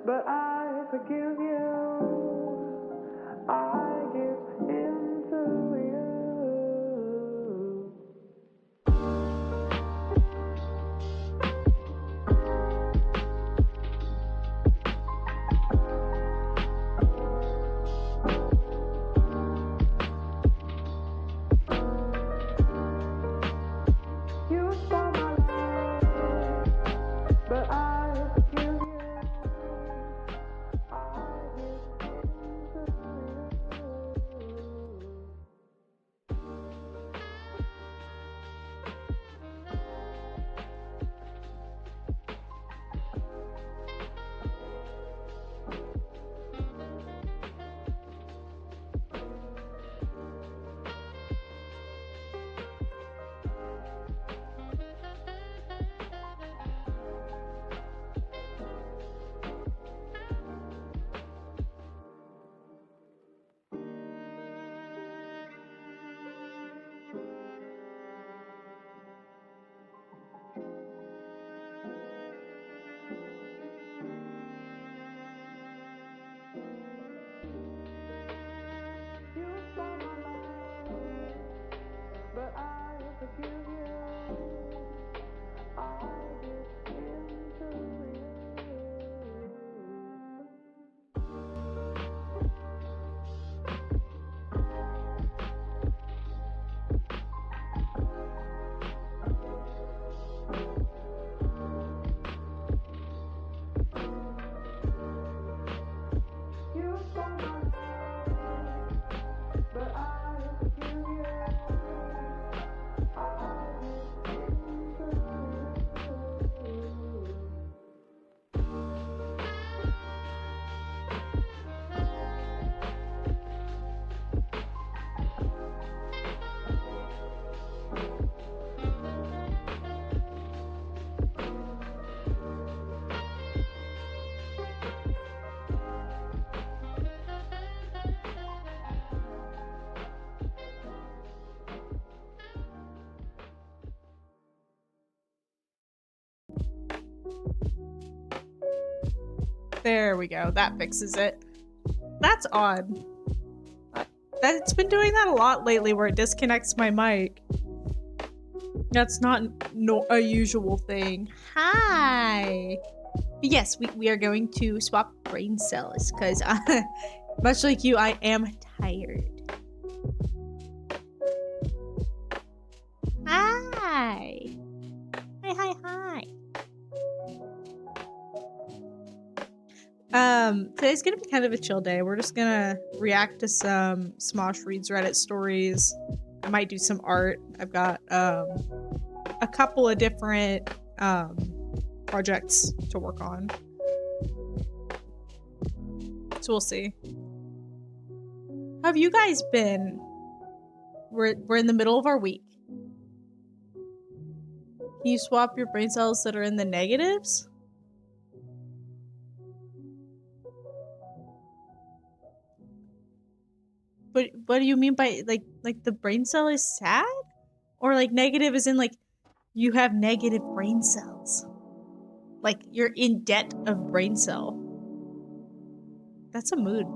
but I forgive you. I give in to you. You stole my love, but I forgive you. I There we go. That fixes it. That's odd. That's been doing that a lot lately where it disconnects my mic. That's not a usual thing. Hi. But yes, we are going to swap brain cells because much like you, I am tired. Hi. Hi. Today's gonna be kind of a chill day. We're just gonna react to some Smosh Reads Reddit stories. I might do some art. I've got a couple of different projects to work on. So we'll see. How have you guys been? We're in the middle of our week. Can you swap your brain cells that are in the negatives? But what do you mean by like the brain cell is sad? Or like negative is in like you have negative brain cells. Like you're in debt of brain cell. That's a mood.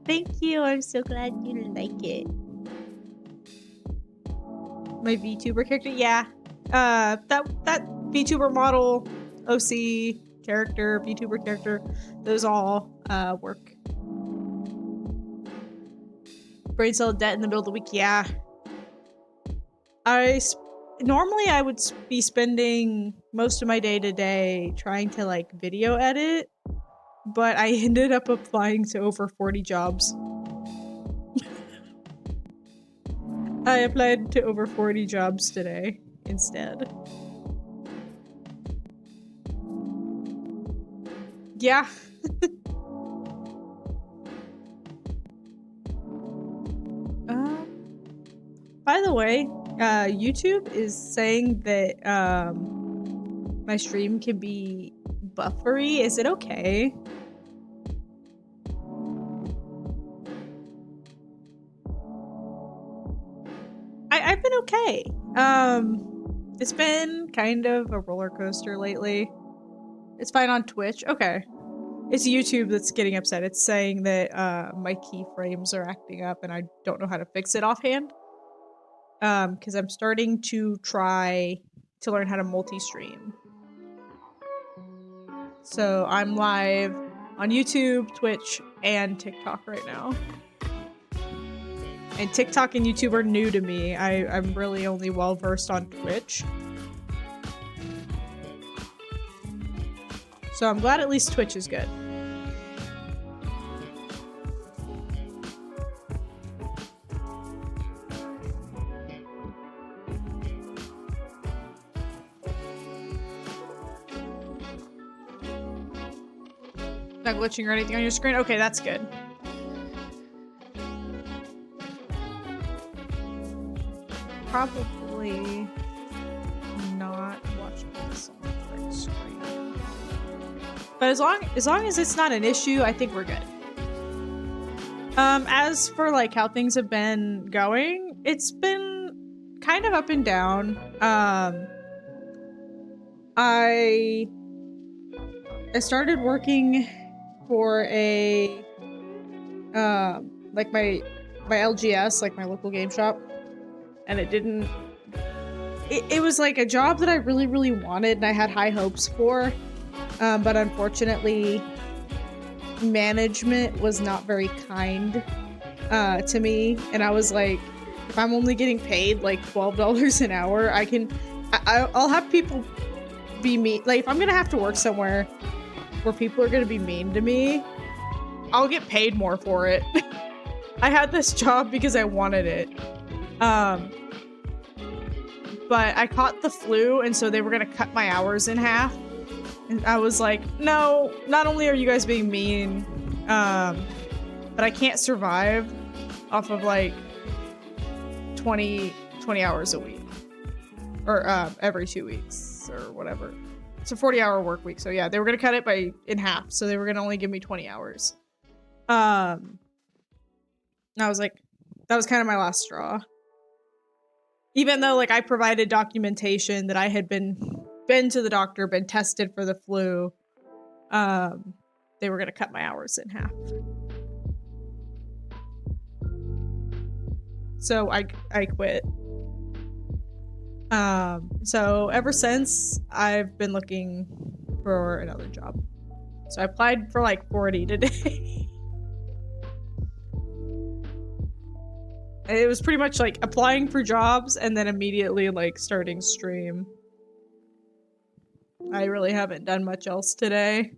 Thank you. I'm so glad you like it. My VTuber character, yeah. That VTuber model, OC character, VTuber character, those all work. Brain cell debt in the middle of the week, yeah. Normally I would be spending most of my day to day trying to like video edit, but I ended up applying to over 40 jobs. I applied to over 40 jobs today instead. Yeah. By the way, YouTube is saying that my stream can be buffery. Is it okay? I've been okay. It's been kind of a roller coaster lately. It's fine on Twitch. Okay. It's YouTube that's getting upset. It's saying that my keyframes are acting up and I don't know how to fix it offhand. Because I'm starting to try to learn how to multi-stream. So I'm live on YouTube, Twitch, and TikTok right now. And TikTok and YouTube are new to me. I'm really only well-versed on Twitch. So I'm glad at least Twitch is good. Not glitching or anything on your screen? Okay, that's good. Probably not watching this on the right screen. But as long as it's not an issue, I think we're good. As for like how things have been going, it's been kind of up and down. I started working for a like my LGS, like my local game shop, and it was like a job that I really wanted and I had high hopes for, but unfortunately management was not very kind to me, and I was like, if I'm only getting paid like $12 an hour, I'll have people be mean. Like if I'm gonna have to work somewhere where people are gonna be mean to me, I'll get paid more for it. I had this job because I wanted it. But I caught the flu, and so they were gonna cut my hours in half. And I was like, no, not only are you guys being mean, but I can't survive off of like 20 hours a week. Or every 2 weeks or whatever. It's a 40-hour work week, so yeah, they were gonna cut it in half, so they were gonna only give me 20 hours. And I was like, that was kind of my last straw. Even though like I provided documentation that I had been to the doctor, been tested for the flu, they were gonna cut my hours in half. So I quit. So ever since, I've been looking for another job. So I applied for like 40 today. It was pretty much like applying for jobs and then immediately like starting stream. I really haven't done much else today.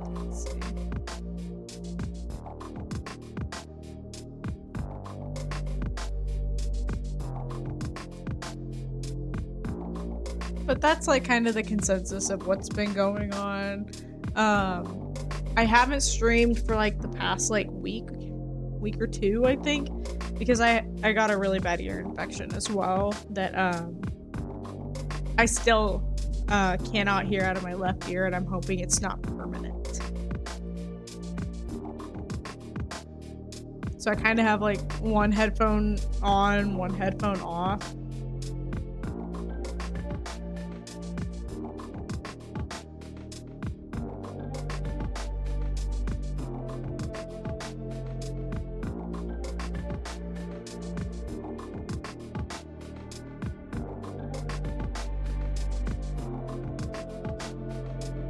Let's see. But that's like kind of the consensus of what's been going on. I haven't streamed for like the past like week or two, I think, because I got a really bad ear infection as well that I still cannot hear out of my left ear, and I'm hoping it's not permanent. So I kind of have like one headphone on, one headphone off.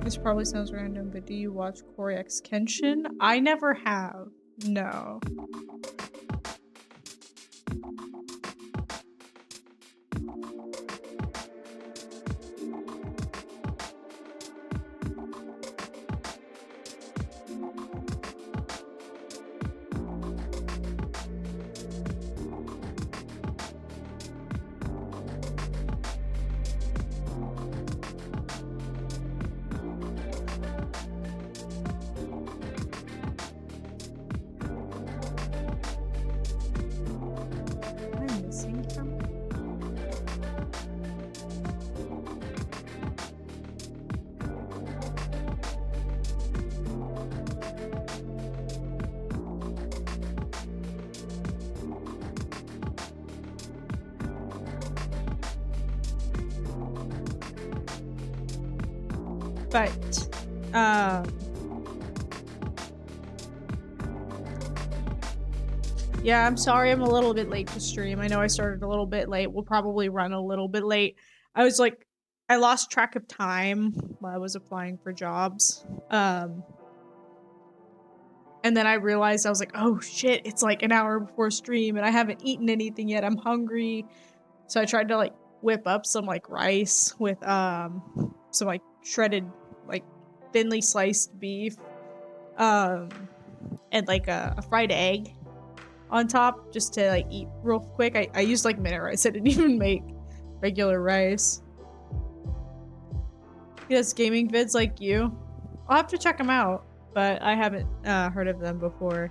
This probably sounds random, but do you watch Corey X Kenshin? I never have. No. But, yeah, I'm sorry I'm a little bit late to stream. I know I started a little bit late. We'll probably run a little bit late. I lost track of time while I was applying for jobs. And then I realized, I was like, oh shit, it's like an hour before stream and I haven't eaten anything yet. I'm hungry. So I tried to like whip up some like rice with some like shredded, like thinly sliced beef, and like a fried egg on top just to like eat real quick. I used like minute rice. I didn't even make regular rice. He does gaming vids like you. I'll have to check them out, but I haven't heard of them before.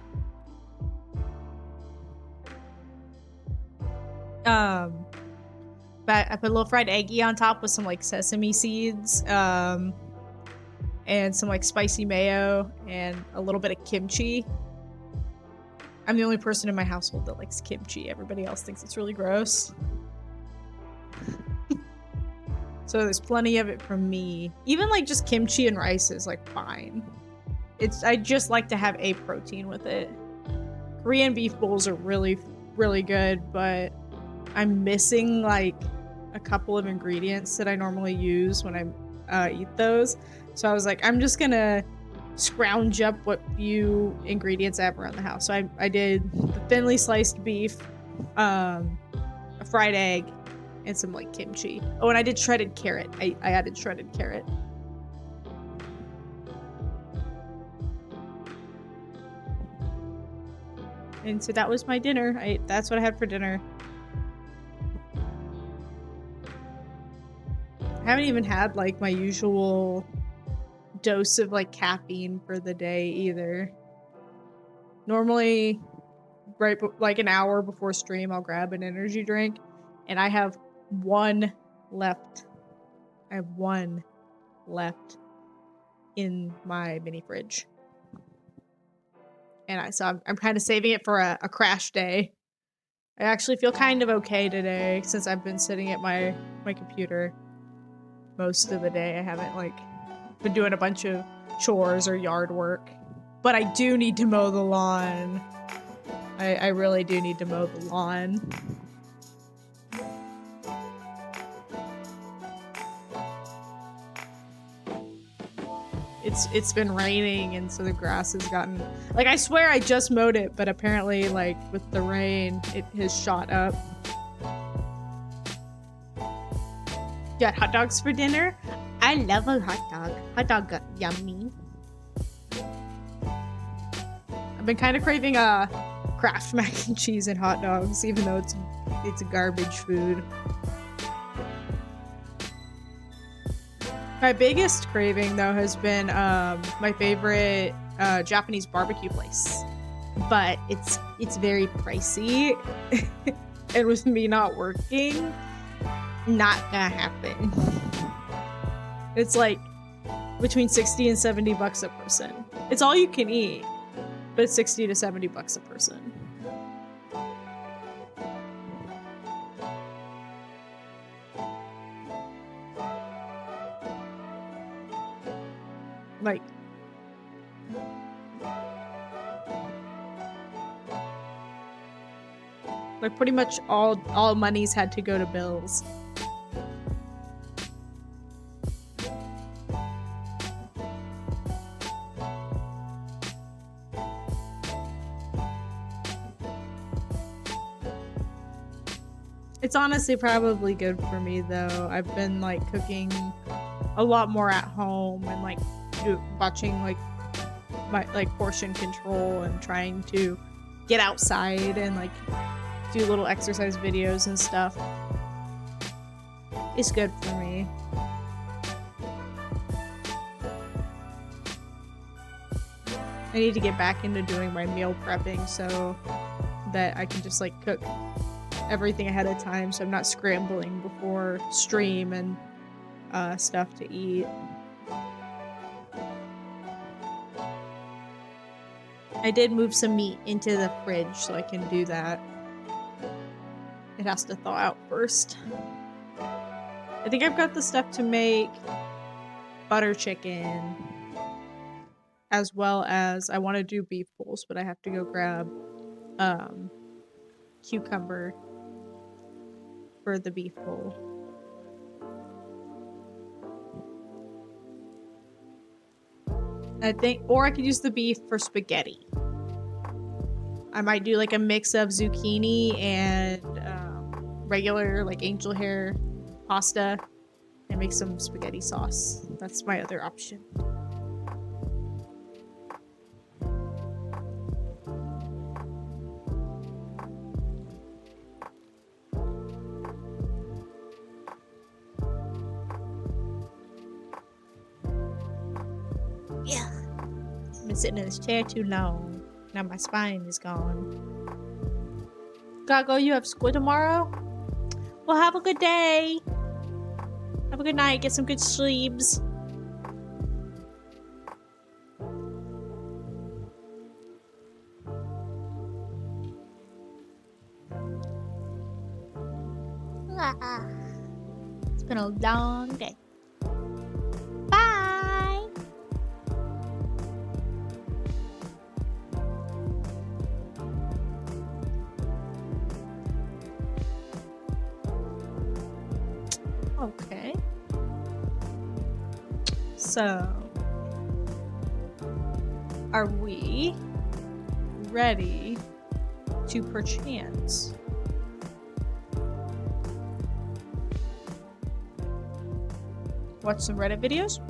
But I put a little fried eggy on top with some like sesame seeds, and some like spicy mayo and a little bit of kimchi. I'm the only person in my household that likes kimchi. Everybody else thinks it's really gross. So there's plenty of it from me. Even like just kimchi and rice is like fine. I just like to have a protein with it. Korean beef bowls are really, really good, but I'm missing like a couple of ingredients that I normally use when I'm eat those. So I was like, I'm just gonna scrounge up what few ingredients I have around the house. So I did the thinly sliced beef, a fried egg, and some like kimchi. Oh, and I did shredded carrot. I added shredded carrot. And so that was my dinner. That's what I had for dinner. I haven't even had like my usual dose of like caffeine for the day either. Normally, like an hour before stream, I'll grab an energy drink, and I have one left. I have one left in my mini fridge. And I'm kind of saving it for a crash day. I actually feel kind of okay today since I've been sitting at my computer most of the day. I haven't like been doing a bunch of chores or yard work, but I do need to mow the lawn. I really do need to mow the lawn. It's been raining, and so the grass has gotten, like, I swear I just mowed it, but apparently like with the rain it has shot up. You got hot dogs for dinner? I love a hot dog. Hot dog yummy. I've been kind of craving Kraft mac and cheese and hot dogs, even though it's a garbage food. My biggest craving, though, has been my favorite Japanese barbecue place, but it's very pricey, and with me not working, not gonna happen. It's like between 60 and 70 bucks a person. It's all you can eat, but it's 60 to 70 bucks a person. Like pretty much all money's had to go to bills. It's honestly probably good for me though. I've been like cooking a lot more at home and like watching like my like portion control and trying to get outside and like do little exercise videos and stuff. It's good for me. I need to get back into doing my meal prepping so that I can just like cook everything ahead of time so I'm not scrambling before stream and stuff to eat. I did move some meat into the fridge so I can do that. It has to thaw out first. I think I've got the stuff to make butter chicken, as well as I want to do beef bowls, but I have to go grab cucumber for the beef bowl. I think, or I could use the beef for spaghetti. I might do like a mix of zucchini and regular like angel hair pasta and make some spaghetti sauce. That's my other option. Yeah. I've been sitting in this chair too long. Now my spine is gone. Gago, you have school tomorrow? Well, have a good day. Have a good night. Get some good sleeps. It's been a long day. Bye. Okay. So, are we ready to perchance watch some Reddit videos?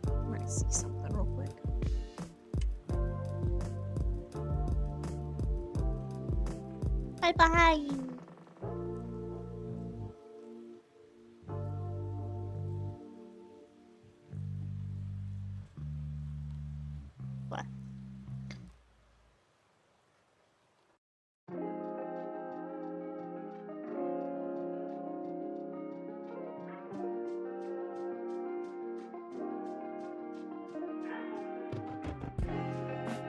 I'm gonna see something real quick. Bye bye. What?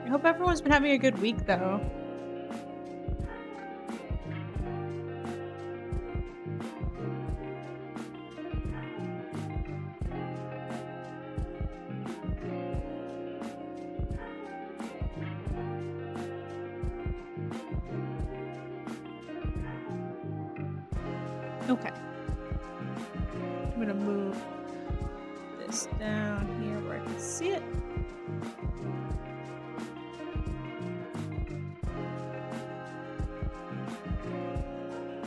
I hope everyone's been having a good week, though. Okay. I'm gonna move this down here where I can see it.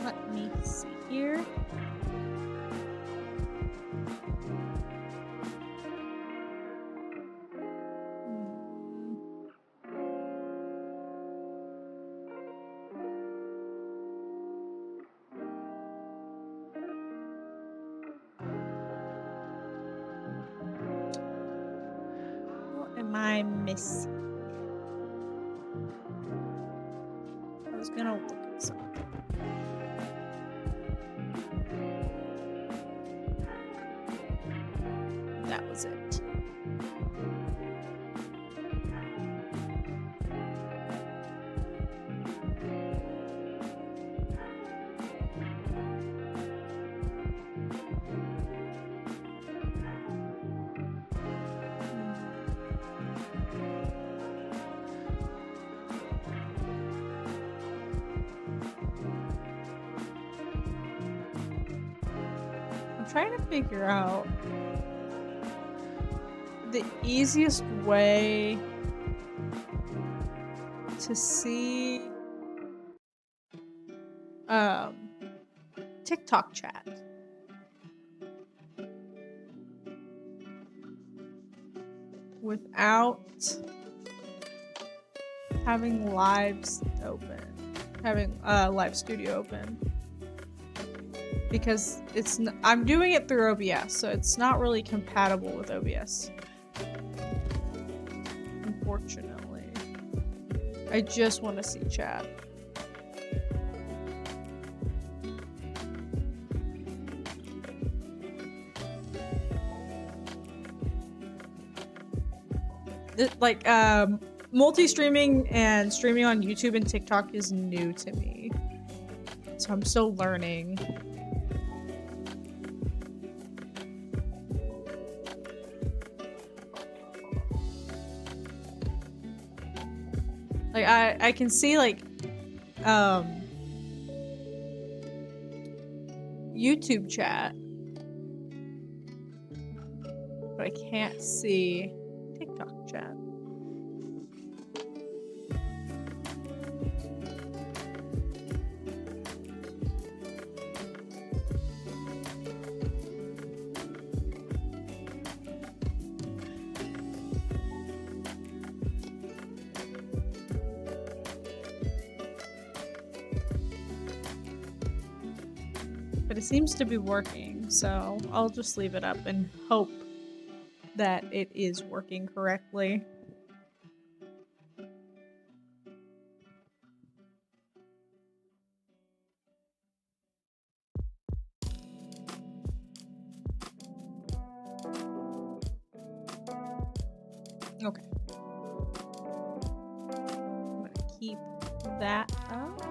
Let me see here. What am I missing? I was gonna look at something. That was it. I'm trying to figure out the easiest way to see TikTok chat. Without having lives open, having live studio open, because I'm doing it through OBS, so it's not really compatible with OBS. Unfortunately, I just want to see chat. Like, multi-streaming and streaming on YouTube and TikTok is new to me. So I'm still learning. Like, I can see, like, YouTube chat. But I can't see TikTok chat. But it seems to be working, so I'll just leave it up and hope that it is working correctly. Okay. I'm gonna keep that up.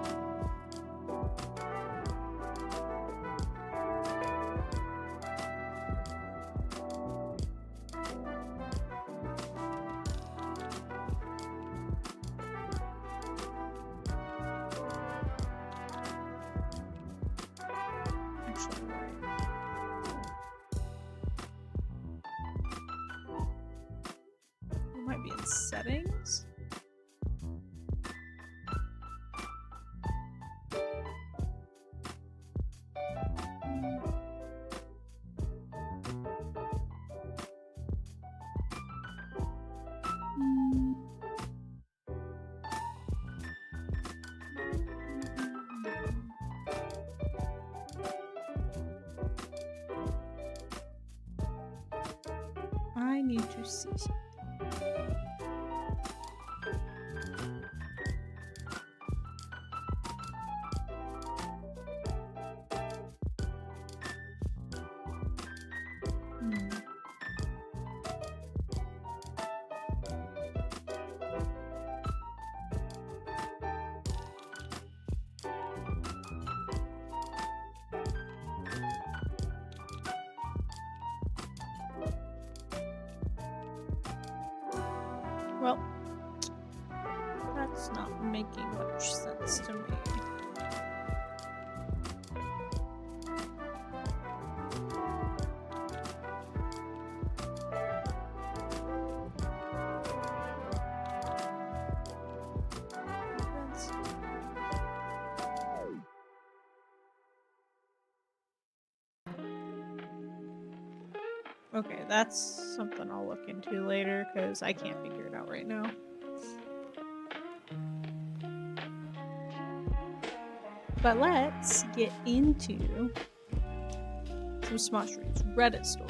Might be in settings. I need to see something. Well, that's not making much sense to me. Okay, that's something I'll look into later because I can't figure it out right now. But let's get into some Small Streets Reddit story.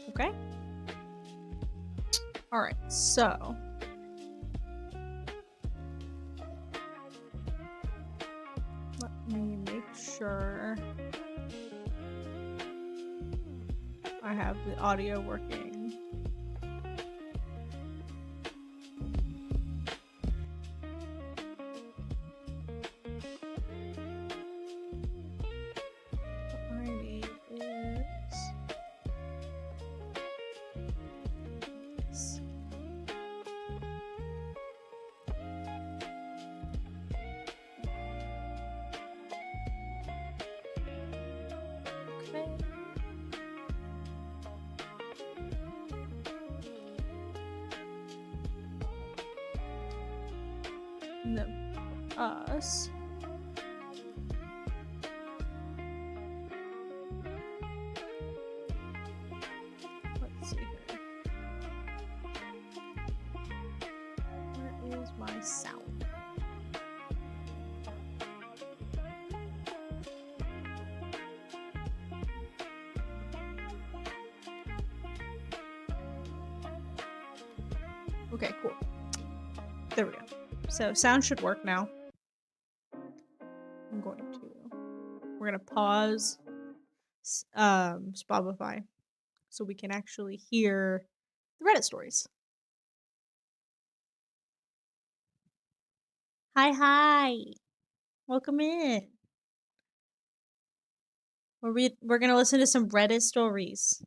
Okay. Alright, so let me make sure I have the audio working. What I need is this. Okay. And then us. Let's see here. Where is my sound? Okay, cool. There we go. So sound should work now. We're gonna pause Spotify so we can actually hear the Reddit stories. Hi. Welcome in. We're gonna listen to some Reddit stories.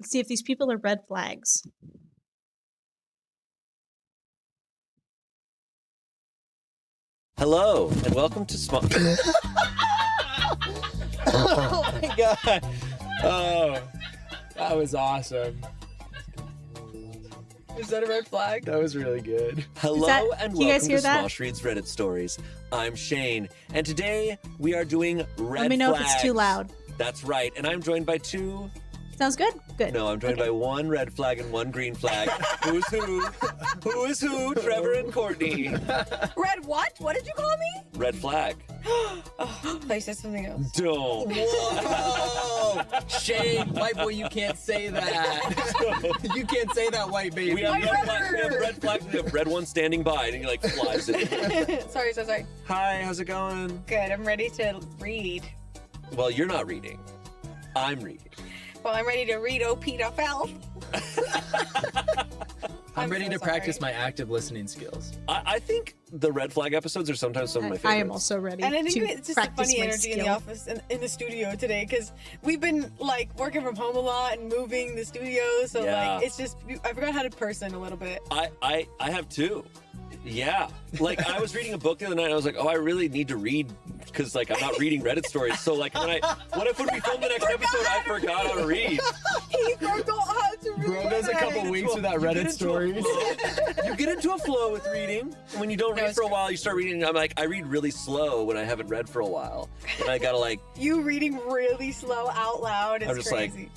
Let's see if these people are red flags. Hello, and welcome to Small... Oh my god. Oh, that was awesome. Is that a red flag? That was really good. Hello, and can you guys welcome hear to that? Small Streets Reddit Stories. I'm Shane, and today we are doing red Let me know if it's too flags. loud. That's right, and I'm joined by two... Sounds good? Good. No, I'm joined Okay. by one red flag and one green flag. Who's who? Who is who? Trevor and Courtney. Red what? What did you call me? Red flag. Oh, I thought you said something else. Don't. Whoa! Shane, white boy, you can't say that. You can't say that, white baby. We have red flags. We have red one standing by, and he like flies it. Sorry. Hi, how's it going? Good, I'm ready to read. Well, you're not reading. I'm reading. Well, I'm ready to read OP.FL. I'm ready so to practice sorry. my active listening skills. I think the red flag episodes are sometimes some of my favorites. I am also ready And I think to it's just a practice funny my energy in the skill. office and in the studio today because we've been like working from home a lot and moving the studio. So Yeah. like it's just I forgot how to person a little bit. I have two. Yeah. Like, I was reading a book the other night, and I was like, oh, I really need to read, because, like, I'm not reading Reddit stories. So, like, what if when we film the next episode, I forgot how to read? He forgot how to read. Bro goes a couple weeks without Reddit stories. You get into a flow with reading. And when you don't read for a while, you start reading. I'm like, I read really slow when I haven't read for a while. And I gotta, like... You reading really slow out loud is I'm just crazy.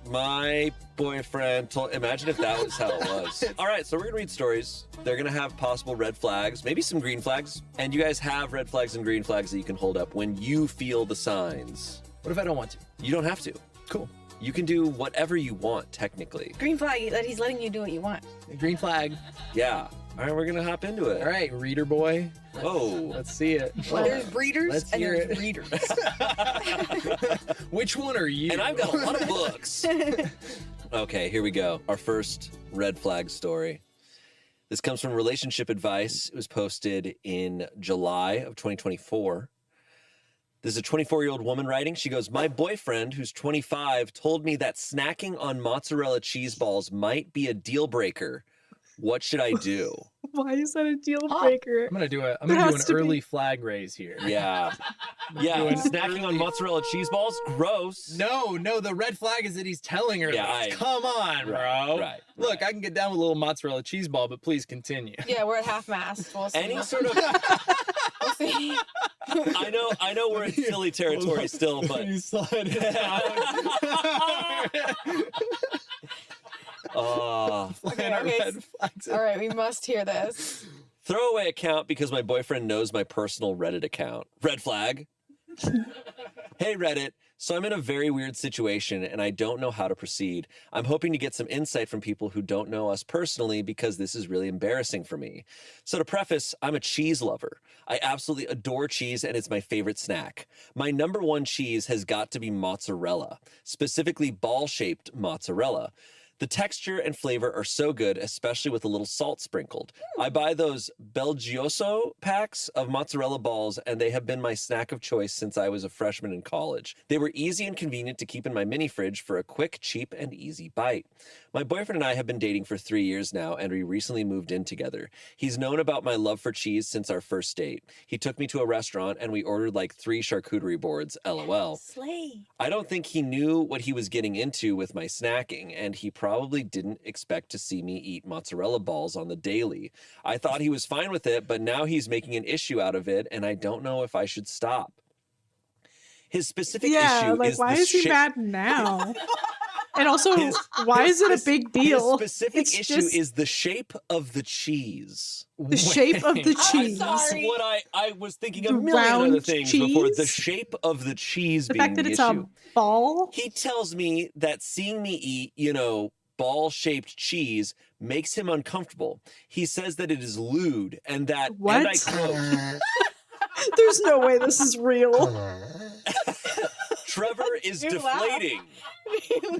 like, my boyfriend told... Imagine if that was how it was. All right, so we're gonna read stories. They're gonna have possible red flags, maybe some green flags. And you guys have red flags and green flags that you can hold up when you feel the signs. What if I don't want to? You don't have to. Cool. You can do whatever you want, technically. Green flag that he's letting you do what you want. Green flag. Yeah. All right, we're gonna hop into it. All right, reader boy. Whoa. Let's see it. There's breeders Let's and hear there's it. readers. Which one are you? And I've got a lot of books. Okay, here we go. Our first red flag story. This comes from Relationship Advice. It was posted in July of 2024. This is a 24-year-old woman writing. She goes, my boyfriend, who's 25, told me that snacking on mozzarella cheese balls might be a deal breaker. What should I do? Why is that a deal breaker? I'm gonna do an has to be- early flag raise here. Yeah. Yeah, Doing snacking on mozzarella cheese balls? Gross. No, the red flag is that he's telling her Yeah, this. Come on, bro. Right. Look, I can get down with a little mozzarella cheese ball, but please continue. Yeah, we're at half mast. We'll see. Any sort of... We'll see. I know we're in silly territory still, but... You slide it down. Okay, Our okay. red flags. All right, we must hear this. Throwaway account because my boyfriend knows my personal Reddit account. Red flag. Hey, Reddit. So I'm in a very weird situation and I don't know how to proceed. I'm hoping to get some insight from people who don't know us personally because this is really embarrassing for me. So to preface, I'm a cheese lover. I absolutely adore cheese and it's my favorite snack. My number one cheese has got to be mozzarella, specifically ball-shaped mozzarella. The texture and flavor are so good, especially with a little salt sprinkled. I buy those Belgioso packs of mozzarella balls, and they have been my snack of choice since I was a freshman in college. They were easy and convenient to keep in my mini fridge for a quick, cheap, and easy bite. My boyfriend and I have been dating for 3 years now, and we recently moved in together. He's known about my love for cheese since our first date. He took me to a restaurant, and we ordered like 3 charcuterie boards, LOL. Slay. I don't think he knew what he was getting into with my snacking, and he probably didn't expect to see me eat mozzarella balls on the daily. I thought he was fine with it, but now he's making an issue out of it, and I don't know if I should stop. His specific issue like is why the is he shape- mad now? And also, His- why is it a his- big deal? His specific It's issue just is the shape of the cheese. the shape of the I'm cheese. That's sorry. what I was thinking The a million other round things before. The cheese? shape of the cheese The being fact that the it's issue. a ball. He tells me that seeing me eat, ball-shaped cheese makes him uncomfortable. He says that it is lewd and that, What? and I quote, There's no way this is real. Trevor is You laugh. deflating.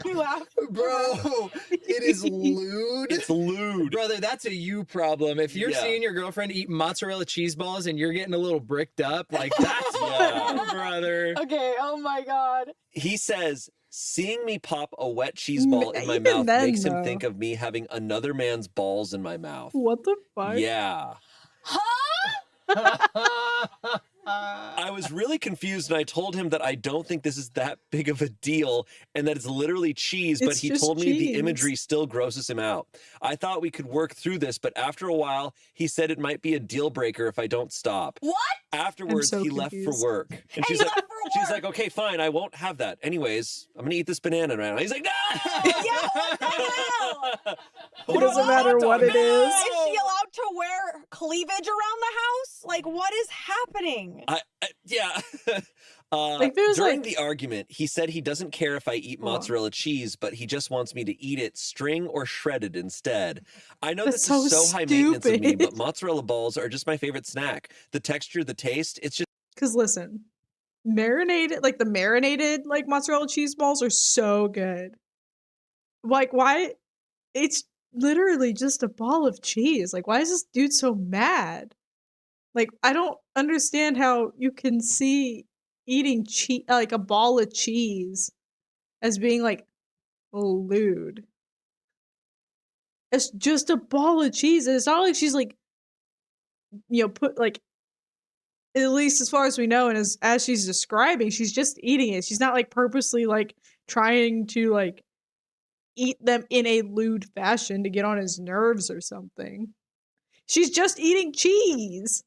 You laugh. Bro, it is lewd. It's lewd. Brother, that's a you problem. If you're Yeah. seeing your girlfriend eat mozzarella cheese balls and you're getting a little bricked up, like that's Yeah. you, brother. Okay, oh my god. He says, seeing me pop a wet cheese ball in my Even mouth then, makes him though. think of me having another man's balls in my mouth. What the fuck? Yeah. Huh? I was really confused and I told him that I don't think this is that big of a deal and that it's literally cheese, but It's he just told me the cheese. imagery still grosses him out. I thought we could work through this, but after a while, he said it might be a deal breaker if I don't stop. What? Afterwards, so he left confused. for work. And He she's like, left for work? okay, fine, I won't have that. Anyways, I'm gonna eat this banana right now. He's like, no! Yeah, what the hell? It doesn't matter what it is. Is she allowed to wear cleavage around the house? Like, what is happening? Yeah. Like, there's, During like- the argument, he said he doesn't care if I eat mozzarella cheese, but he just wants me to eat it string or shredded instead. I know That's this is so so high maintenance of me, stupid. but mozzarella balls are just my favorite snack. The texture, the taste, it's just Because listen, the marinated like mozzarella cheese balls are so good. Like, why? It's literally just a ball of cheese. Like, why is this dude so mad? Like, I don't understand how you can see eating cheese, like a ball of cheese, as being like lewd. It's just a ball of cheese. And it's not like she's like put like, at least as far as we know, and as she's describing, she's just eating it. She's not like purposely like trying to like eat them in a lewd fashion to get on his nerves or something. She's just eating cheese.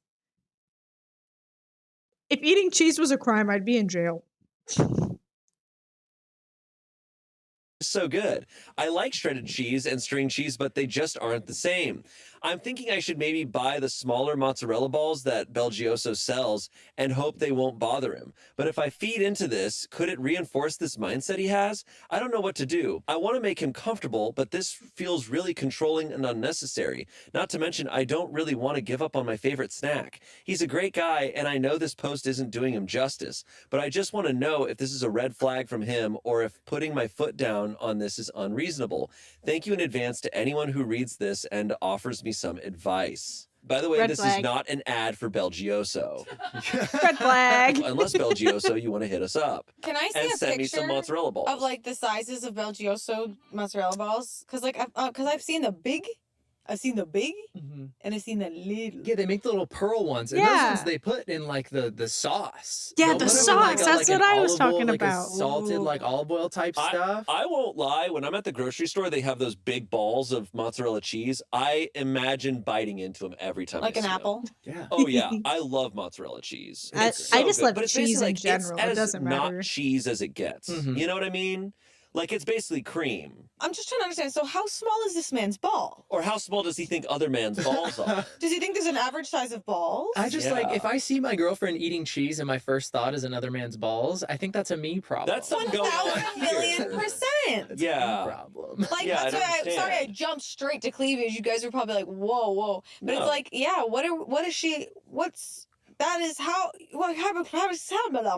If eating cheese was a crime, I'd be in jail. So good. I like shredded cheese and string cheese, but they just aren't the same. I'm thinking I should maybe buy the smaller mozzarella balls that Belgioso sells and hope they won't bother him. But if I feed into this, could it reinforce this mindset he has? I don't know what to do. I want to make him comfortable, but this feels really controlling and unnecessary. Not to mention, I don't really want to give up on my favorite snack. He's a great guy, and I know this post isn't doing him justice, but I just want to know if this is a red flag from him or if putting my foot down on this is unreasonable. Thank you in advance to anyone who reads this and offers me some advice. By the way, Red this flag. is not an ad for Belgioso. Red flag. Unless Belgioso, you want to hit us up. Can I see And a send me some picture mozzarella balls. of like the sizes of Belgioso mozzarella balls? Because I've seen the big, Mhm. and I've seen the little. Yeah, they make the little pearl ones, and those Yeah. ones they put in like the sauce. Yeah, They'll the put 'em in, sauce, that's an what I was olive talking oil, like about. a salted like olive oil type stuff. I won't lie. When I'm at the grocery store, they have those big balls of mozzarella cheese. I imagine biting into them every time. Like I an see 'em. apple. Yeah. Oh yeah, I love mozzarella cheese. I It's so just good. love But it's cheese basically in like, general. It It's as doesn't matter. not cheese as it gets. Mhm. You know what I mean? Like it's basically cream. I'm just trying to understand. So how small is this man's ball? Or how small does he think other man's balls are? Does he think there's an average size of balls? I just like Yeah. if I see my girlfriend eating cheese and my first thought is another man's balls, I think that's a me problem. That's something going on 1,000,000,000%. That's Yeah. a me problem. Like Yeah, that's I why I'm understand. sorry I jumped straight to cleavage. You guys are probably like, whoa. But No. it's like, yeah, what is she that is how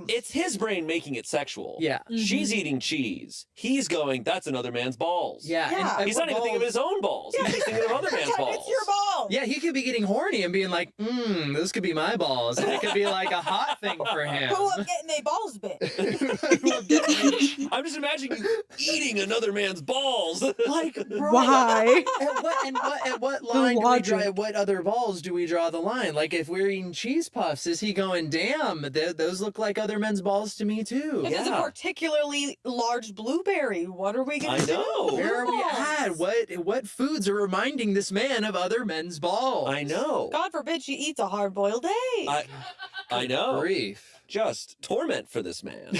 It's his brain making it sexual. Yeah. She's eating cheese. He's going, that's another man's balls. Yeah. Yeah. And He's what not even thinking of balls- his own balls. He's just thinking of other man's balls. It's your ball. Yeah, he could be getting horny and being like, those could be my balls. And it could be like a hot thing for him. Who up getting their balls bit? I'm just imagining you eating another man's balls. Like, bro, Why? At what line do we logic. draw? At what other balls do we draw the line? Like, if we're eating cheese puffs, is he going, damn, those look like other men's balls to me too? If it's a Yeah. particularly large blueberry, what are we I gonna do? know. Where are we at? Balls. What foods are reminding this man of other men's balls? I know. God forbid she eats a hard-boiled egg. I know. Grief. Just torment for this man.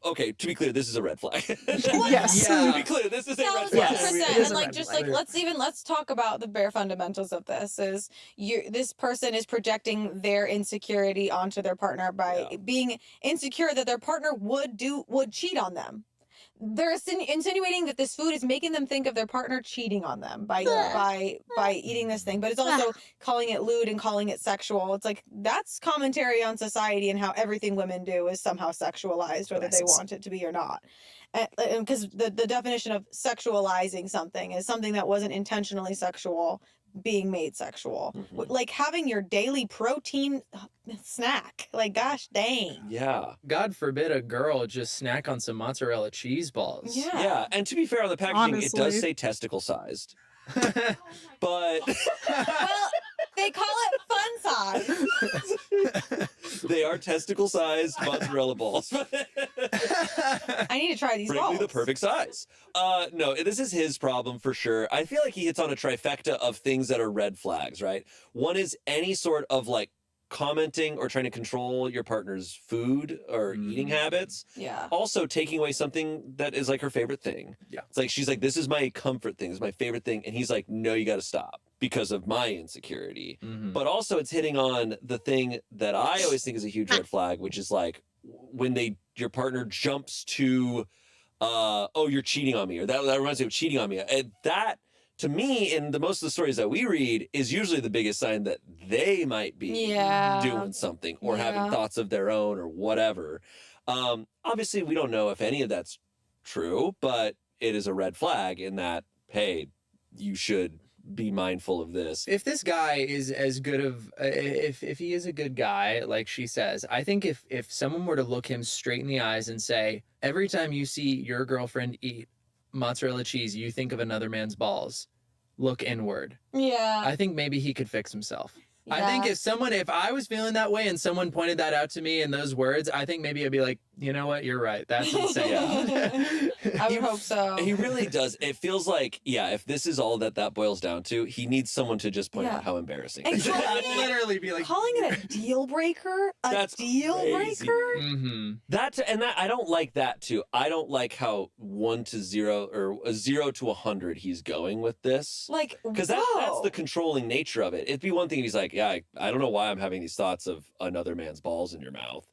Okay, to be clear, this is a red flag. Yes. To be clear, this is a red flag. Yes. 1,000%. It is And a like red just flag. like let's talk about the bare fundamentals of this. Is this person is projecting their insecurity onto their partner by being insecure that their partner would cheat on them. They're insinuating that this food is making them think of their partner cheating on them by eating this thing, but it's also calling it lewd and calling it sexual. It's like that's commentary on society and how everything women do is somehow sexualized, whether they want it to be or not. Because the definition of sexualizing something is something that wasn't intentionally sexual being made sexual. Like having your daily protein snack. Like, gosh dang. Yeah. God forbid a girl just snack on some mozzarella cheese balls. Yeah. Yeah. And to be fair on the packaging, it does Honestly. say testicle sized. But Well, they call it fun size. they are testicle sized mozzarella balls. I need to try these Frankly, balls. the perfect size. No, this is his problem for sure. I feel like he hits on a trifecta of things that are red flags, right? One is any sort of like commenting or trying to control your partner's food or eating habits. Yeah. Also taking away something that is like her favorite thing. Yeah. It's like she's like, this is my comfort thing, this is my favorite thing. And he's like, no, you gotta stop because of my insecurity. Mhm. But also it's hitting on the thing that I always think is a huge red flag, which is like when your partner jumps to oh, you're cheating on me, or that reminds me of cheating on me. And that, to me, in most of the stories that we read, is usually the biggest sign that they might be doing something or having thoughts of their own or whatever. Obviously, we don't know if any of that's true, but it is a red flag in that, hey, you should be mindful of this. If this guy is as good of if he is a good guy, like she says, I think if someone were to look him straight in the eyes and say, every time you see your girlfriend eat mozzarella cheese, you think of another man's balls, look inward. Yeah. I think maybe he could fix himself. I think if I was feeling that way and someone pointed that out to me in those words, I think maybe I'd be like, you know what, you're right. That's insane. I would hope so. He really does. It feels like, if this is all that boils down to, he needs someone to just point out how embarrassing it And is. calling Literally be like, it a deal breaker? That's deal crazy. breaker? mm-hmm. That I don't like that too. I don't like how 1 to 0 or a 0 to 100 he's going with this. Like, Because that's the controlling nature of it. It'd be one thing if he's like, I don't know why I'm having these thoughts of another man's balls in your mouth.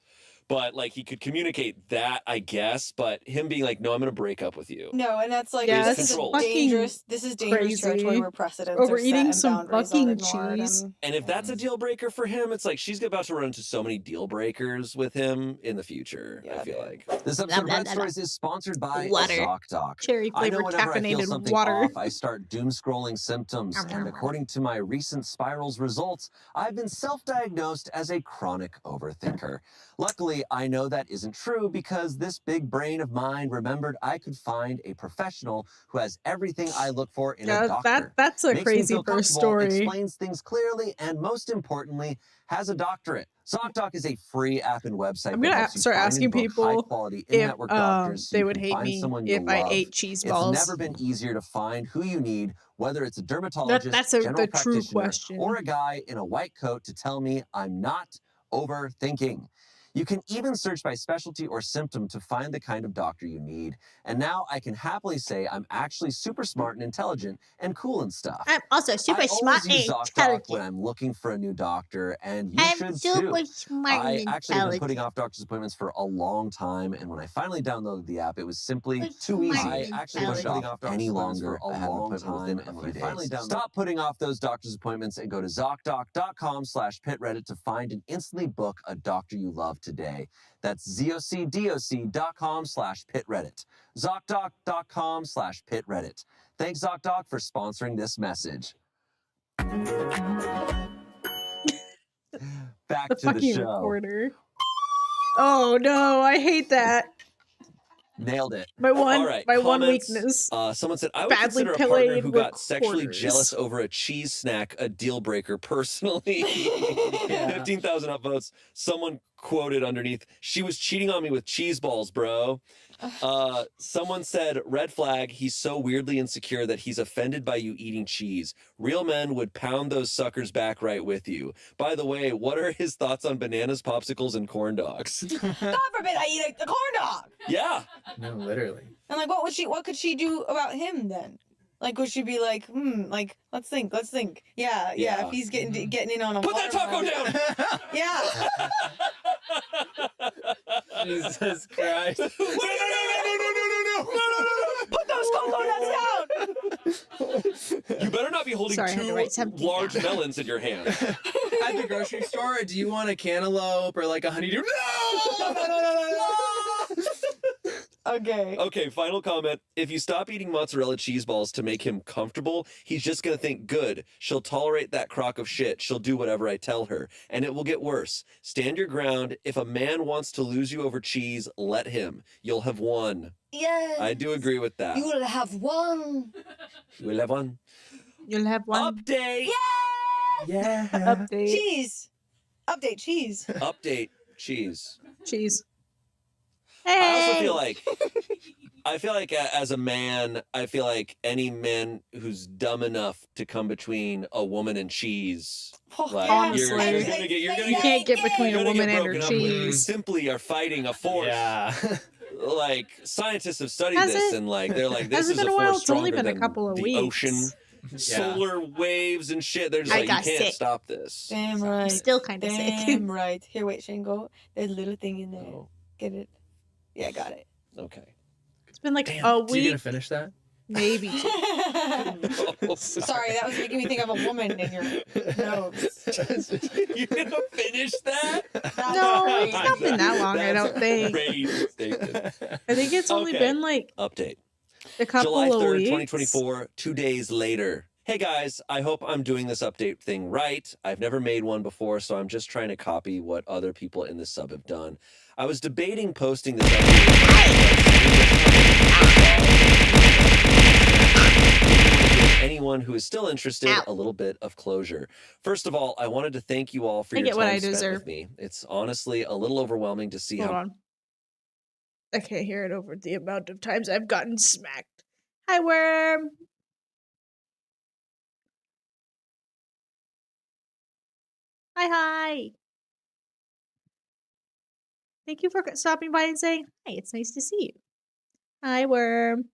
But like he could communicate that, I guess. But him being like, no, I'm going to break up with you. No, and that's like, Yeah, this that's is fucking dangerous. This is dangerous crazy. territory where precedents Over are set eating and some boundaries fucking are ignored. cheese. And if that's a deal breaker for him, it's like she's about to run into so many deal breakers with him in the future. Yeah, I feel dude. like this episode of Red Stories is sponsored by Water. ZocDoc. Cherry I know flavored whenever I feel caffeinated something water. off, I start doom scrolling symptoms. And according to my recent spirals results, I've been self-diagnosed as a chronic overthinker. Luckily, I know that isn't true because this big brain of mine remembered I could find a professional who has everything I look for in a doctor. That's a Makes me crazy feel first comfortable, story. explains things clearly, and most importantly, has a doctorate. ZocDoc is a free app and website. I'm that gonna helps you start find asking and book people high-quality if in-network doctors so they you would can hate find me someone if you I love. ate cheese balls. It's never been easier to find who you need, whether it's a dermatologist, That's general the true practitioner, question. or a guy in a white coat to tell me I'm not overthinking. You can even search by specialty or symptom to find the kind of doctor you need. And now I can happily say I'm actually super smart and intelligent and cool and stuff. I'm also super I smart always use and ZocDoc intelligent. when I'm looking for a new doctor, and you I'm should super too. smart I and actually have been intelligent. putting off doctor's appointments for a long time, and when I finally downloaded the app, it was simply But too easy. smart I and actually wasn't putting off intelligent. any longer for a long time, and when I finally downloaded, stop putting off those doctor's appointments and go to ZocDoc.com/pitreddit to find and instantly book a doctor you love today. That's ZocDoc.com/pitreddit. ZocDoc.com/pitreddit. Thanks, ZocDoc, for sponsoring this message. Back The to the fucking show. recorder. Oh no, I hate that. Nailed it. My one, All right, my one comments. weakness. Someone said, I would Badly consider a partner played who got sexually recorders. jealous over a cheese snack a deal breaker personally. 15,000 upvotes. Someone quoted underneath, she was cheating on me with cheese balls, bro. Someone said, red flag, he's so weirdly insecure that he's offended by you eating cheese. Real men would pound those suckers back right with you. By the way, what are his thoughts on bananas, popsicles, and corn dogs? God forbid I eat a corn dog. Yeah. No, literally. And like, what could she do about him then? Like, would she be like, like, let's think. Yeah. If he's getting in on a Put that taco watermelon. down! Yeah. Jesus Christ. No. Put those cocoa nuts down. You better not be holding Sorry, I had to two write something large down. melons in your hand. At the grocery store, do you want a cantaloupe or like a honeydew? No! Okay. Okay, final comment. If you stop eating mozzarella cheese balls to make him comfortable, he's just gonna think, good, she'll tolerate that crock of shit. She'll do whatever I tell her. And it will get worse. Stand your ground. If a man wants to lose you over cheese, let him. You'll have won. Yes. I do agree with that. You will have one. We'll have one. You'll have one Update! Yeah. update. Cheese. Update cheese. Update. Cheese. Cheese. I Hey! also feel like as a man, I feel like any man who's dumb enough to come between a woman and cheese, like Honestly. you're gonna get You can't get between you're a gonna woman get and her broken up with. You cheese. simply are fighting a force. Yeah. Like scientists have studied Has this, it? and like they're like, this Has it is been a a while? force It's only stronger been a than couple of the weeks. ocean, solar waves and shit. They're just I like, you got can't sick. stop this. Damn I'm right. still kind of sick. Damn right. Here, wait, Shane, go. There's a little thing in there. Oh, Get it? Yeah, got it. okay. It's been like Damn, a so you week, gonna finish that? maybe. Sorry, that was making me think of a woman in your nose. You're gonna finish that? No, it's not been that long, I That's don't think. a crazy statement. I think it's only Okay. been like Update. a couple July of 3rd, weeks. 2024, 2 days later. Hey guys, I hope I'm doing this update thing right. I've never made one before, so I'm just trying to copy what other people in the sub have done. I was debating posting this update anyone who is still interested, Ow. a little bit of closure. First of all, I wanted to thank you all for I your get what I time spent deserve. with me. It's honestly a little overwhelming to see Hold how on. I can't hear it over the amount of times I've gotten smacked. Hi, Worm. Hi. Thank you for stopping by and saying hi. It's nice to see you. Hi, Worm.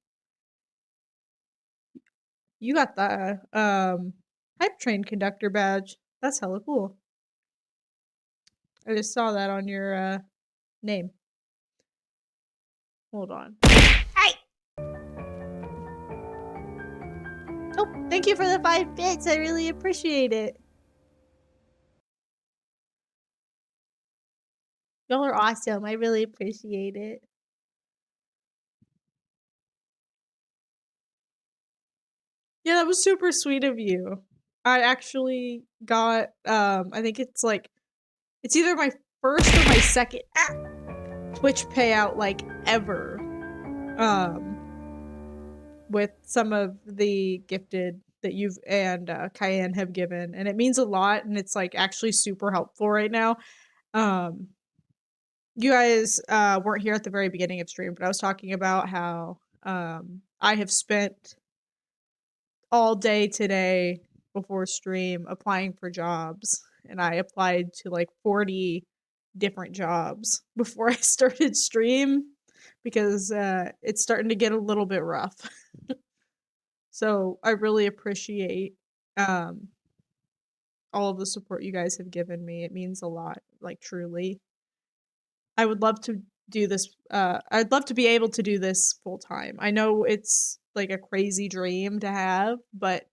You got the hype train conductor badge. That's hella cool. I just saw that on your name. Hold on. Hi. Oh, thank you for the 5 bits. I really appreciate it. Y'all are awesome. I really appreciate it. Yeah, that was super sweet of you. I actually got I think it's like it's either my first or my second Twitch payout like ever. With some of the gifted that you've and Cayenne have given, and it means a lot, and it's like actually super helpful right now. You guys weren't here at the very beginning of stream, but I was talking about how I have spent all day today before stream applying for jobs, and I applied to like 40 different jobs before I started stream because it's starting to get a little bit rough. So I really appreciate all of the support you guys have given me. It means a lot, like truly. I would love to do this I'd love to be able to do this full time. I know it's like a crazy dream to have, but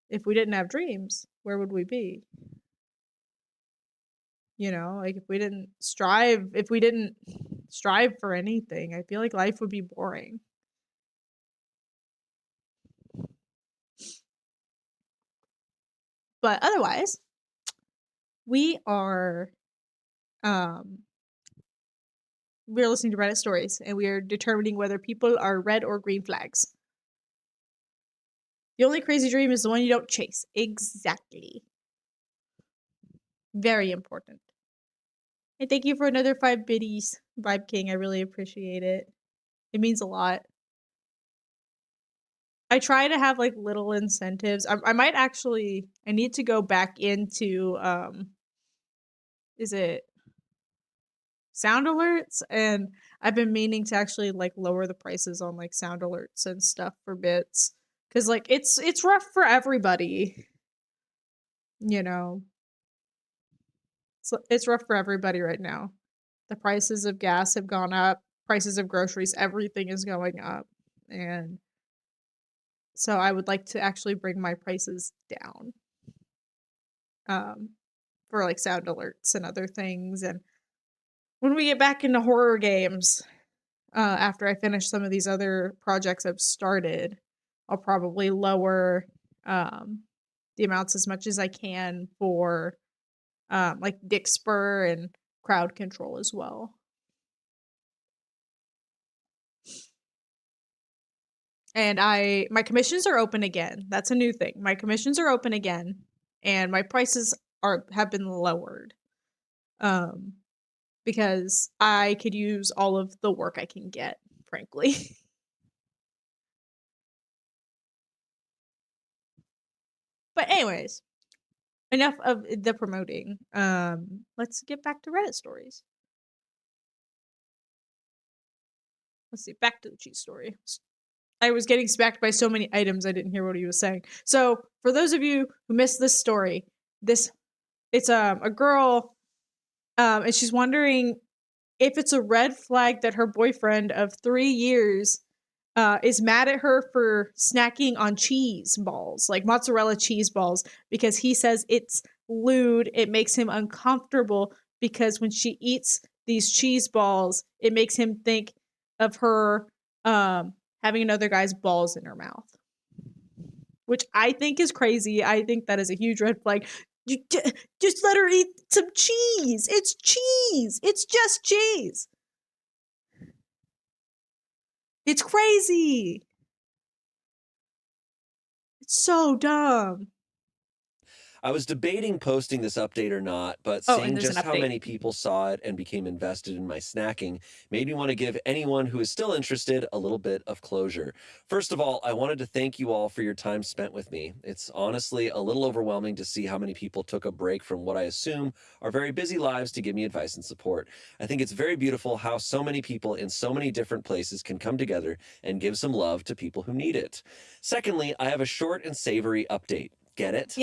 if we didn't have dreams, where would we be? You know, like if we didn't strive for anything, I feel like life would be boring. But otherwise, we are we're listening to Reddit stories and we are determining whether people are red or green flags. The only crazy dream is the one you don't chase. Exactly. Very important. And thank you for another 5 biddies, Vibe King. I really appreciate it. It means a lot. I try to have like little incentives. I might actually I need to go back into is it sound alerts? And I've been meaning to actually like lower the prices on like sound alerts and stuff for bits. Cause like it's rough for everybody. You know. It's rough for everybody right now. The prices of gas have gone up, prices of groceries, everything is going up. And so I would like to actually bring my prices down. For like sound alerts and other things. And when we get back into horror games, after I finish some of these other projects I've started, I'll probably lower the amounts as much as I can for like Dick Spur and crowd control as well. And my commissions are open again. That's a new thing. My commissions are open again, and my prices have been lowered. Because I could use all of the work I can get, frankly. But anyways, enough of the promoting. Let's get back to Reddit stories. Let's see, back to the cheese story. I was getting smacked by so many items I didn't hear what he was saying. So for those of you who missed this story, it's a girl, and she's wondering if it's a red flag that her boyfriend of 3 years is mad at her for snacking on cheese balls, like mozzarella cheese balls, because he says it's lewd. It makes him uncomfortable because when she eats these cheese balls, it makes him think of her having another guy's balls in her mouth, which I think is crazy. I think that is a huge red flag. Just let her eat some cheese. It's cheese. It's just cheese. It's crazy. So dumb. I was debating posting this update or not, but Oh, and seeing there's an just how update. many people saw it and became invested in my snacking made me want to give anyone who is still interested a little bit of closure. First of all, I wanted to thank you all for your time spent with me. It's honestly a little overwhelming to see how many people took a break from what I assume are very busy lives to give me advice and support. I think it's very beautiful how so many people in so many different places can come together and give some love to people who need it. Secondly, I have a short and savory update. Get it?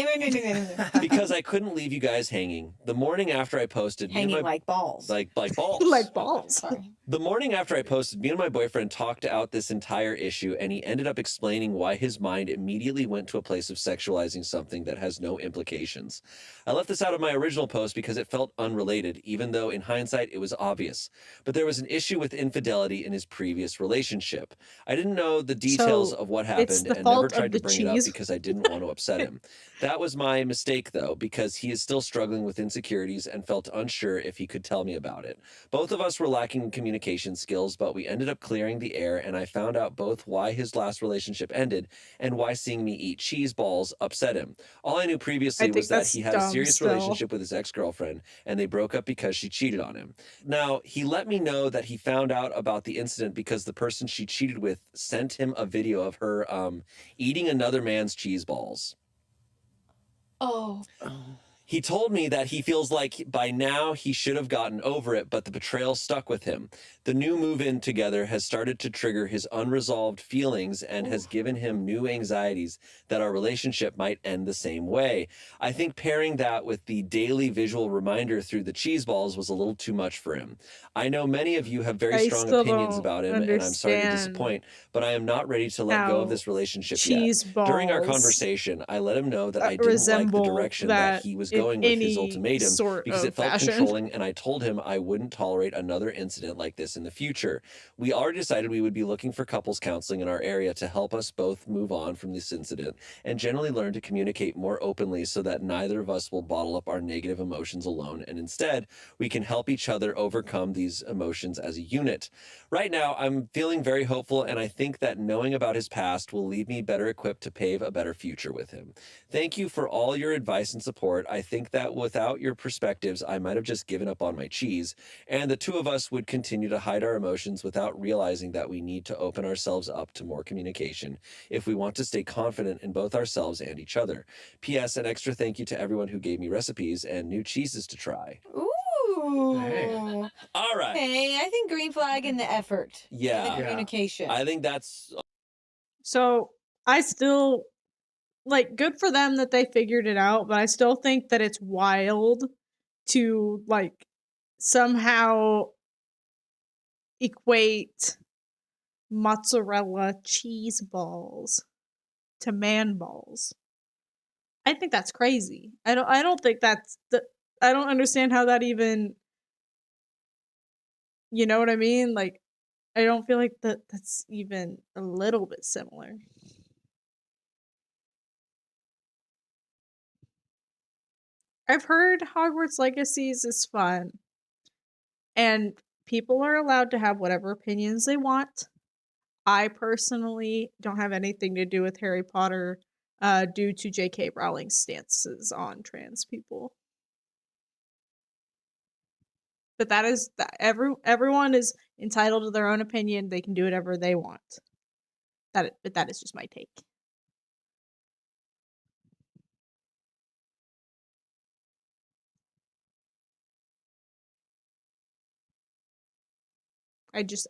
Because I couldn't leave you guys hanging. The morning after I posted, Hanging like balls. like balls. Like balls. Sorry. The morning after I posted, me and my boyfriend talked out this entire issue, and he ended up explaining why his mind immediately went to a place of sexualizing something that has no implications. I left this out of my original post because it felt unrelated, even though in hindsight it was obvious. But there was an issue with infidelity in his previous relationship. I didn't know the details of what happened the and fault never of tried to the bring it up cheese. because I didn't want to upset him. That was my mistake, though, because he is still struggling with insecurities and felt unsure if he could tell me about it. Both of us were lacking in communication skills, but we ended up clearing the air, and I found out both why his last relationship ended and why seeing me eat cheese balls upset him. All I knew previously think was that that's he had a dumb serious still. relationship with his ex-girlfriend, and they broke up because she cheated on him. Now, he let me know that he found out about the incident because the person she cheated with sent him a video of her eating another man's cheese balls. Oh. He told me that he feels like by now he should have gotten over it, but the betrayal stuck with him. The new move-in together has started to trigger his unresolved feelings and has given him new anxieties that our relationship might end the same way. I think pairing that with the daily visual reminder through the cheese balls was a little too much for him. I know many of you have very I strong still opinions don't about him, and I'm sorry to understand disappoint, but I am not ready to let go of how this relationship cheese yet. During our balls conversation, I let him know that I didn't like the resemble direction that that he was in going with his any ultimatum sort because it of felt fashion. controlling, and I told him I wouldn't tolerate another incident like this in the future. We already decided we would be looking for couples counseling in our area to help us both move on from this incident and generally learn to communicate more openly so that neither of us will bottle up our negative emotions alone, and instead we can help each other overcome these emotions as a unit. Right now, I'm feeling very hopeful, and I think that knowing about his past will leave me better equipped to pave a better future with him. Thank you for all your advice and support. I think that without your perspectives, I might have just given up on my cheese, and the two of us would continue to hide our emotions without realizing that we need to open ourselves up to more communication if we want to stay confident in both ourselves and each other. P.S. An extra thank you to everyone who gave me recipes and new cheeses to try. Ooh. Hey. All right. Hey, I think green flag in the effort. And the Yeah. communication. I think that's So I still like good for them that they figured it out, but I still think that it's wild to like somehow equate mozzarella cheese balls to man balls. I think that's crazy. I don't think I don't understand how that even, you know what I mean? Like I don't feel like that's even a little bit similar. I've heard Hogwarts Legacies is fun, and people are allowed to have whatever opinions they want. I personally don't have anything to do with Harry Potter due to J.K. Rowling's stances on trans people. But that is that everyone is entitled to their own opinion. They can do whatever they want. But that is just my take.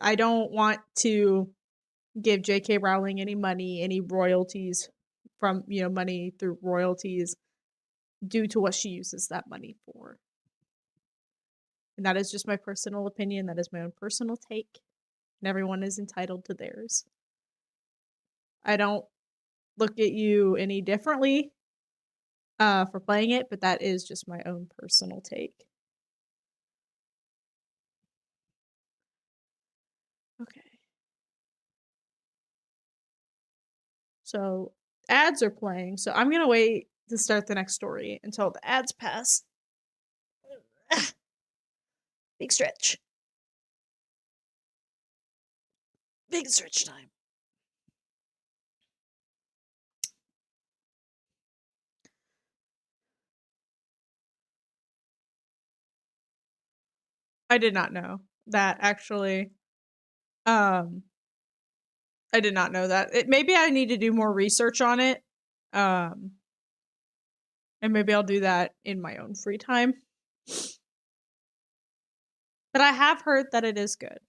I don't want to give J.K. Rowling any money, any royalties from, money through royalties due to what she uses that money for. And that is just my personal opinion. That is my own personal take. And everyone is entitled to theirs. I don't look at you any differently for playing it, but that is just my own personal take. Okay. So ads are playing. So I'm going to wait to start the next story until the ads pass. Big stretch. Big stretch time. I did not know that actually. Um, I did not know that. Maybe I need to do more research on it. Um, and maybe I'll do that in my own free time. But I have heard that it is good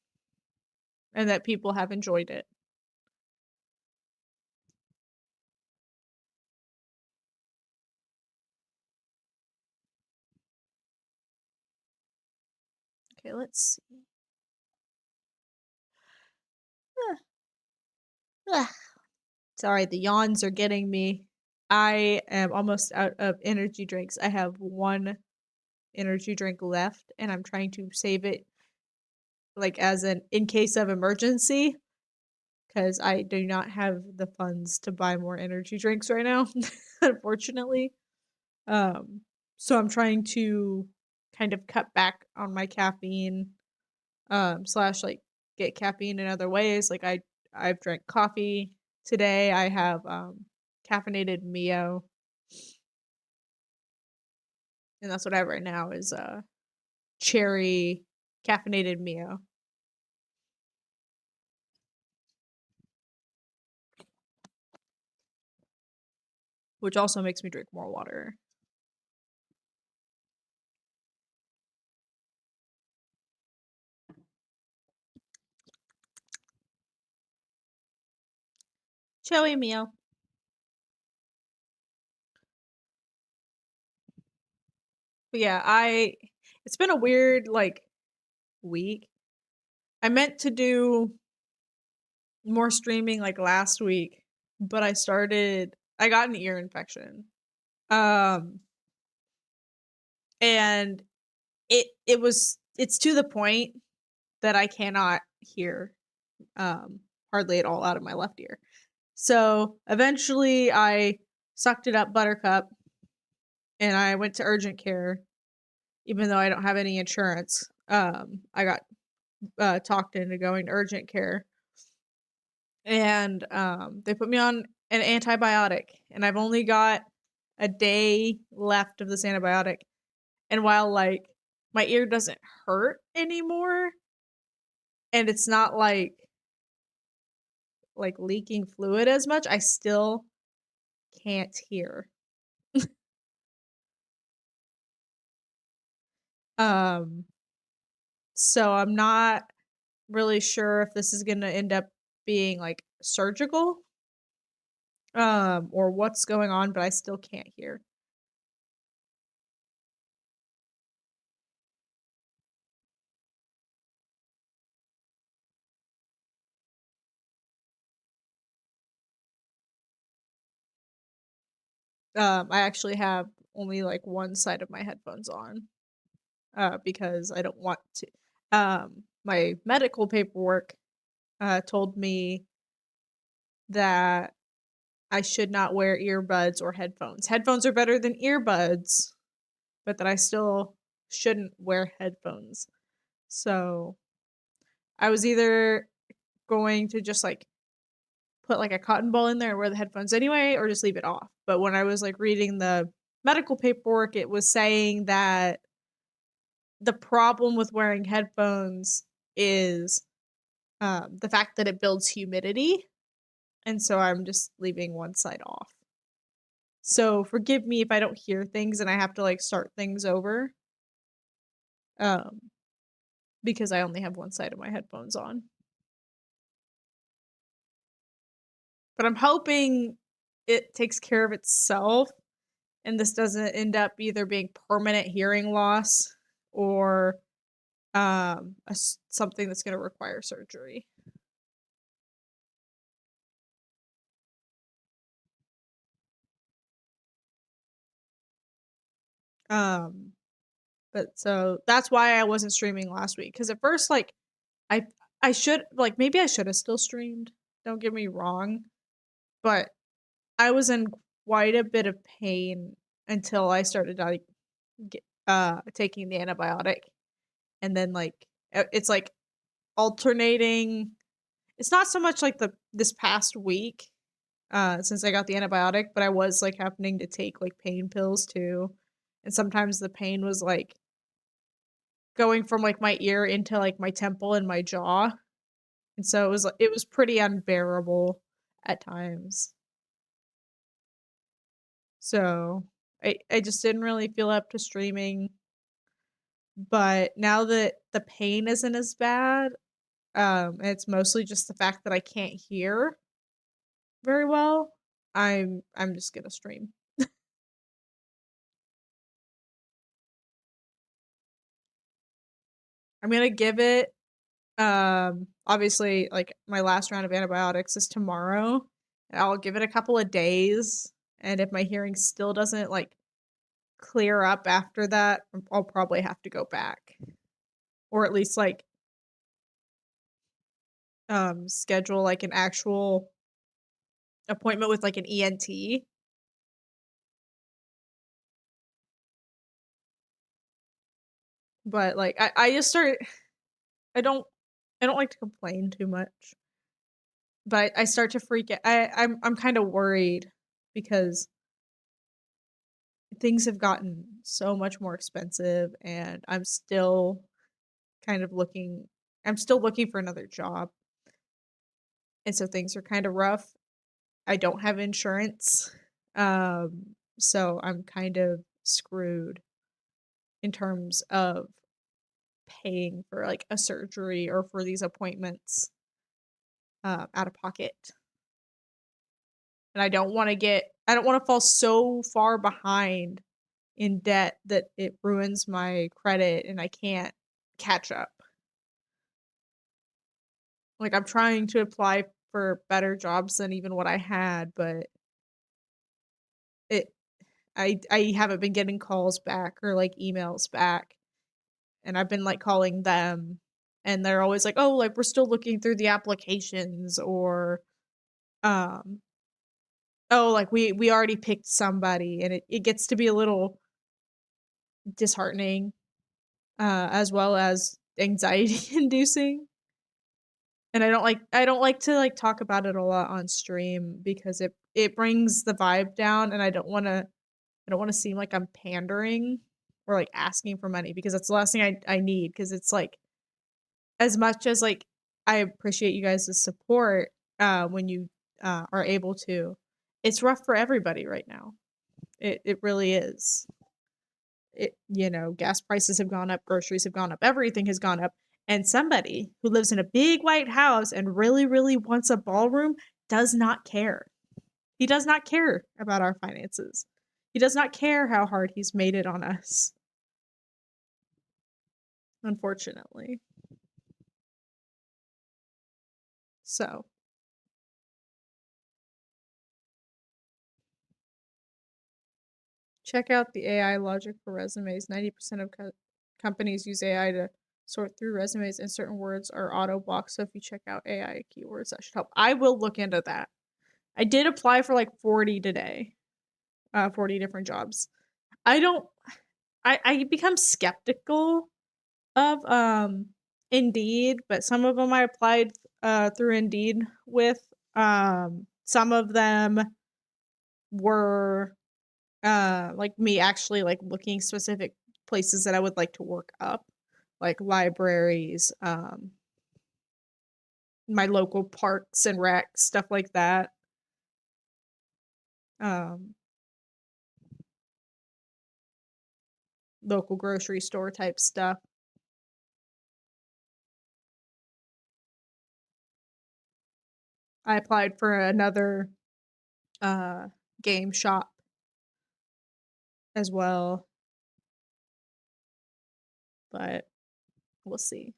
and that people have enjoyed it. Okay, let's see. Ugh. Sorry, the yawns are getting me. I am almost out of energy drinks. I have one energy drink left, and I'm trying to save it, like, as an in case of emergency, because I do not have the funds to buy more energy drinks right now, unfortunately. Um, so I'm trying to kind of cut back on my caffeine, slash like get caffeine in other ways. Like I've drank coffee today. I have caffeinated Mio, and that's what I have right now is cherry caffeinated Mio, which also makes me drink more water. Cherry Mio. But yeah, it's been a weird like week. I meant to do more streaming like last week, but I got an ear infection. Um and it's to the point that I cannot hear hardly at all out of my left ear. So eventually I sucked it up buttercup and I went to urgent care even though I don't have any insurance. I got talked into going to urgent care and they put me on an antibiotic and I've only got a day left of this antibiotic. And while like my ear doesn't hurt anymore and it's not like leaking fluid as much, I still can't hear. Um so I'm not really sure if this is going to end up being like surgical or what's going on, but I still can't hear. I actually have only like one side of my headphones on because I don't want to. My medical paperwork told me that I should not wear earbuds or headphones. Headphones are better than earbuds, but that I still shouldn't wear headphones. So I was either going to just like put like a cotton ball in there and wear the headphones anyway, or just leave it off. But when I was like reading the medical paperwork, it was saying that the problem with wearing headphones is the fact that it builds humidity. And so I'm just leaving one side off. So forgive me if I don't hear things and I have to like start things over. Um, because I only have one side of my headphones on. But I'm hoping it takes care of itself and this doesn't end up either being permanent hearing loss or something that's going to require surgery. But so that's why I wasn't streaming last week because at first like I I should like maybe I should have still streamed. Don't get me wrong, but I was in quite a bit of pain until I started like taking the antibiotic, and then like it's like alternating. It's not so much like this past week since I got the antibiotic, but I was like happening to take like pain pills too, and sometimes the pain was like going from like my ear into like my temple and my jaw. And so it was pretty unbearable at times. So I just didn't really feel up to streaming. But now that the pain isn't as bad, it's mostly just the fact that I can't hear very well, I'm just gonna stream. I'm gonna give it obviously like my last round of antibiotics is tomorrow. And I'll give it a couple of days, and if my hearing still doesn't like clear up after that, I'll probably have to go back. Or at least like schedule like an actual appointment with like an ENT. But like I just start I don't I don't like to complain too much. But I start to freak out. I'm kind of worried because things have gotten so much more expensive, and I'm still kind of looking I'm still looking for another job. And so things are kind of rough. I don't have insurance. So I'm kind of screwed in terms of paying for like a surgery or for these appointments out of pocket. And I don't want to fall so far behind in debt that it ruins my credit and I can't catch up. Like I'm trying to apply for better jobs than even what I had, but it I haven't been getting calls back or like emails back. And I've been like calling them and they're always like, "Oh, like we're still looking through the applications," or um "Oh, like we already picked somebody." And it gets to be a little disheartening as well as anxiety inducing. And I don't like to like talk about it a lot on stream because it brings the vibe down, and I don't want to seem like I'm pandering or like asking for money, because that's the last thing I need, because it's like as much as like I appreciate you guys' support when you are able to, it's rough for everybody right now. It really is. Gas prices have gone up, groceries have gone up, everything has gone up. And somebody who lives in a big white house and really, really wants a ballroom does not care. He does not care about our finances. He does not care how hard he's made it on us. Unfortunately. So, check out the AI logic for resumes. 90% of companies use AI to sort through resumes, and certain words are auto blocked. So if you check out AI keywords, that should help. I will look into that. I did apply for like 40 today, 40 different jobs. I become skeptical of Indeed, but some of them I applied through Indeed with. Some of them were like me actually like looking specific places that I would like to work up, like libraries, my local parks and rec, stuff like that. Um, Local grocery store type stuff. I applied for another uh game shop as well, but we'll see.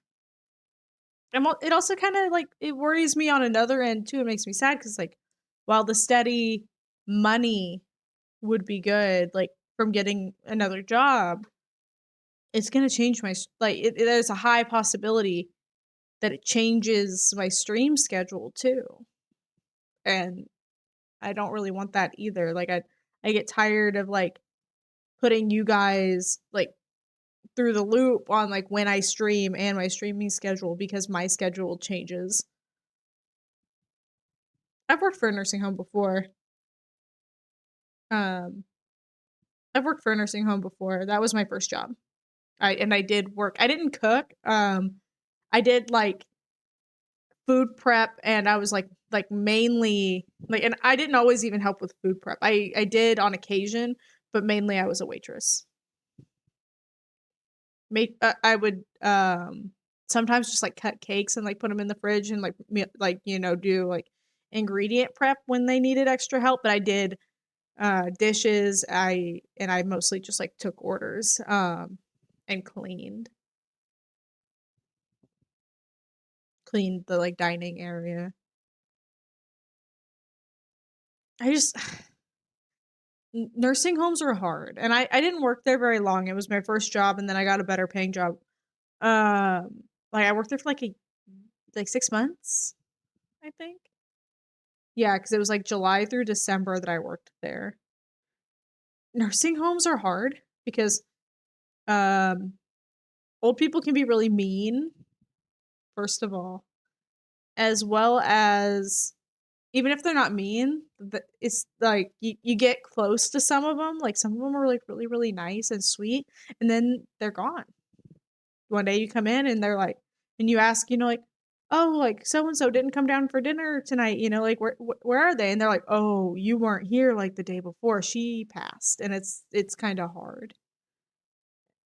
And it also kind of like it worries me on another end too. It makes me sad because like while the steady money would be good, like from getting another job, it's gonna change my like. There's a high possibility that it changes my stream schedule too, and I don't really want that either. Like I get tired of like putting you guys like through the loop on like when I stream and my streaming schedule, because my schedule changes. I've worked for a nursing home before. Um, I've worked for a nursing home before. That was my first job. I did work. I didn't cook. I did like food prep, and I was like mainly like, and I didn't always even help with food prep. I did on occasion, but mainly I was a waitress. I would sometimes just like cut cakes and like put them in the fridge and like do like ingredient prep when they needed extra help. But I did dishes. I mostly just like took orders and cleaned the like dining area. I just nursing homes are hard, and I didn't work there very long. It was my first job, and then I got a better paying job. Like I worked there for like 6 months, I think. Yeah, because it was like July through December that I worked there. Nursing homes are hard because um old people can be really mean, first of all, as well as even if they're not mean, it's like you get close to some of them. Like some of them are like really, really nice and sweet, and then they're gone. One day you come in and they're like, and you ask, like, oh, like so and so didn't come down for dinner tonight, like where are they? And they're like, oh, you weren't here like the day before. She passed, and it's kind of hard,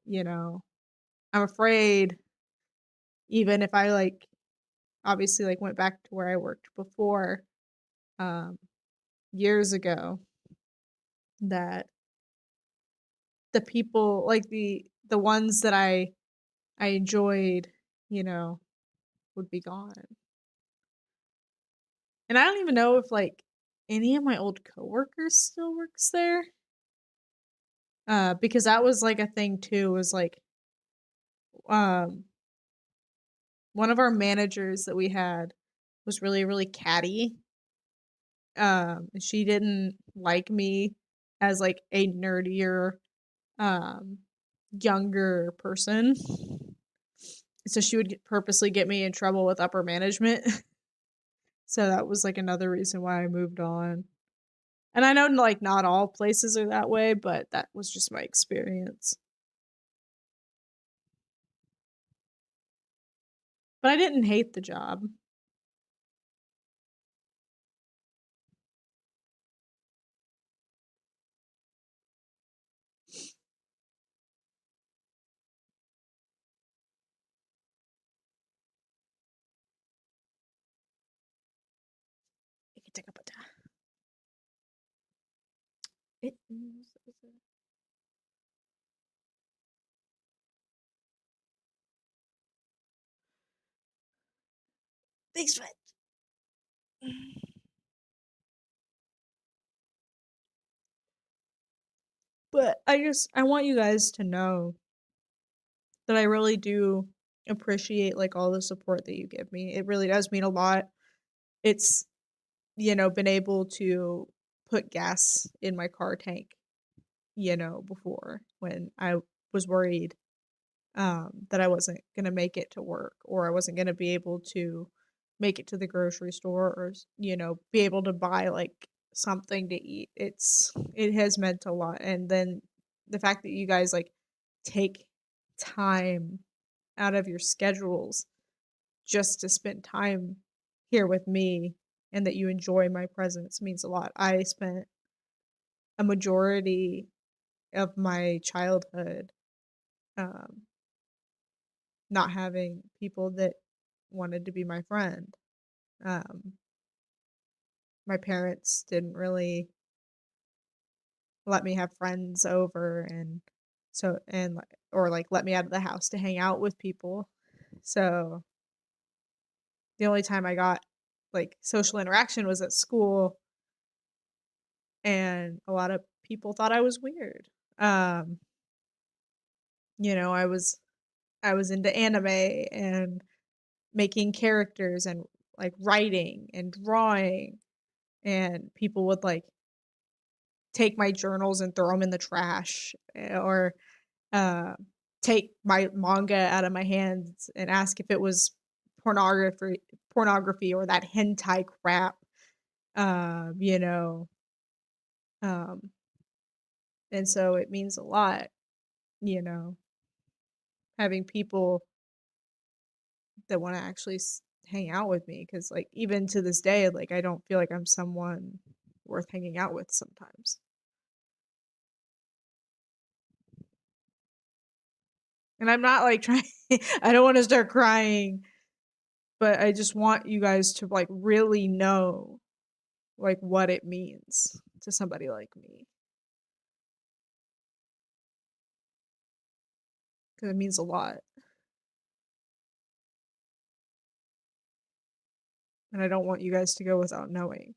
you know. I'm afraid, even if I like obviously like went back to where I worked before, um, years ago, that the people like the ones that I enjoyed, would be gone. And I don't even know if like any of my old coworkers still works there. Because that was like a thing too, was like um one of our managers that we had was really, really catty. She didn't like me as like a nerdier, um younger person. So she would purposely get me in trouble with upper management. So that was like another reason why I moved on. And I know like not all places are that way, but that was just my experience. But I didn't hate the job. You can take a put it. Thanks, man. But I want you guys to know that I really do appreciate like all the support that you give me. It really does mean a lot. It's been able to put gas in my car tank, before when I was worried that I wasn't gonna make it to work, or I wasn't gonna be able to make it to the grocery store, or be able to buy like something to eat. It has meant a lot. And then the fact that you guys like take time out of your schedules just to spend time here with me, and that you enjoy my presence, means a lot. I spent a majority of my childhood um not having people that wanted to be my friend. Um, my parents didn't really let me have friends over, and or like let me out of the house to hang out with people. So the only time I got like social interaction was at school, and a lot of people thought I was weird. Um, I was into anime and making characters and like writing and drawing, and people would like take my journals and throw them in the trash, or uh, take my manga out of my hands and ask if it was pornography or that hentai crap. um you know um and so it means a lot, you know having people that want to actually hang out with me, because like even to this day, like I don't feel like I'm someone worth hanging out with sometimes. And I'm not like trying I don't want to start crying, but I just want you guys to like really know like what it means to somebody like me. Because it means a lot. And I don't want you guys to go without knowing.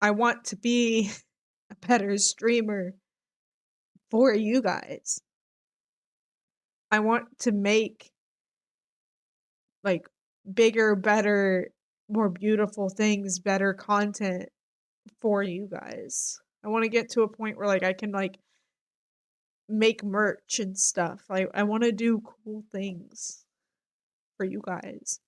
I want to be a better streamer for you guys. I want to make like bigger, better, more beautiful things, better content for you guys. I want to get to a point where like I can like make merch and stuff. I want to do cool things for you guys.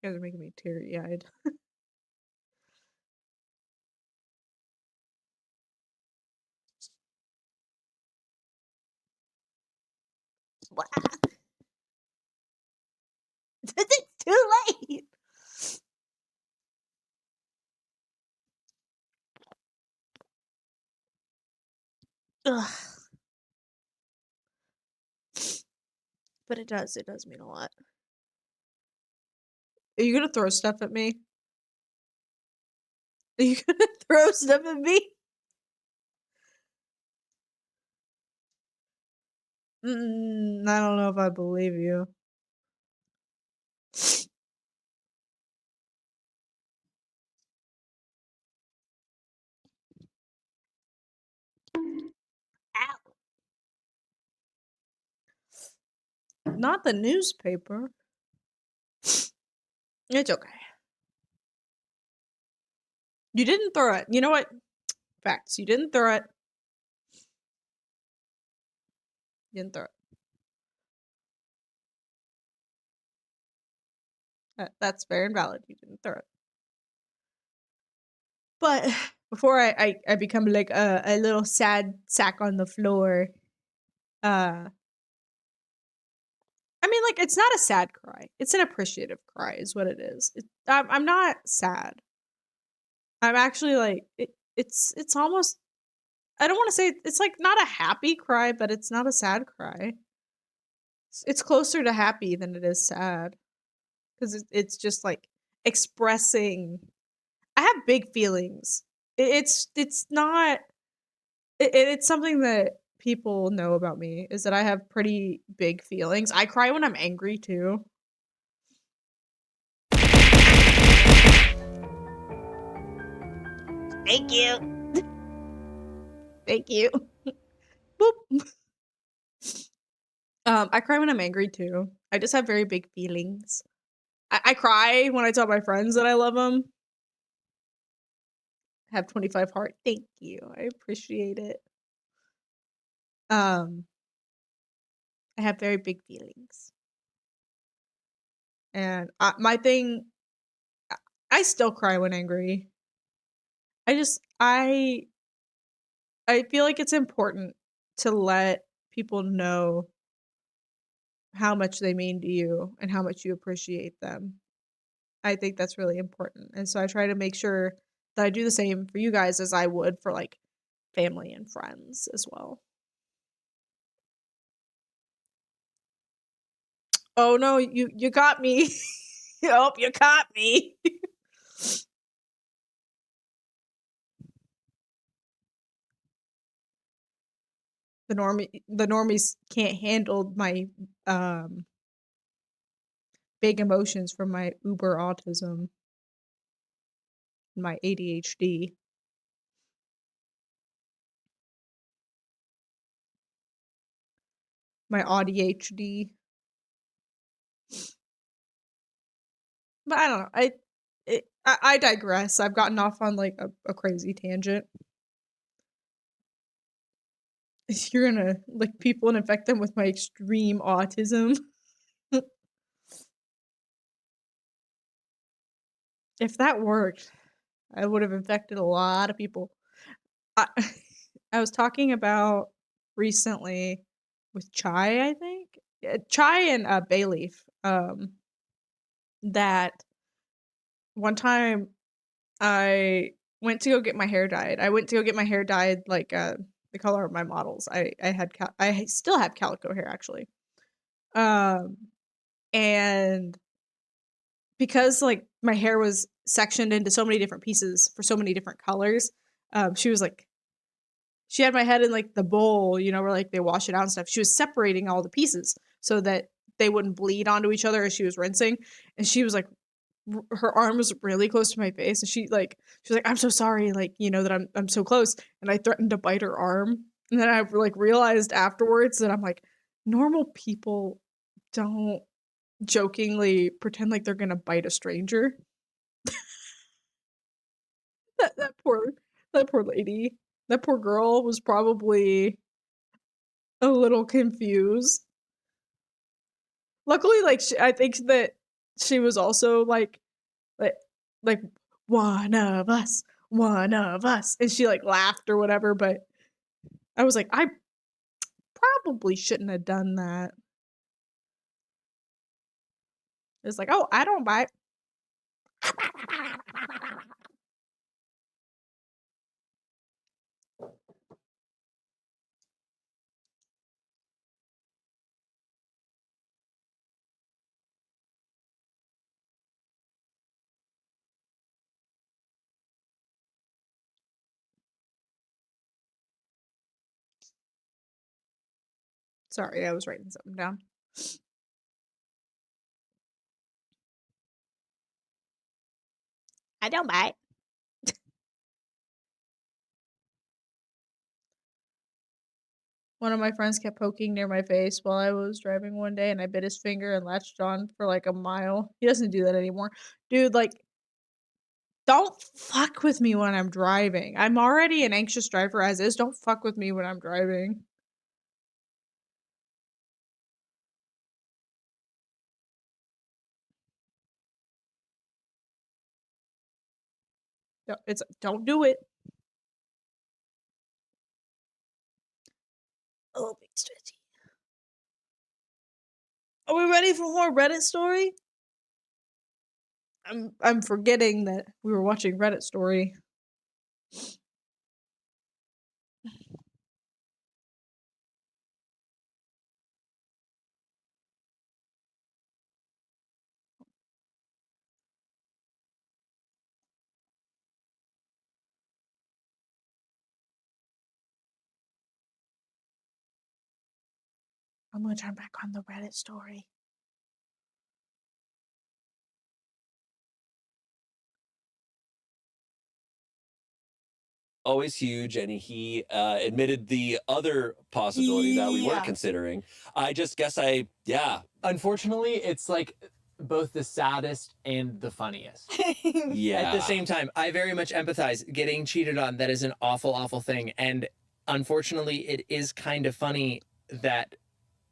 You guys are making me teary-eyed. It's too late. Ugh. But it does mean a lot. Are you gonna throw stuff at me? Are you gonna throw stuff at me? I don't know if I believe you. Ow. Not the newspaper. It's okay. You didn't throw it. You know what? Facts. You didn't throw it. You didn't throw it. That's fair and valid. You didn't throw it. But before I become like a little sad sack on the floor, I mean, like, it's not a sad cry. It's an appreciative cry, is what it is. I'm not sad. I'm actually like it's almost. I don't want to say it's like not a happy cry, but it's not a sad cry. It's closer to happy than it is sad, because it's just like expressing. I have big feelings. It's not. It's something that people know about me, is that I have pretty big feelings. I cry when I'm angry too. Thank you. Thank you. Boop. I cry when I'm angry too. I just have very big feelings. I cry when I tell my friends that I love them. I have 25 heart. Thank you. I appreciate it. I have very big feelings. And my thing, I still cry when angry. I feel like it's important to let people know how much they mean to you and how much you appreciate them. I think that's really important. And so I try to make sure that I do the same for you guys as I would for like family and friends as well. Oh no, you got me. Oh, you caught me. The normies can't handle my big emotions from my uber autism, my ADHD. My ADHD. But I don't know. I digress. I've gotten off on like a crazy tangent. You're gonna lick people and infect them with my extreme autism. If that worked, I would have infected a lot of people. I, I was talking about recently with Chai, I think. Chai and Bay Leaf. That one time I went to go get my hair dyed. I went to go get my hair dyed like the color of my models. I still have calico hair actually. Um and because like my hair was sectioned into so many different pieces for so many different colors, she was like she had my head in like the bowl, you know, where like they wash it out and stuff. She was separating all the pieces so that they wouldn't bleed onto each other as she was rinsing. And she was like her arm was really close to my face, and she was like, "I'm so sorry, like, you know, that I'm so close." And I threatened to bite her arm. And then I like realized afterwards that I'm like, normal people don't jokingly pretend like they're gonna bite a stranger. That poor lady. That poor girl was probably a little confused. Luckily, like I think that she was also like like one of us, and she like laughed or whatever. But I was like, I probably shouldn't have done that. It's like, oh, I don't bite. Sorry, I was writing something down. I don't bite. One of my friends kept poking near my face while I was driving one day, and I bit his finger and latched on for like a mile. He doesn't do that anymore. Dude, like, don't fuck with me when I'm driving. I'm already an anxious driver as is. Don't fuck with me when I'm driving. Don't do it. Oh, big stretchy. Are we ready for more Reddit story? I'm forgetting that we were watching Reddit story. I'm gonna turn back on the Reddit story. Always huge, and he admitted the other possibility that we weren't Yeah. considering. I just guess yeah. Unfortunately, it's like both the saddest and the funniest. Yeah. At the same time, I very much empathize. Getting cheated on, that is an awful, awful thing. And unfortunately, it is kind of funny that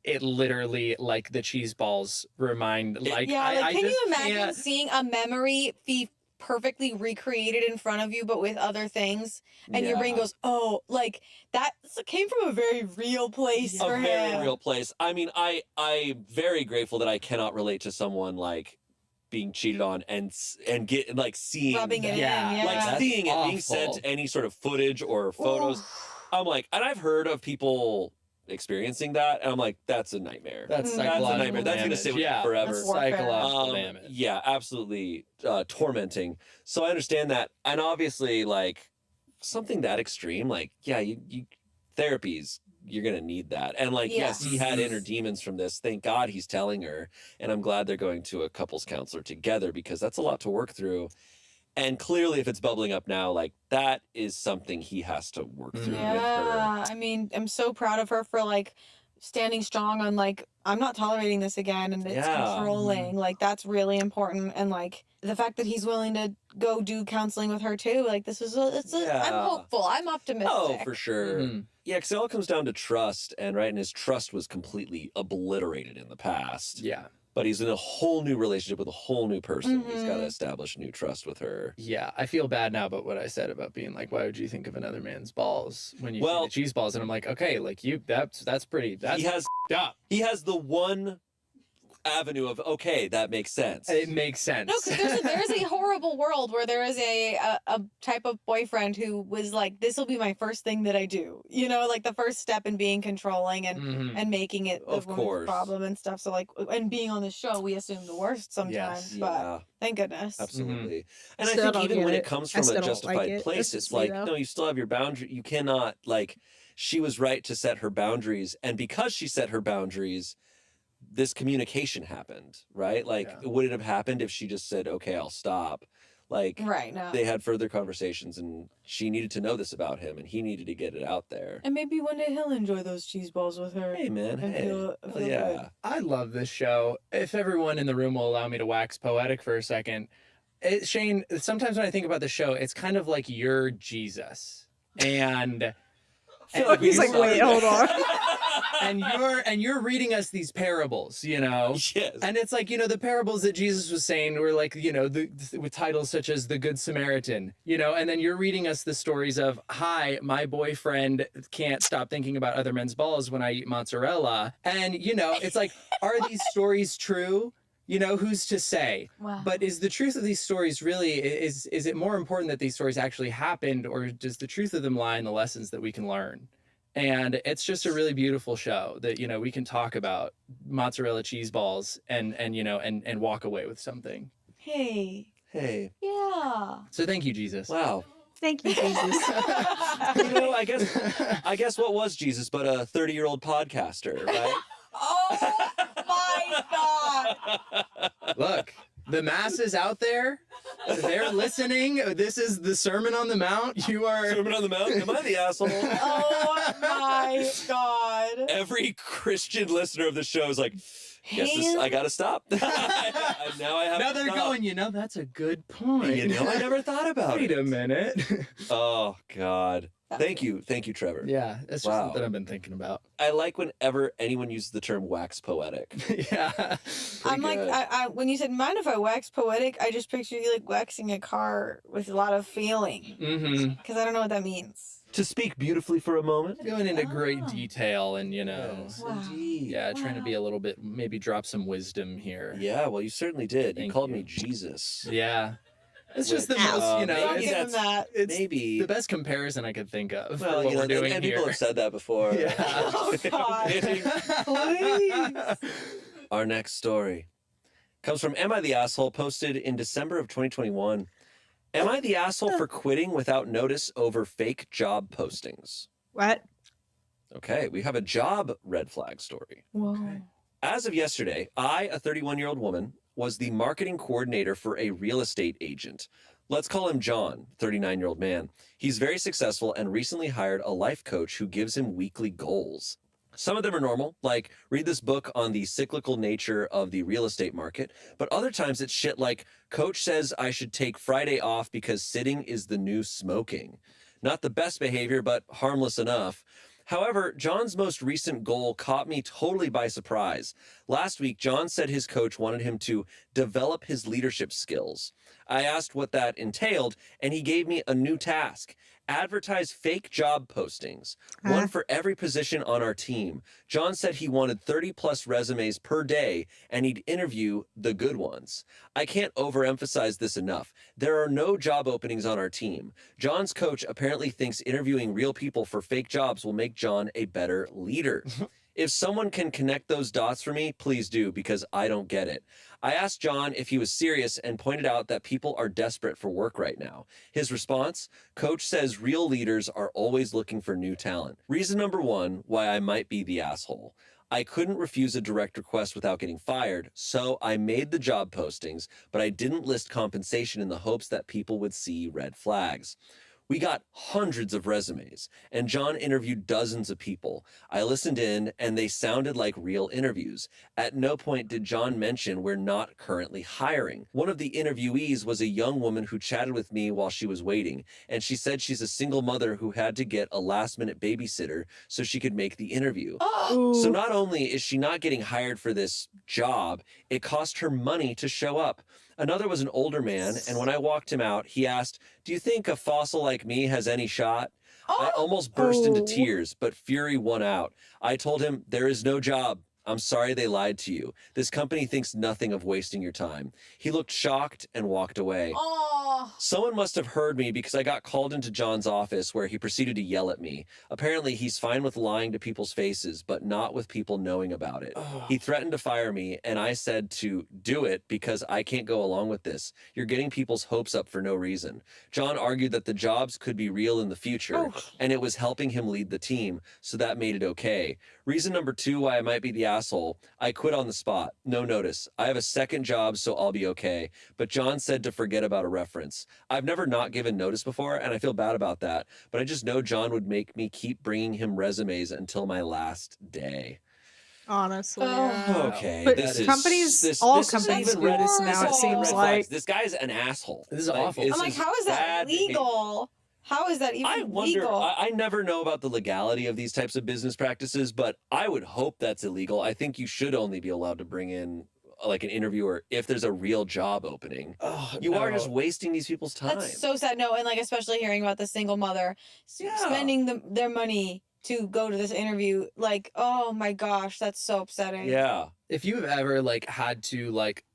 it literally, like the cheese balls remind, like, Yeah, like, I can just you imagine can't- seeing a memory be perfectly recreated in front of you, but with other things, and your brain Yeah. goes, "Oh, like that came from a very real place A for very him." real place. I mean, I'm very grateful that I cannot relate to someone like being cheated on and get like seeing Rubbing it that. Yeah, in, yeah. Like that's seeing it being awful. sent any sort of footage or photos. I'm like, and I've heard of people experiencing that, and I'm like, that's a nightmare. That's Mm. That's a psychological nightmare. That's gonna damage. sit with Yeah, you forever. That's warfare. Psychological damage. Yeah, absolutely tormenting. So I understand that, and obviously, like something that extreme, like yeah, you therapies. You're gonna need that, and like Yeah. yes, he had inner demons from this. Thank God he's telling her, and I'm glad they're going to a couples counselor together because that's a lot to work through. And clearly, if it's bubbling up now, like that is something he has to work through with her. Yeah, I mean, I'm so proud of her for like standing strong on like, I'm not tolerating this again, and it's Yeah. controlling. Like, that's really important, and like the fact that he's willing to go do counseling with her too. Like, I'm Yeah. hopeful. I'm optimistic. Oh, for sure. Mhm. Yeah, because it all comes down to trust, and right, and his trust was completely obliterated in the past. Yeah. But he's in a whole new relationship with a whole new person. He's got to Mhm. establish new trust with her. Yeah, I feel bad now about what I said about being like, why would you think of another man's balls when you see Well- the cheese balls? And I'm like, okay, like that's pretty, that's He has up. he has the one avenue of, okay, that makes sense. It makes sense. No, because there's a horrible world where there is a type of boyfriend who was like, this will be my first thing that I do. You know, like the first step in being controlling and Mhm. and making it the Of woman's course. problem and stuff. So like, and being on the show, we assume the worst sometimes. But Yeah, thank goodness. absolutely. And I Still think don't even get when it. it comes I from still a don't like justified it. place, That's it's just me, like, though. no, you still have your boundary. You cannot, like, she was right to set her boundaries. And because she set her boundaries, this communication happened, right? Like, Yeah. would it have happened if she just said, okay, I'll stop? Like, Right now. they had further conversations and she needed to know this about him and he needed to get it out there. And maybe one day he'll enjoy those cheese balls with her. Hey, man. And Hey. feel Hell yeah. good. I love this show. If everyone in the room will allow me to wax poetic for a second, Shane, sometimes when I think about the show, it's kind of like you're Jesus. And feel like we He's like, started wait, hold on. and you're reading us these parables, you know. Yes. And it's like, you know, the parables that Jesus was saying were like, you know, with titles such as The Good Samaritan, you know, and then you're reading us the stories of, hi, my boyfriend can't stop thinking about other men's balls when I eat mozzarella. And, you know, it's like, are these stories true? You know, who's to say? Wow. But is the truth of these stories really, is it more important that these stories actually happened, or does the truth of them lie in the lessons that we can learn? And it's just a really beautiful show that, you know, we can talk about mozzarella cheese balls and you know, and walk away with something. Hey. Hey. Yeah. So thank you, Jesus. Wow. Thank you, Jesus. You know, I guess what was Jesus but a 30-year-old podcaster, right? Oh my God. Look, the masses out there, they're listening. This is the Sermon on the Mount. You are. Sermon on the Mount? Am I the asshole? Oh my God. Every Christian listener of the show is like, I gotta stop. Now I have Now to they're stop. going, you know, that's a good point. You know, I never thought about Wait it. a minute. Oh, God. Thank you, Trevor. Yeah, that's just Wow. something I've been thinking about. I like whenever anyone uses the term wax poetic. Yeah. I'm like, good. I when you said mind if I wax poetic, I just picture you like waxing a car with a lot of feeling. Mm-hmm. Because I don't know what that means. To speak beautifully for a moment. Going into great Oh. detail and, you know, Yes, Wow. indeed. yeah, trying to be Wow. a little bit, maybe drop some wisdom here. Yeah, well, you certainly did. You Thank called you. me Jesus. Yeah. It's just the Which, most, you know, Don't maybe give him it's, that. it's Maybe. the best comparison I could think of for Well, what you know, we're doing and here. people have said that before. Yeah. Oh, God. Please. Our next story comes from Am I the Asshole, posted in December of 2021. Am I the asshole for quitting without notice over fake job postings? What? Okay, we have a job red flag story. Whoa. As of yesterday, I, a 31-year-old woman, was the marketing coordinator for a real estate agent. Let's call him John, 39-year-old man. He's very successful and recently hired a life coach who gives him weekly goals. Some of them are normal, like read this book on the cyclical nature of the real estate market, but other times it's shit like, coach says I should take Friday off because sitting is the new smoking. Not the best behavior, but harmless enough. However, John's most recent goal caught me totally by surprise. Last week, John said his coach wanted him to develop his leadership skills. I asked what that entailed, and he gave me a new task. Advertise fake job postings, one for every position on our team. John said he wanted 30 plus resumes per day and he'd interview the good ones. I can't overemphasize this enough. There are no job openings on our team. John's coach apparently thinks interviewing real people for fake jobs will make John a better leader. If someone can connect those dots for me, please do, because I don't get it. I asked John if he was serious and pointed out that people are desperate for work right now. His response, coach says real leaders are always looking for new talent. Reason number one, why I might be the asshole. I couldn't refuse a direct request without getting fired, so I made the job postings, but I didn't list compensation in the hopes that people would see red flags. We got hundreds of resumes, and John interviewed dozens of people. I listened in, and they sounded like real interviews. At no point did John mention we're not currently hiring. One of the interviewees was a young woman who chatted with me while she was waiting, and she said she's a single mother who had to get a last-minute babysitter so she could make the interview. So Ooh. not only is she not getting hired for this job, it cost her money to show up. Another was an older man, and when I walked him out, he asked, "Do you think a fossil like me has any shot?" I almost burst into Oh. tears, but fury won out. I told him, "There is no job. I'm sorry they lied to you. This company thinks nothing of wasting your time." He looked shocked and walked away. Oh. Someone must have heard me because I got called into John's office where he proceeded to yell at me. Apparently, he's fine with lying to people's faces, but not with people knowing about it. He threatened to fire me, and I said to do it because I can't go along with this. You're getting people's hopes up for no reason. John argued that the jobs could be real in the future, and it was helping him lead the team, so that made it okay. Reason number 2 why I might be the asshole: I quit on the spot. No notice. I have a second job, so I'll be okay. But John said to forget about a reference. I've never not given notice before, and I feel bad about that. But I just know John would make me keep bringing him resumes until my last day. Honestly. Oh. Yeah. Okay, But this is companies- all this isn't companies even do red- this this now, isn't it even seems red flags. like. This guy's an asshole. This is awful. this I'm like, how is that bad behavior. legal? How is that even I wonder, legal? I never know about the legality of these types of business practices, but I would hope that's illegal. I think you should only be allowed to bring in like an interviewer if there's a real job opening. Oh, You are no. just wasting these people's time. That's so sad. No, and like especially hearing about the single mother Yeah. spending their money to go to this interview. Like, oh my gosh, that's so upsetting. Yeah. If you've ever like had to like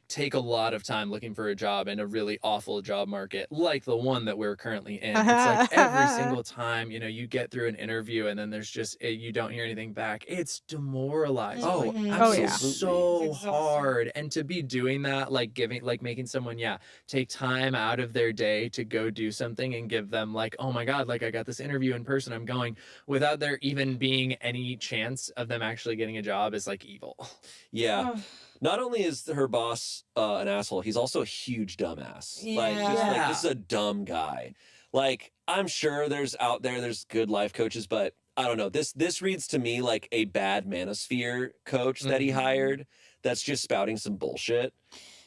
take a lot of time looking for a job in a really awful job market like the one that we're currently in, it's like every single time, you know, you get through an interview and then there's just you don't hear anything back. It's demoralizing. Oh, Like, Mhm. Oh, yeah. absolutely. So It's exhausting. hard. And to be doing that, like making someone take time out of their day to go do something and give them like, oh my god, like I got this interview in person, I'm going, without there even being any chance of them actually getting a job, is like evil. Yeah. Ugh. Not only is her boss an asshole, he's also a huge dumbass. Like, just Yeah. like, this is a dumb guy. Like, I'm sure there's good life coaches, but I don't know. This reads to me like a bad manosphere coach that he Mhm. hired that's just spouting some bullshit.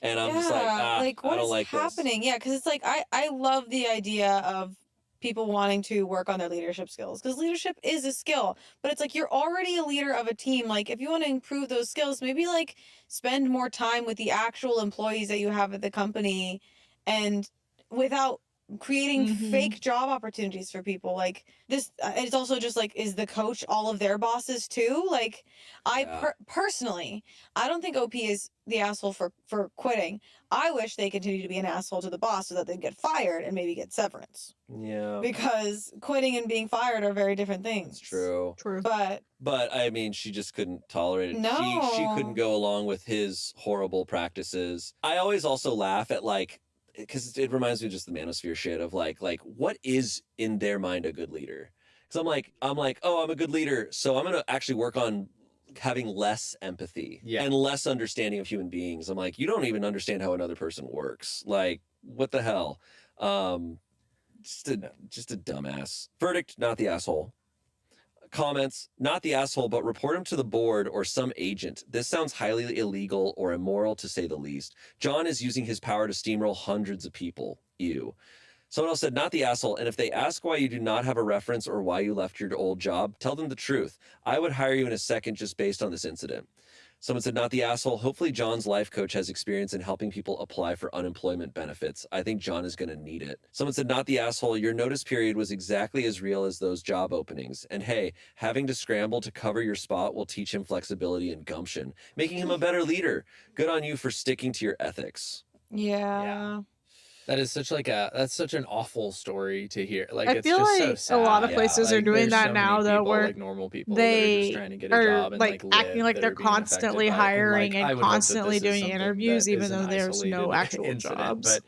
And I'm just like, like what I don't is like happening? Yeah, because it's like I love the idea of people wanting to work on their leadership skills because leadership is a skill, but it's like you're already a leader of a team. Like if you want to improve those skills, maybe like spend more time with the actual employees that you have at the company, and without creating Mhm. fake job opportunities for people. Like this, it's also just like, is the coach all of their bosses too? Like Yeah. Personally, I don't think OP is the asshole for quitting. I wish they continue to be an asshole to the boss so that they'd get fired and maybe get severance. this. Yeah. Because quitting and being fired are very different things. That's true. True. But I mean, she just couldn't tolerate it. She No. couldn't go along with his horrible practices. I always also laugh at like, because it reminds me of just the manosphere shit of like what is in their mind a good leader? Because I'm like, oh, I'm a good leader, so I'm gonna actually work on having less empathy and less understanding of human beings. I'm like, you don't even understand how another person works. Like, what the hell? Just a dumbass. Verdict: not the asshole. Comments: not the asshole, but report him to the board or some agent. This sounds highly illegal or immoral to say the least. John is using his power to steamroll hundreds of people. Ew. Someone else said, not the asshole, and if they ask why you do not have a reference or why you left your old job, tell them the truth. I would hire you in a second just based on this incident. Someone said, not the asshole. Hopefully John's life coach has experience in helping people apply for unemployment benefits. I think John is going to need it. Someone said, not the asshole. Your notice period was exactly as real as those job openings. And hey, having to scramble to cover your spot will teach him flexibility and gumption, making him a better leader. Good on you for sticking to your ethics. yeah. That is such that's such an awful story to hear. Like I it's feel just like so a lot of sad. places are Like, doing there's that so now, many though, people, where like normal people that are they just trying to get a are job and like live, acting like that they're are being affected constantly by it. And, hiring like, I and would hope that constantly this is doing something interviews, that even is an though there's no isolated actual incident, jobs. But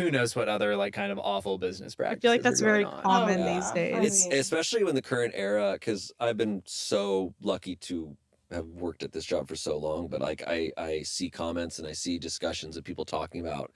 who knows what other like kind of awful business I practices feel like that's are going very on. common Oh, these yeah. days. It's especially in the current era, because I've been so lucky to have worked at this job for so long, but like I see comments and I see discussions of people talking about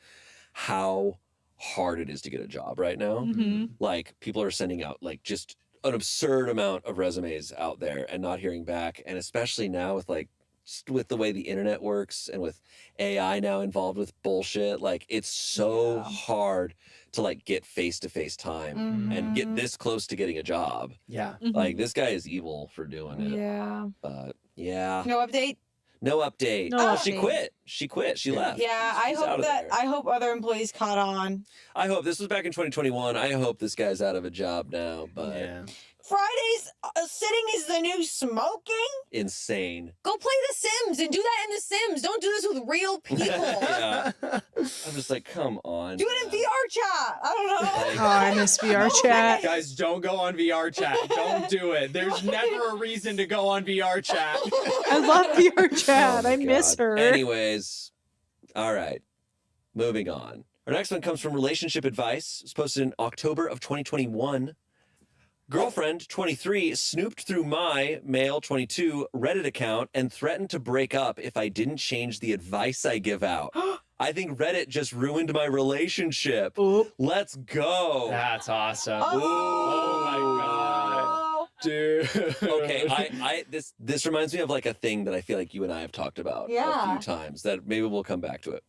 how hard it is to get a job right now. Mm-hmm. Like people are sending out like just an absurd amount of resumes out there and not hearing back. And especially now with like just with the way the internet works and with AI now involved with bullshit, like it's so hard to like get face-to-face time and get this close to getting a job. Yeah. Like this guy is evil for doing it. Yeah. But yeah. No update. No update. No She update. quit. She quit. She left. Yeah, I She's hope out of that there. I hope other employees caught on. I hope this was back in 2021. I hope this guy's out of a job now, but Yeah. Fridays sitting is the new smoking. insane. Go play The Sims and do that in The Sims. Don't do this with real people. Yeah. I'm just like, come on. Do it in VR chat. I don't know. Oh, I miss VR chat. Guys, don't go on VR chat. Don't do it. There's never a reason to go on VR chat. I love VR chat. Oh my I miss God. her. Anyways, all right. Moving on. Our next one comes from Relationship Advice. It was posted in October of 2021. Girlfriend, 23, snooped through my, male 22, Reddit account and threatened to break up if I didn't change the advice I give out. I think Reddit just ruined my relationship. Oop. Let's go. That's awesome. Oh, my God. Dude. Okay, I this reminds me of like a thing that I feel like you and I have talked about a Yeah. few times that maybe we'll come back to it.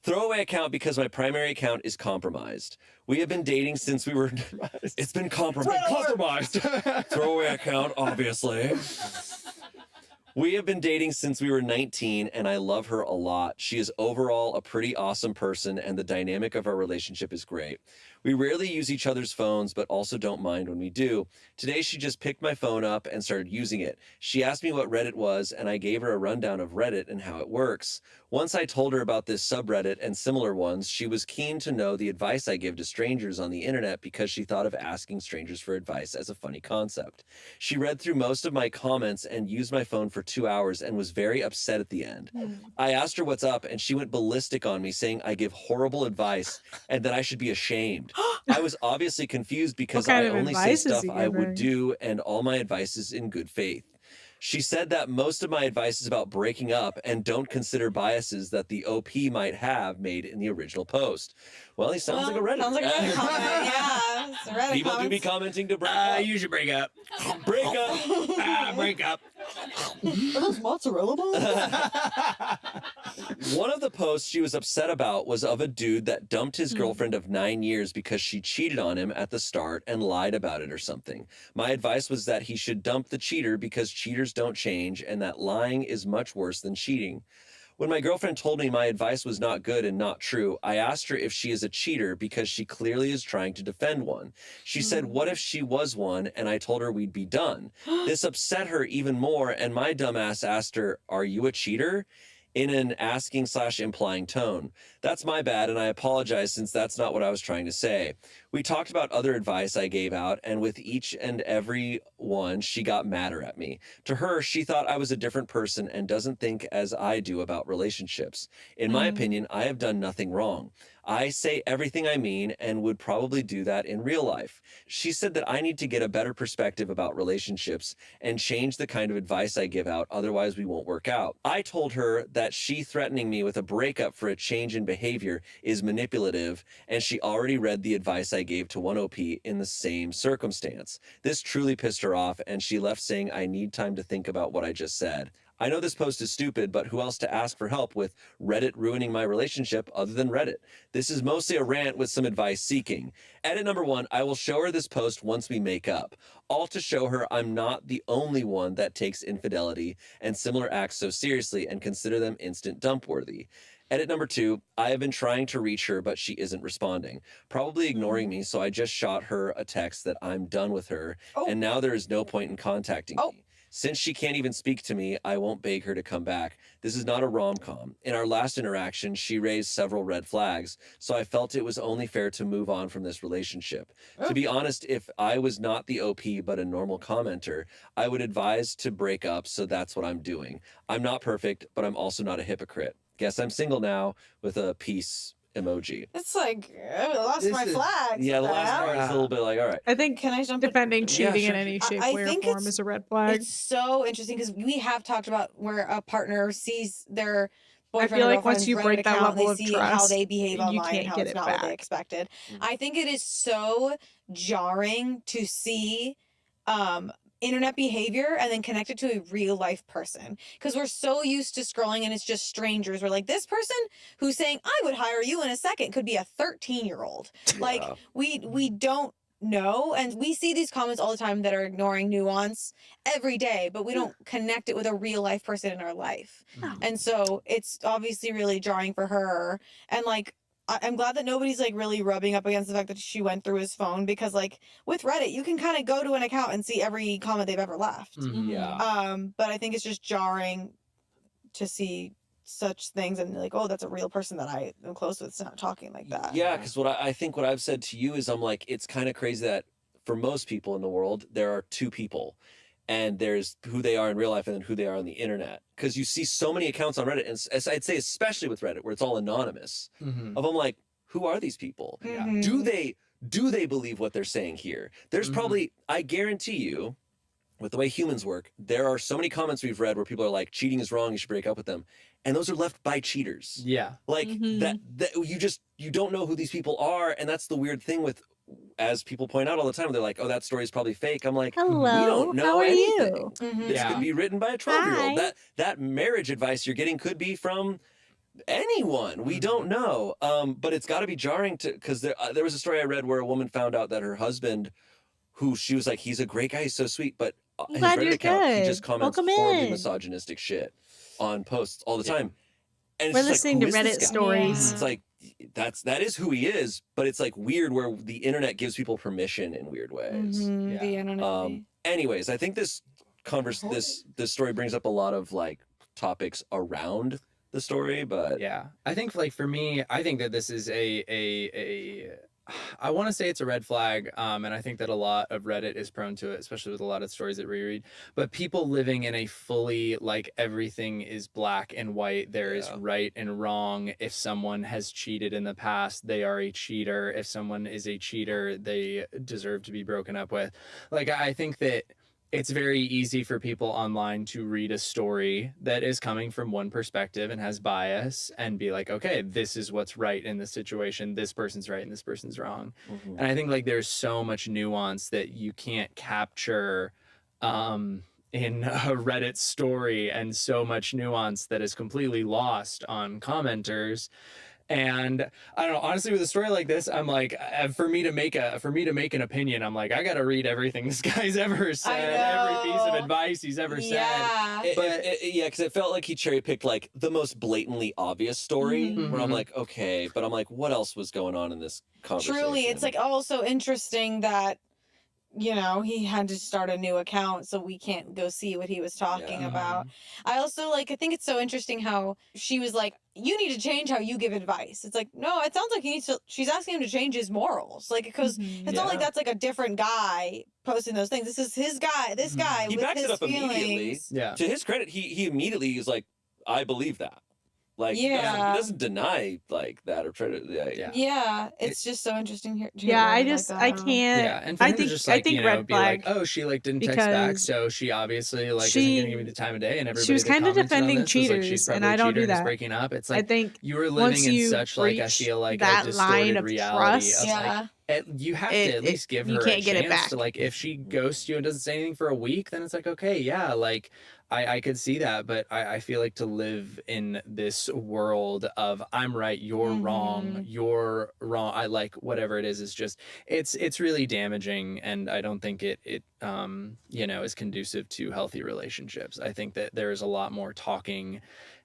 Throwaway account because my primary account is compromised. We have been dating since we were. It's been compromised. Throwaway account, obviously. We have been dating since we were 19, and I love her a lot. She is overall a pretty awesome person, and the dynamic of our relationship is great. We rarely use each other's phones, but also don't mind when we do. Today, she just picked my phone up and started using it. She asked me what Reddit was, and I gave her a rundown of Reddit and how it works. Once I told her about this subreddit and similar ones, she was keen to know the advice I give to strangers on the internet because she thought of asking strangers for advice as a funny concept. She read through most of my comments and used my phone for 2 hours and was very upset at the end. I asked her what's up, and she went ballistic on me, saying I give horrible advice and that I should be ashamed. I was obviously confused because What kind I of only say advice is stuff he I would giving? do, and all my advice is in good faith. She said that most of my advice is about breaking up and don't consider biases that the OP might have made in the original post. Well, he sounds like a Reddit. Sounds like a Reddit comment. Yeah. It's a Reddit People do be comments. commenting to break up. You should break up. Break up. Break up. Are those mozzarella balls? One of the posts she was upset about was of a dude that dumped his girlfriend of 9 years because she cheated on him at the start and lied about it or something. My advice was that he should dump the cheater because cheaters don't change and that lying is much worse than cheating. When my girlfriend told me my advice was not good and not true, I asked her if she is a cheater because she clearly is trying to defend one. She said, what if she was one? And I told her we'd be done. This upset her even more, and my dumbass asked her, are you a cheater? In an asking/implying tone. That's my bad, and I apologize since that's not what I was trying to say. We talked about other advice I gave out, and with each and every one, she got madder at me. To her, she thought I was a different person and doesn't think as I do about relationships. In my opinion, I have done nothing wrong. I say everything I mean and would probably do that in real life. She said that I need to get a better perspective about relationships and change the kind of advice I give out, otherwise we won't work out. I told her that she threatening me with a breakup for a change in behavior is manipulative, and she already read the advice I gave to one OP in the same circumstance. This truly pissed her off, and she left saying I need time to think about what I just said. I know this post is stupid, but who else to ask for help with Reddit ruining my relationship other than Reddit? This is mostly a rant with some advice seeking. Edit number 1, I will show her this post once we make up. All to show her I'm not the only one that takes infidelity and similar acts so seriously and consider them instant dump worthy. Edit number 2, I have been trying to reach her, but she isn't responding, probably ignoring me, so I just shot her a text that I'm done with her, and now there is no point in contacting me. Since she can't even speak to me, I won't beg her to come back. This is not a rom-com. In our last interaction, she raised several red flags, so I felt it was only fair to move on from this relationship. To be honest, if I was not the OP but a normal commenter, I would advise to break up, so that's what I'm doing. I'm not perfect, but I'm also not a hypocrite. Guess I'm single now with a peace emoji. It's like, I lost my flags. Yeah, the last part is a little bit like, all right. I think Can I jump in? defending cheating in sure. any shape, I way, or think form it's- is a red flag. It's so interesting because we have talked about where a partner sees their boyfriend or like once girlfriend's you Reddit break that account and level they of see how trust, they behave you online and can't how get it's it not what they back. expected. Mhm. I think it is so jarring to see internet behavior and then connect it to a real life person, because we're so used to scrolling and it's just strangers. We're like, this person who's saying I would hire you in a second could be a 13-year-old. Like Yeah. we don't know, and we see these comments all the time that are ignoring nuance every day, but we don't connect it with a real life person in our life. And so it's obviously really jarring for her. And like, I'm glad that nobody's like really rubbing up against the fact that she went through his phone, because like with Reddit, you can kind of go to an account and see every comment they've ever left. Yeah. But I think it's just jarring to see such things and like, oh, that's a real person that I am close with, not talking like that. Yeah, because I think what I've said to you is I'm like, it's kind of crazy that for most people in the world, there are two people. And there's who they are in real life and then who they are on the internet. Because you see so many accounts on Reddit, and as I'd say especially with Reddit, where it's all anonymous, of I'm like, who are these people? Mhm. Do they believe what they're saying here? There's probably, I guarantee you, with the way humans work, there are so many comments we've read where people are like, cheating is wrong, you should break up with them. And those are left by cheaters. Yeah. Like Mhm. that you don't know who these people are. And that's the weird thing with, as people point out all the time, they're like, oh, that story is probably fake. I'm like, Hello, we don't know how are anything. you? Mhm. This Yeah. could be written by a 12-year-old. Hi. That marriage advice you're getting could be from anyone. We don't know. But it's got to be jarring because there was a story I read where a woman found out that her husband, who she was like, he's a great guy, he's so sweet, but I'm his glad Reddit you're account, he good. just comments Welcome horribly in. misogynistic shit on posts all the Yeah. time. And it's We're just listening like, to who is this Reddit guy? stories. It's like that is who he is, but it's like weird where the internet gives people permission in weird ways. Mhm, Yeah. the internet. Anyways, I think this story brings up a lot of like topics around the story, but Yeah, I think like for me, I think that this is I want to say it's a red flag, and I think that a lot of Reddit is prone to it, especially with a lot of stories that we read. But people living in a fully like everything is black and white, there is Yeah. right and wrong. If someone has cheated in the past, they are a cheater. If someone is a cheater, they deserve to be broken up with. Like I think that it's very easy for people online to read a story that is coming from one perspective and has bias and be like, okay, this is what's right in this situation. This person's right and this person's wrong. Mhm. And I think like there's so much nuance that you can't capture in a Reddit story, and so much nuance that is completely lost on commenters. And I don't know, honestly, with a story like this, I'm like, for me to make an opinion, I'm like, I gotta read everything this guy's ever said, every piece of know. advice he's ever said. Yeah. Yeah, because it felt like he cherry picked like the most blatantly obvious story. Mhm. Where I'm Mhm. like, okay, but I'm like, what else was going on in this conversation? Truly, it's like also interesting that, you know, he had to start a new account, so we can't go see what he was talking Yeah. about. I also like, I think it's so interesting how she was like, you need to change how you give advice. It's like, no, it sounds like he needs to, she's asking him to change his morals. Like, because Mhm. it's not like Yeah. that's like a different guy posting those things. This is his guy, this guy He with backs his it up immediately. feelings. Yeah. To his credit, he immediately is like, I believe that. Like, Yeah. he doesn't deny like that or try to. Yeah. Yeah, it's just so interesting here. to hear Yeah, I Reddit like just that. I don't know. can't. Yeah, and for I him think to just I like, think you know, red be like, flag. oh, she like didn't text back, because so she obviously like she- isn't gonna give me the time of day, and everybody she was that kinda commented on defending this was like, she's cheaters, probably and a I don't cheater do and is that. breaking up. It's I like think you were once living in you such like I breach feel like that a line distorted of reality trust, of Yeah. like you have to at least give you her can't a get it chance to back. like, if she ghosts you and doesn't say anything for a week, then it's like, okay, yeah, like I could see that, but I feel like to live in this world of I'm right, you're wrong, you're wrong, I like whatever it is just it's really damaging, and I don't think it you know, is conducive to healthy relationships. I think that there is a lot more talking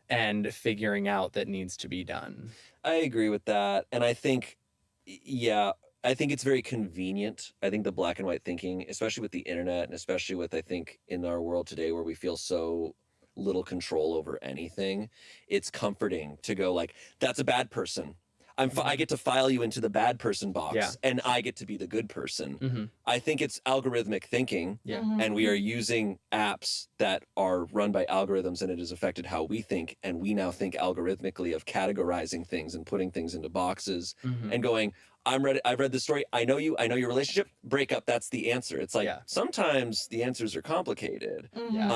and figuring out that needs to be done. I agree with that. And I think, yeah, I think it's very convenient. I think the black and white thinking, especially with the internet and especially with, I think, in our world today where we feel so little control over anything, it's comforting to go like, that's a bad person. I get to file you into the bad person box, Yeah. and I get to be the good person. Mm-hmm. I think it's algorithmic thinking. Yeah. And we are using apps that are run by algorithms, and it has affected how we think. And we now think algorithmically of categorizing things and putting things into boxes Mm-hmm. and going, I've read this story. I know you. I know your relationship. Break up. That's the answer. It's like Yeah. sometimes the answers are complicated. Yeah.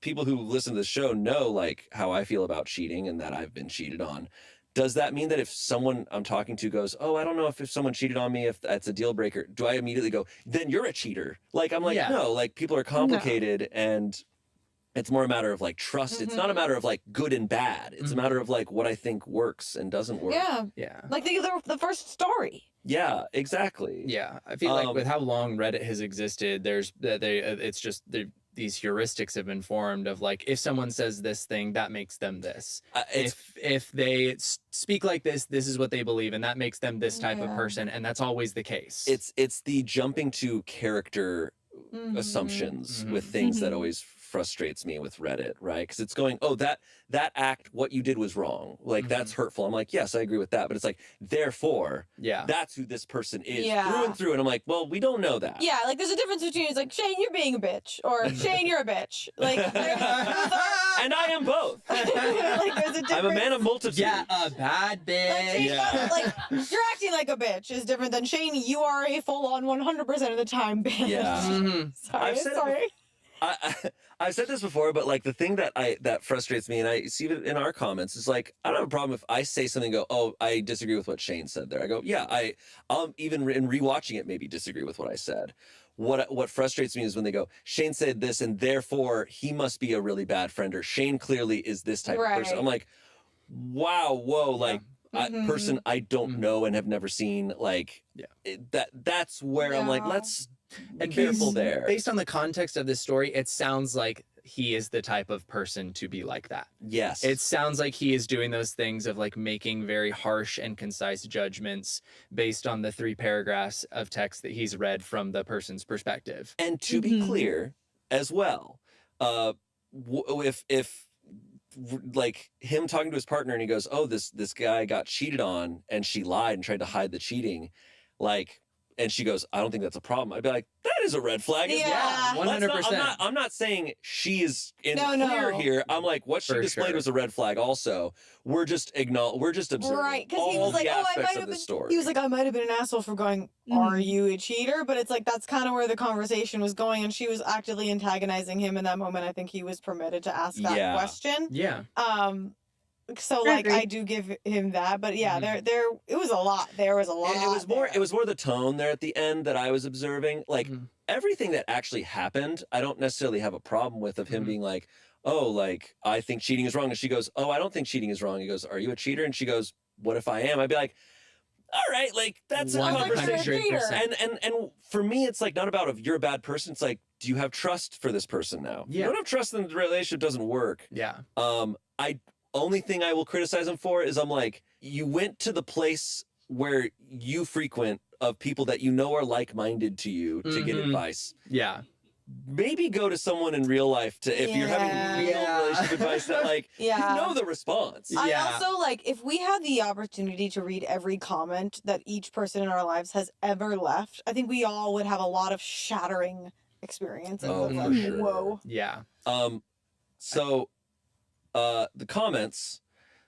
people who listen to the show know like how I feel about cheating and that I've been cheated on. Does that mean that if someone I'm talking to goes, oh, I don't know if someone cheated on me, if that's a deal breaker, do I immediately go, then you're a cheater? Like, I'm like, Yeah. no, like people are complicated and it's more a matter of like trust. It's not a matter of like good and bad. It's a matter of like what I think works and doesn't work. Yeah. Yeah. Like the first story. Yeah, exactly. Yeah, I feel like with how long Reddit has existed, it's just these heuristics have been formed of like, if someone says this thing, that makes them this. If they speak like this is what they believe, and that makes them this type of person, and that's always the case. It's the jumping to character assumptions with things that always frustrates me with Reddit, right? Because it's going, oh, that act, what you did was wrong. Like, that's hurtful. I'm like, yes, I agree with that. But it's like, therefore, that's who this person is through and through. And I'm like, well, we don't know that. Yeah, like there's a difference between it's like, Shane, you're being a bitch, or Shane, you're a bitch. Like, And I am both. like there's a difference. I'm a man of multitude. Yeah, a bad bitch. Like, you're acting like a bitch is different than Shane, you are a full-on 100% of the time bitch. Yeah. Sorry. I've said this before, but like the thing that frustrates me, and I see it in our comments, is like, I don't have a problem if I say something and go, oh, I disagree with what Shane said there. I go, yeah, I'll even in rewatching it maybe disagree with what I said. What frustrates me is when they go, Shane said this and therefore he must be a really bad friend, or Shane clearly is this type of person. I'm like, wow, whoa, like person I don't know and have never seen, like that's where I'm like, let's be careful there. Based on the context of this story, it sounds like he is the type of person to be like that. Yes. It sounds like he is doing those things of like making very harsh and concise judgments based on the 3 paragraphs of text that he's read from the person's perspective. And to be clear as well, if like him talking to his partner and he goes, oh, this guy got cheated on and she lied and tried to hide the cheating, like, and she goes, I don't think that's a problem. I'd be like, that is a red flag. Yeah. 100%. I'm not saying she is in clear here. I'm like, what she displayed was a red flag also. We're just observing Right, because he all was like, the oh, I aspects might of have the been. story. He was like, I might have been an asshole for going, are you a cheater? But it's like, that's kind of where the conversation was going, and she was actively antagonizing him in that moment. I think he was permitted to ask that question. Yeah. So like I do give him that, but yeah, there it was a lot. There was a lot. It was more the tone there at the end that I was observing. Like everything that actually happened, I don't necessarily have a problem with, of him being like, oh, like, I think cheating is wrong. And she goes, oh, I don't think cheating is wrong. He goes, are you a cheater? And she goes, what if I am? I'd be like, all right, like that's a conversation. 100%. And for me, it's like not about if you're a bad person. It's like, do you have trust for this person now? Yeah. You don't have trust, then the relationship doesn't work. Yeah. Only thing I will criticize him for is I'm like, you went to the place where you frequent of people that you know are like-minded to you to get advice. Yeah. Maybe go to someone in real life to, if you're having real relationship advice that like, you know the response. I also like, if we had the opportunity to read every comment that each person in our lives has ever left, I think we all would have a lot of shattering experiences. Oh, of for like, sure. Whoa. Yeah. So the comments,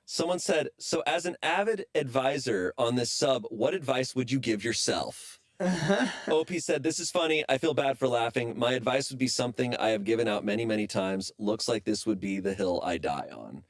someone said, so as an avid advisor on this sub, what advice would you give yourself? OP said, this is funny. I feel bad for laughing. My advice would be something I have given out many, many times. Looks like this would be the hill I die on.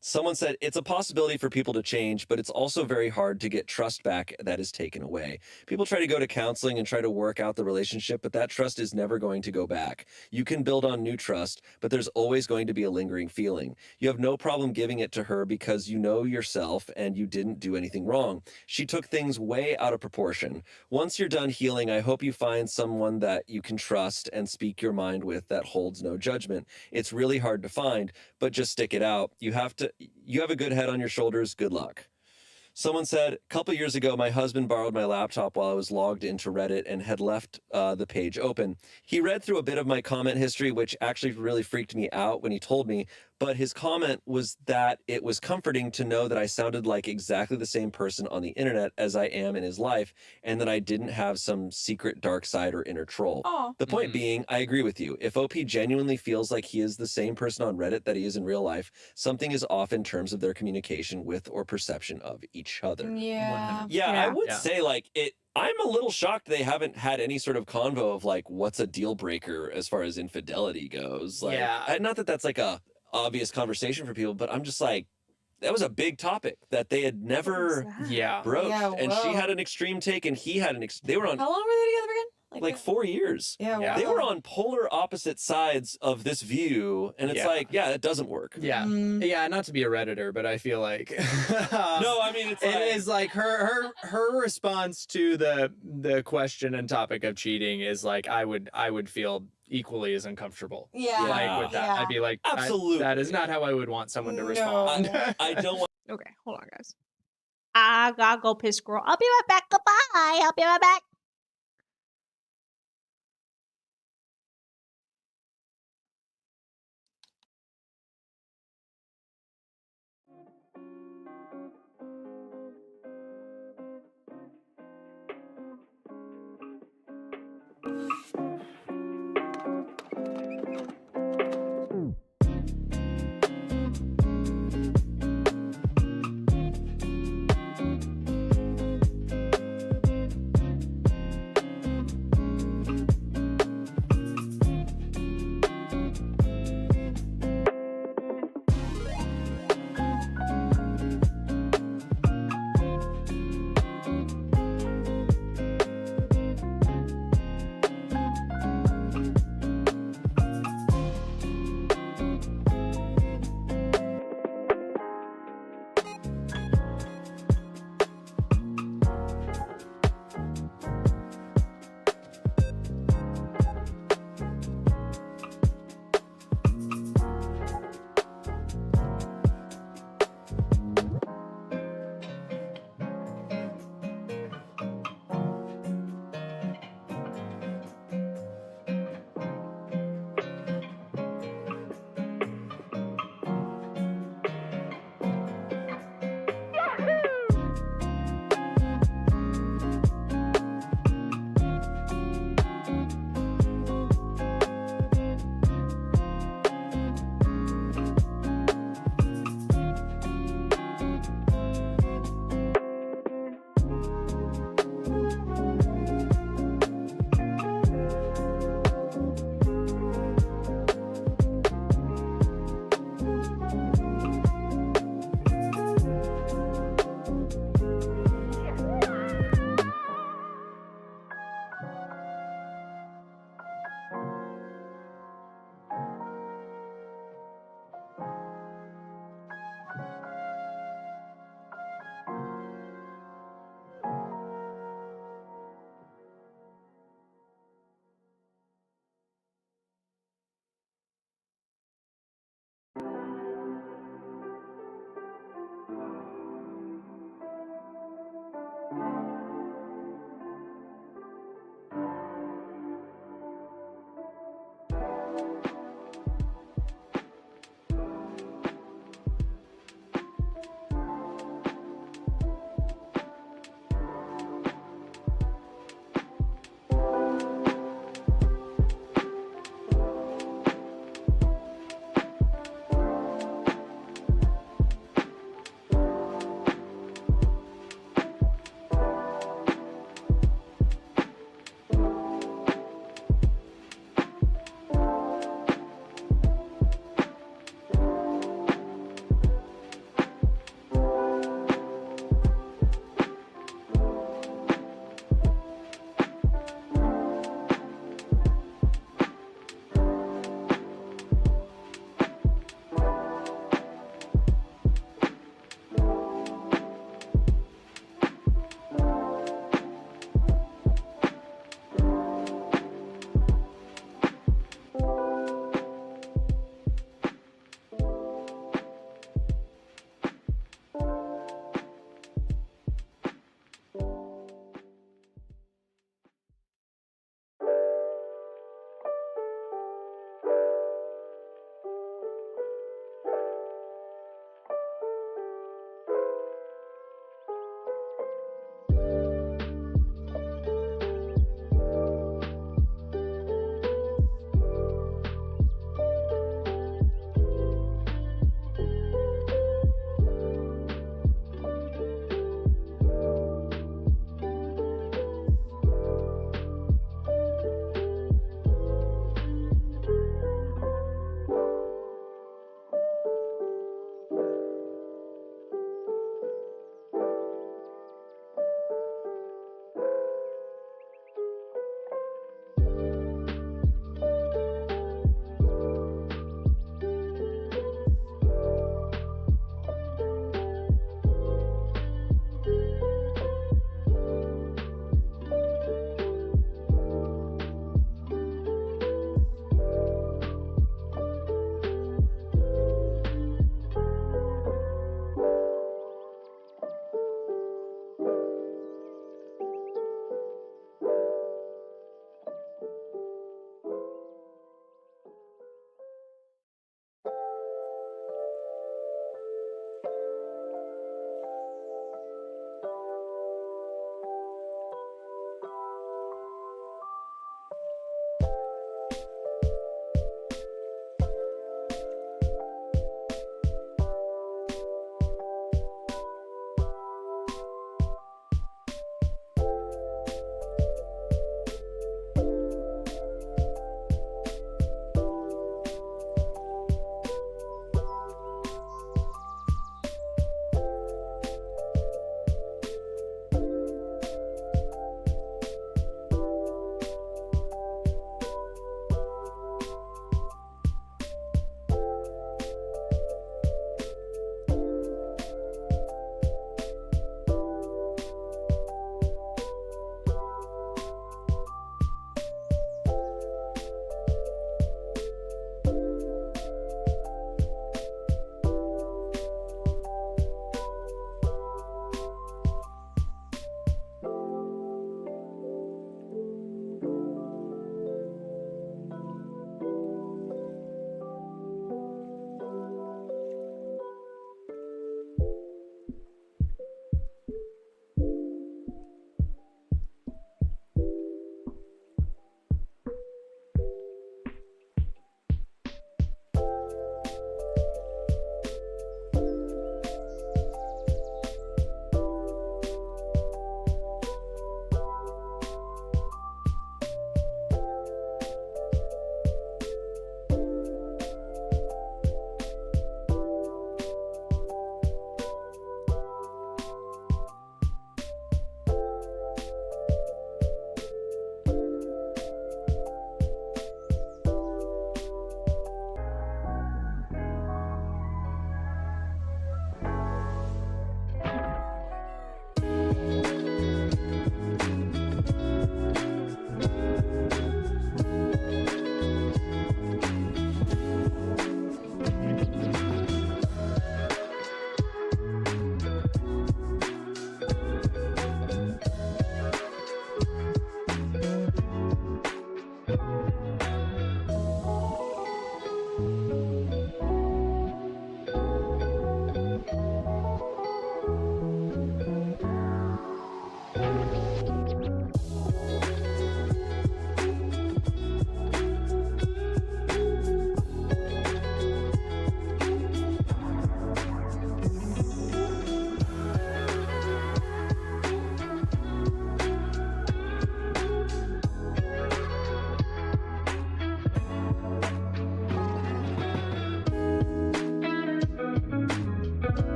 Someone said, it's a possibility for people to change, but it's also very hard to get trust back that is taken away. People try to go to counseling and try to work out the relationship, but that trust is never going to go back. You can build on new trust, but there's always going to be a lingering feeling. You have no problem giving it to her because you know yourself and you didn't do anything wrong. She took things way out of proportion. Once you're done healing, I hope you find someone that you can trust and speak your mind with that holds no judgment. It's really hard to find, but just stick it out. You have a good head on your shoulders. Good luck. Someone said, a couple years ago, my husband borrowed my laptop while I was logged into Reddit and had left the page open. He read through a bit of my comment history, which actually really freaked me out when he told me, but his comment was that it was comforting to know that I sounded like exactly the same person on the internet as I am in his life, and that I didn't have some secret dark side or inner troll. Aw. The point being, I agree with you. If OP genuinely feels like he is the same person on Reddit that he is in real life, something is off in terms of their communication with or perception of each other. Yeah. Yeah, I would say like I'm a little shocked they haven't had any sort of convo of like what's a deal breaker as far as infidelity goes. Like, Yeah. not that that's like a obvious conversation for people, but I'm just like, that was a big topic that they had never Yeah. broached, Yeah, and she whoa. had an extreme take, and he had an. They were on How long were they together again? like 4 years. Yeah, Yeah. They wow. were on polar opposite sides of this view, and it's Yeah. like, yeah, it doesn't work. Yeah. Mm. Yeah, not to be a Redditor, but I feel like No, I mean it's it like, is like her response to the question and topic of cheating is like I would feel equally as uncomfortable. Yeah. Like with that. Yeah. I'd be like, Absolutely. that is not how I would want someone to No. respond. I don't want. Okay, hold on, guys. I gotta go piss, girl. I'll be right back. Goodbye. I'll be right back.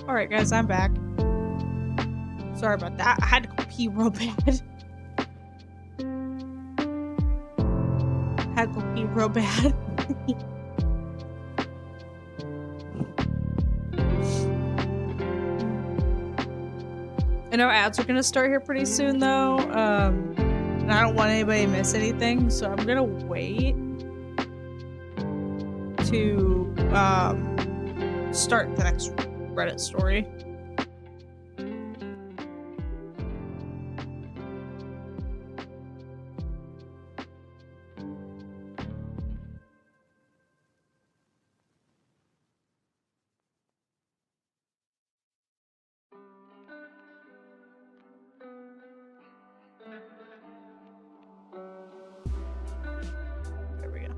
All right, guys, I'm back. Sorry about that. I had to go pee real bad. Had to go pee real bad. I know ads are gonna start here pretty soon, though. And I don't want anybody to miss anything, so I'm gonna wait to start the next Reddit story. There we go.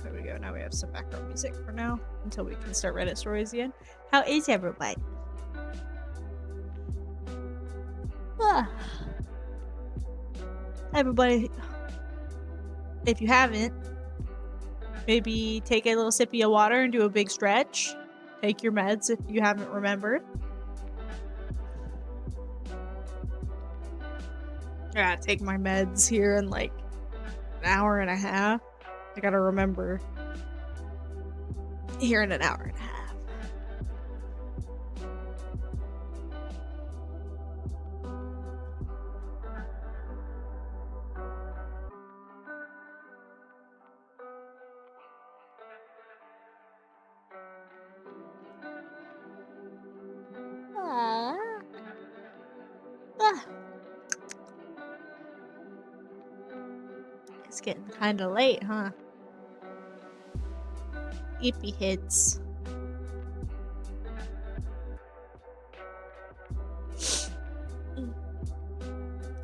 There we go. Now we have some background music for now until we can start Reddit stories again. How is everybody? Everybody, if you haven't, maybe take a little sip of your water and do a big stretch. Take your meds if you haven't remembered. I gotta take my meds here in like an hour and a half. I gotta remember here in an hour and a half. It's getting kind of late, huh? Ippy hits.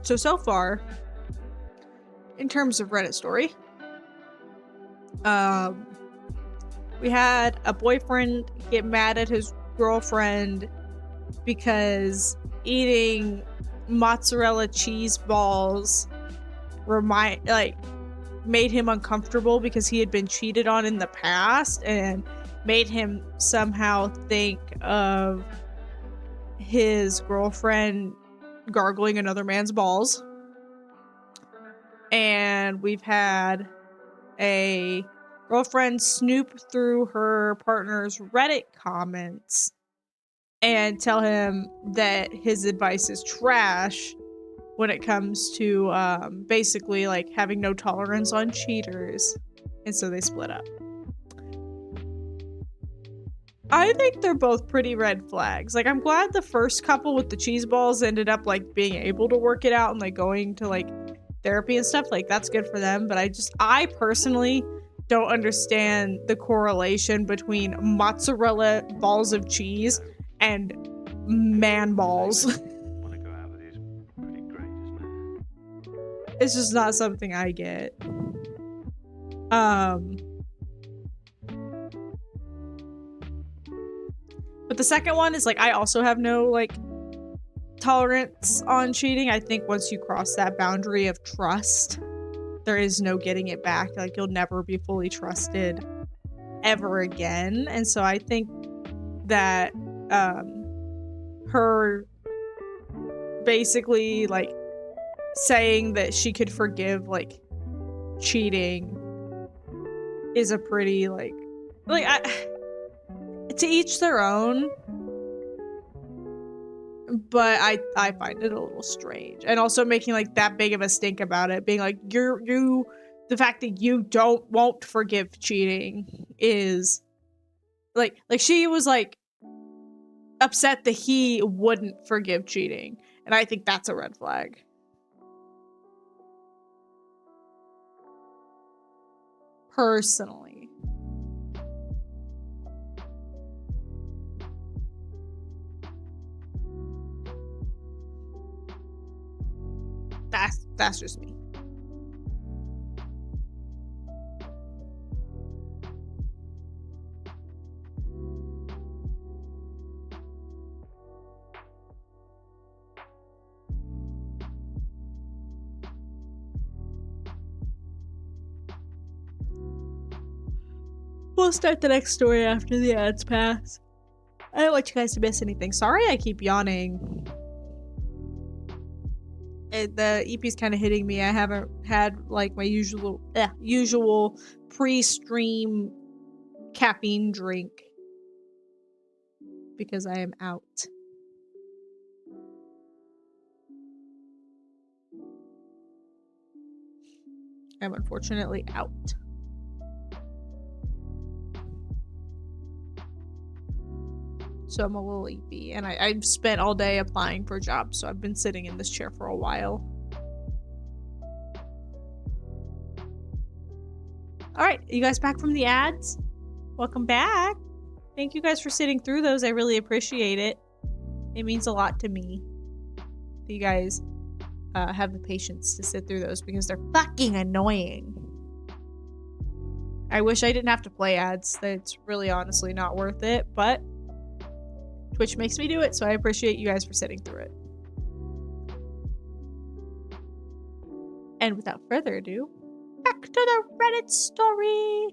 So far, in terms of Reddit story, we had a boyfriend get mad at his girlfriend because eating mozzarella cheese balls made him uncomfortable because he had been cheated on in the past and made him somehow think of his girlfriend gargling another man's balls. And we've had a girlfriend snoop through her partner's Reddit comments and tell him that his advice is trash when it comes to basically like having no tolerance on cheaters. And so they split up. I think they're both pretty red flags. Like, I'm glad the first couple with the cheese balls ended up like being able to work it out and like going to like therapy and stuff. Like, that's good for them. But I personally don't understand the correlation between mozzarella balls of cheese and man balls. It's just not something I get. But the second one is like, I also have no like tolerance on cheating. I think once you cross that boundary of trust, there is no getting it back. Like, you'll never be fully trusted ever again. And so I think that her basically like saying that she could forgive like cheating is a pretty like to each their own, but I find it a little strange. And also making like that big of a stink about it, being like the fact that you won't forgive cheating is like she was like upset that he wouldn't forgive cheating, and I think that's a red flag. Personally. That's just me. We'll start the next story after the ads pass. I don't want you guys to miss anything. Sorry I keep yawning. The EP's kind of hitting me. I haven't had like my usual pre-stream caffeine drink because I am out. I'm unfortunately out. So I'm a little EP, and I've spent all day applying for jobs, so I've been sitting in this chair for a while. Alright, you guys back from the ads? Welcome back. Thank you guys for sitting through those. I really appreciate it. It means a lot to me that you guys have the patience to sit through those because they're fucking annoying. I wish I didn't have to play ads. That's really honestly not worth it, but Twitch makes me do it, so I appreciate you guys for sitting through it. And without further ado, back to the Reddit story.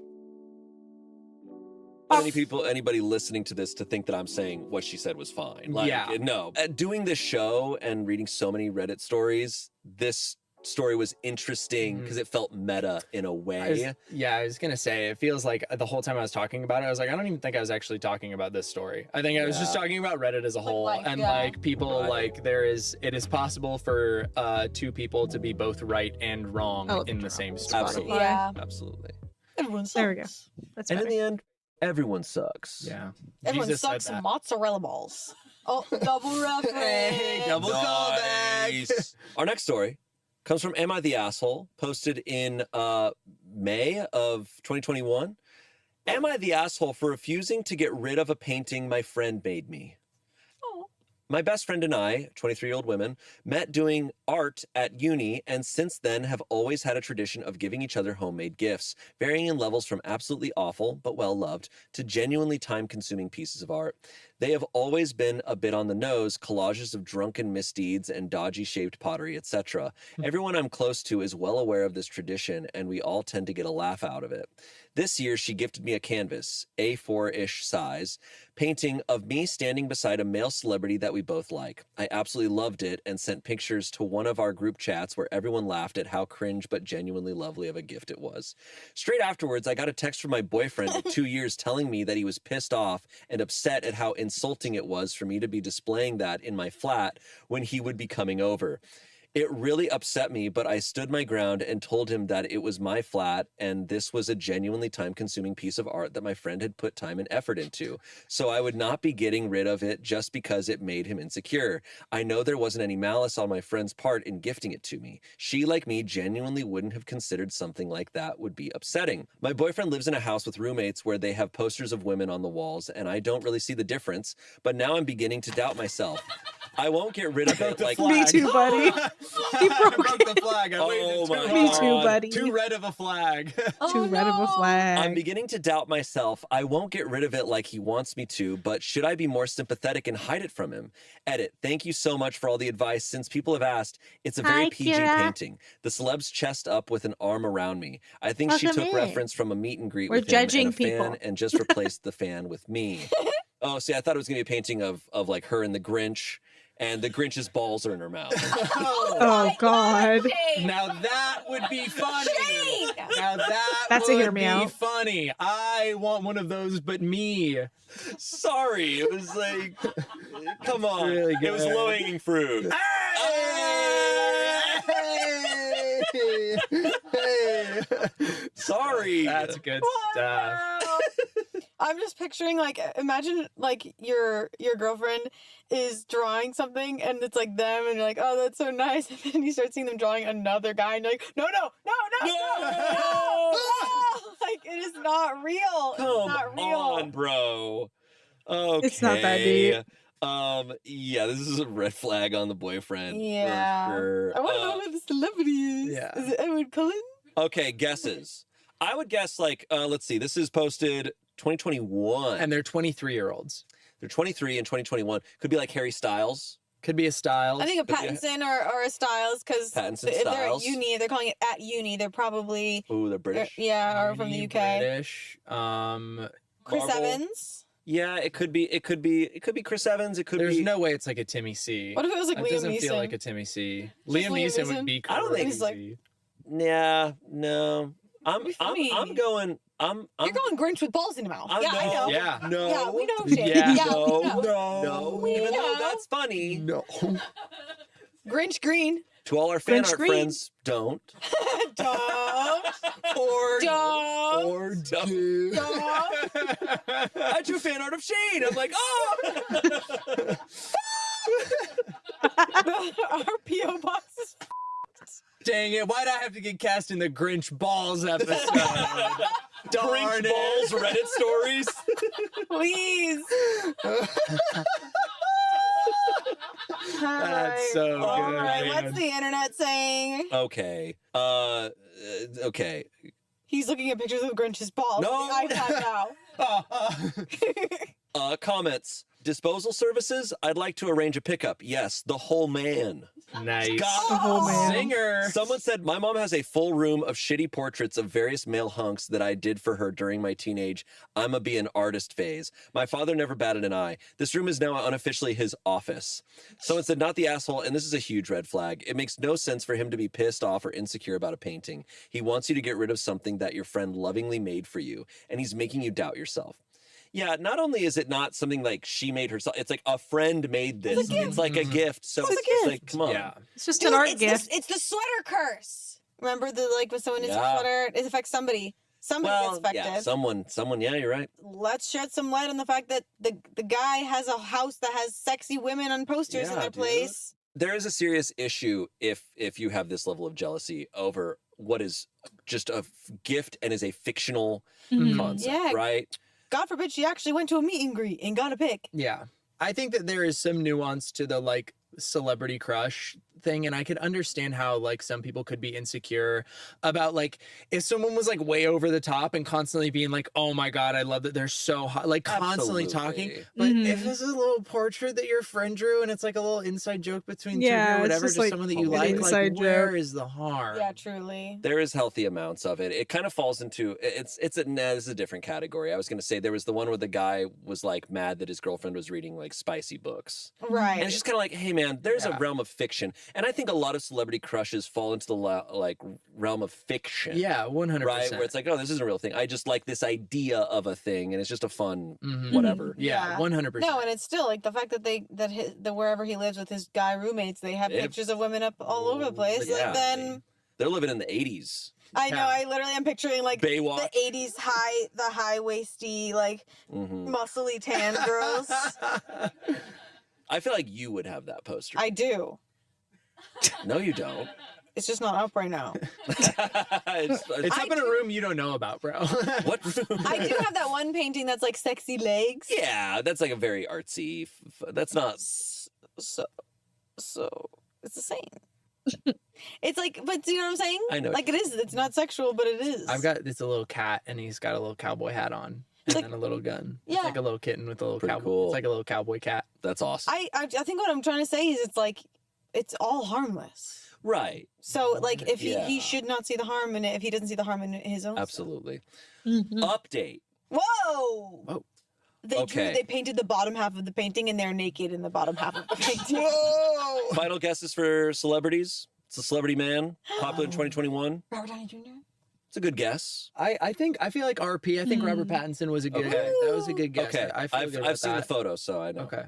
Anybody listening to this to think that I'm saying what she said was fine. Like, Yeah. No. Doing this show and reading so many Reddit stories, this story was interesting because it felt meta in a way. I was gonna say, it feels like the whole time I was talking about it, I was like, I don't even think I was actually talking about this story. I think I was just talking about Reddit as a whole, and like people like it is possible for two people to be both right and wrong in the same story. Absolutely. Yeah. Absolutely. Everyone sucks. There we go. That's And better. in the end, everyone sucks. Yeah. Everyone Jesus said sucks that. mozzarella balls. Oh, double reference. Hey, double callback. Our next story comes from Am I the Asshole? Posted in May of 2021. Am I the asshole for refusing to get rid of a painting my friend made me? Oh. My best friend and I, 23-year-old women, met doing art at uni and since then have always had a tradition of giving each other homemade gifts, varying in levels from absolutely awful but well-loved to genuinely time-consuming pieces of art. They have always been a bit on the nose, collages of drunken misdeeds and dodgy-shaped pottery, etc. Everyone I'm close to is well aware of this tradition, and we all tend to get a laugh out of it. This year, she gifted me a canvas, A4-ish size, painting of me standing beside a male celebrity that we both like. I absolutely loved it and sent pictures to one of our group chats where everyone laughed at how cringe but genuinely lovely of a gift it was. Straight afterwards, I got a text from my boyfriend of 2 years telling me that he was pissed off and upset at how insulting it was for me to be displaying that in my flat when he would be coming over. It really upset me, but I stood my ground and told him that it was my flat and this was a genuinely time-consuming piece of art that my friend had put time and effort into. So I would not be getting rid of it just because it made him insecure. I know there wasn't any malice on my friend's part in gifting it to me. She, like me, genuinely wouldn't have considered something like that would be upsetting. My boyfriend lives in a house with roommates where they have posters of women on the walls, and I don't really see the difference, but now I'm beginning to doubt myself. I won't get rid of it like Me too, buddy. He broke the flag. I waited Oh too my long. Me too, buddy. Too red of a flag. Too red of a flag. I'm beginning to doubt myself. I won't get rid of it like he wants me to, but should I be more sympathetic and hide it from him? Edit. Thank you so much for all the advice. Since people have asked, it's a very Hi, PG Kira. painting. The celeb's chest up with an arm around me. I think she Welcome took in. reference from a meet and greet We're with him and judging a fan people. and just replaced the fan with me. Oh, see, I thought it was going to be a painting of like her and the Grinch, and the Grinch's balls are in her mouth. Oh, God. Now that would be funny. Shane! Now That's a would hear me be out. funny. I want one of those, but me. Sorry, it was like, come on. Really It was good. low-hanging fruit. Sorry. That's good stuff. I'm just picturing like imagine like your girlfriend is drawing something and it's like them and you're like, oh, that's so nice, and then you start seeing them drawing another guy and you're like, no, like it is not real. Come It's not real. on, bro. Okay. It's not that deep. Yeah, this is a red flag on the boyfriend. Yeah. For sure. I want to know who the celebrity is. Yeah. Is it Edward Cullen? Okay, guesses. I would guess like, let's see, this is posted 2021. And they're 23-year-olds. They're 23 and 2021. Could be like Harry Styles. Could be a Styles. I think a Pattinson or a Styles, because Pattinson, if they're at Styles. uni, they're calling it at uni. They're probably Ooh, they're British. yeah, or from the UK. British. Chris Marvel. Evans. Yeah, it could be Chris Evans. It could There's be. no way it's like a Timmy C. What if it was like That Liam doesn't Neeson? feel like a Timmy C. Just Liam Liam Neeson Neeson? would be crazy. I don't think he's like- Yeah, no. I'm going. I'm You're going Grinch with balls in your mouth. I'm Yeah, I know. Yeah. No. Yeah, we know, Shane. Yeah. Yeah, No. we know. No. We Even though know. that's funny. No. Grinch green. To all our fan Grinch art green. friends, don't. Don't. Or Don't. or don't. Don't. I drew fan art of Shane. I'm like, oh. Our P.O. box is Dang it. Why'd I have to get cast in the Grinch Balls episode? Darn Grinch it. balls Reddit stories. please. That's so good. All right, man. what's the internet saying? Okay. Okay. He's looking at pictures of Grinch's balls. No. on the iPad now. Comments. Disposal services. I'd like to arrange a pickup. Yes, the whole man. Nice. Got The whole man. Singer. Someone said, my mom has a full room of shitty portraits of various male hunks that I did for her during my teenage I'm a be an artist phase. My father never batted an eye. This room is now unofficially his office. Someone said, not the asshole, and this is a huge red flag. It makes no sense for him to be pissed off or insecure about a painting. He wants you to get rid of something that your friend lovingly made for you, and he's making you doubt yourself. Yeah, not only is it not something like she made herself, it's like a friend made this. It's like a gift. So it's like, come on. Yeah. It's just Dude, an art it's gift. it's the sweater curse. Remember the like when someone knits a Yeah. sweater, it affects somebody. Somebody Well, gets yeah, affected. someone, yeah, you're right. Let's shed some light on the fact that the guy has a house that has sexy women on posters in Yeah, their dude. place. There is a serious issue if you have this level of jealousy over what is just a gift and is a fictional Mhm. concept, Yeah. right? God forbid she actually went to a meet and greet and got a pic. Yeah. I think that there is some nuance to the like celebrity crush thing, and I could understand how like some people could be insecure about like if someone was like way over the top and constantly being like, oh my god, I love that they're so hot, like constantly talking. Absolutely. But Mhm. if it's a little portrait that your friend drew and it's like a little inside joke between two of you Yeah, or it's whatever, just just like someone that you an like inside where joke. is the harm? Yeah, truly. There is healthy amounts of it. It kind of falls into it's a different category. I was going to say there was the one where the guy was like mad that his girlfriend was reading like spicy books. Right. And it's just kind of like, hey man, there's a Yeah. realm of fiction, and I think a lot of celebrity crushes fall into the like realm of fiction. Yeah, 100%. Right, where it's like, oh, this isn't a real thing. I just like this idea of a thing, and it's just a fun Mhm. whatever. Yeah, Yeah. 100%. No, and it's still like the fact that the wherever he lives with his guy roommates, they have It- pictures of women up all over the place. Yeah. Like then They're living in the 80s. I know, Yeah. I literally am picturing like Baywatch. the 80s the high waisty, like Hmm. muscly tan girls. I feel like you would have that poster. I do. No, you don't. It's just not up right now. it's It's I up in a do- room you don't know about, bro. what? I do have that one painting that's like sexy legs. Yeah, that's like a very artsy. That's not. So it's the same. It's like, but you know what I'm saying? I know. Like it is. It's not sexual, but it is. I've got it's a little cat and he's got a little cowboy hat on and Like- then a little gun. Yeah. It's like a little kitten with a little Pretty cowboy. cool. It's like a little cowboy cat. That's awesome. I think what I'm trying to say is it's like it's all harmless. Right. So like if Yeah. he should not see the harm in it if he doesn't see the harm in his own. stuff. Absolutely. Mhm. Update. Whoa. Whoa. Okay. They painted the bottom half of the painting and they're naked in the bottom half of the painting. Whoa! Final guesses for celebrities. It's a celebrity man, popular in 2021. Robert Downey Jr. It's a good guess. I feel like RP. I think Robert Pattinson was a good. Okay. That was a good guess. Okay, I feel I've good about seen the that. photo, so I know. Okay.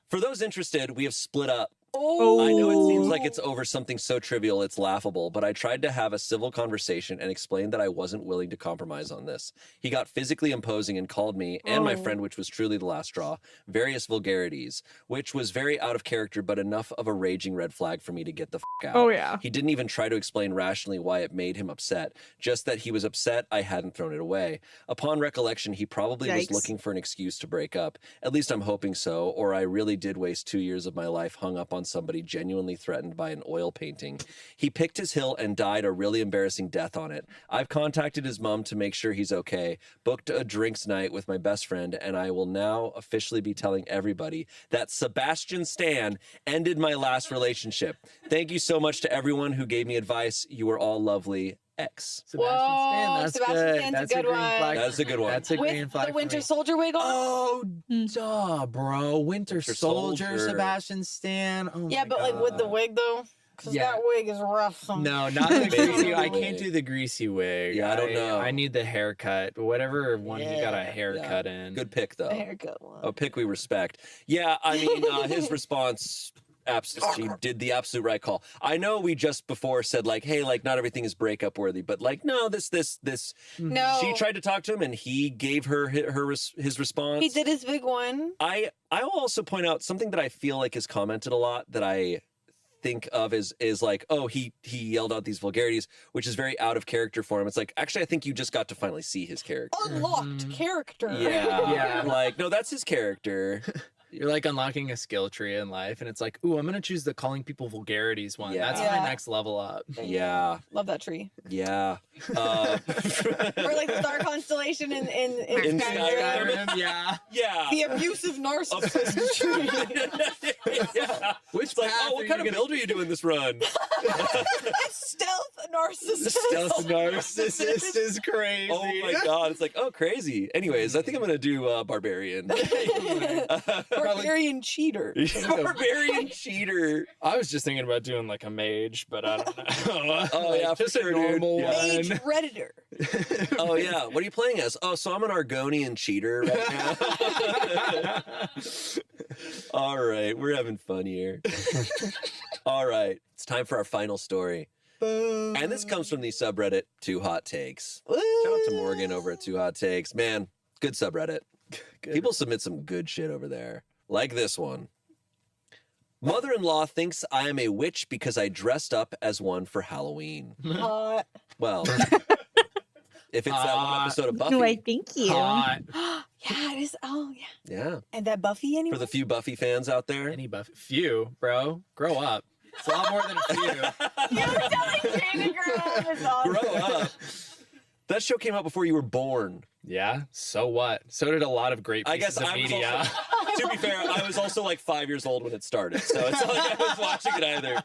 For those interested, we have split up. Oh, I know it seems like it's over something so trivial it's laughable, but I tried to have a civil conversation and explained that I wasn't willing to compromise on this. He got physically imposing and called me and my friend, which was truly the last straw, various vulgarities, which was very out of character, but enough of a raging red flag for me to get the f out. Oh, yeah. He didn't even try to explain rationally why it made him upset, just that he was upset I hadn't thrown it away. Upon recollection, he probably was Yikes. looking for an excuse to break up. At least I'm hoping so, or I really did waste 2 years of my life hung up on somebody genuinely threatened by an oil painting. He picked his hill and died a really embarrassing death on it. I've contacted his mom to make sure he's okay, booked a drinks night with my best friend, and I will now officially be telling everybody that Sebastian Stan ended my last relationship. Thank you so much to everyone who gave me advice. You were all lovely. X. Sebastian Stan. Whoa, That's Sebastian good. Stan's a That's good green one. flag. That's a good one. That's a green with flag. the for Winter me. Soldier wig on. Oh, duh, bro. Winter Winter Soldier, Soldier. Sebastian Stan. Oh Yeah, my but like with the God. wig though, because Yeah. that wig is rough. No, not the greasy. I Wig. can't do the greasy wig. Yeah, I don't know. I need the haircut, but whatever one he got a Yeah. haircut in. Good pick, though. The haircut one. A pick we respect. Yeah, I mean, his response, he did the absolute right call. I know we just before said like, hey, like not everything is breakup worthy, but like, no, this. No, She tried to talk to him, and he gave her his response. He did his big one. I will also point out something that I feel like is commented a lot that I think of is like, oh, he yelled out these vulgarities, which is very out of character for him. It's like, actually, I think you just got to finally see his character. Unlocked character. Yeah, Yeah. like no, that's his character. You're like unlocking a skill tree in life, and it's like, ooh, I'm gonna choose the calling people vulgarities one. That's Yeah. my next level up. Yeah, Love that tree. yeah. Or like the star constellation in In Skyrim. Skyrim. Yeah. Yeah. The abusive narcissist tree. Yeah. Which It's like, path oh, what are kind you of build are you doing this run? Stealth narcissist. Stealth narcissist is crazy. Oh my god, it's like, oh, crazy. Anyways, I think I'm gonna do barbarian. Barbarian cheater. Barbarian cheater. I was just thinking about doing like a mage, but I don't know. Oh, yeah, for just sure, a dude. normal Yeah. Mage one. Redditor. Oh yeah, what are you playing as? Oh, so I'm an Argonian cheater right now. All right, we're having fun here. All right, it's time for our final story. And this comes from the subreddit 2 Hot Takes. Shout out to Morgan over at 2 Hot Takes. Man, good subreddit. People submit some good shit over there. Like this one. Mother-in-law thinks I am a witch because I dressed up as one for Halloween. Hot. Well, if it's that one episode of Buffy. Why, thank you. Hot. Yeah, it is. Oh, yeah. Yeah. And that Buffy For anymore? the few Buffy fans out there. Any buff? Few, bro. Grow up. It's a lot more than a few. You were telling Jane to grow up. It's awesome. Grow up. That show came out before you were born. Yeah, so what? So did a lot of great I pieces guess of I was media. also, to be fair, I was also like 5 years old when it started, so it's not like I was watching it either.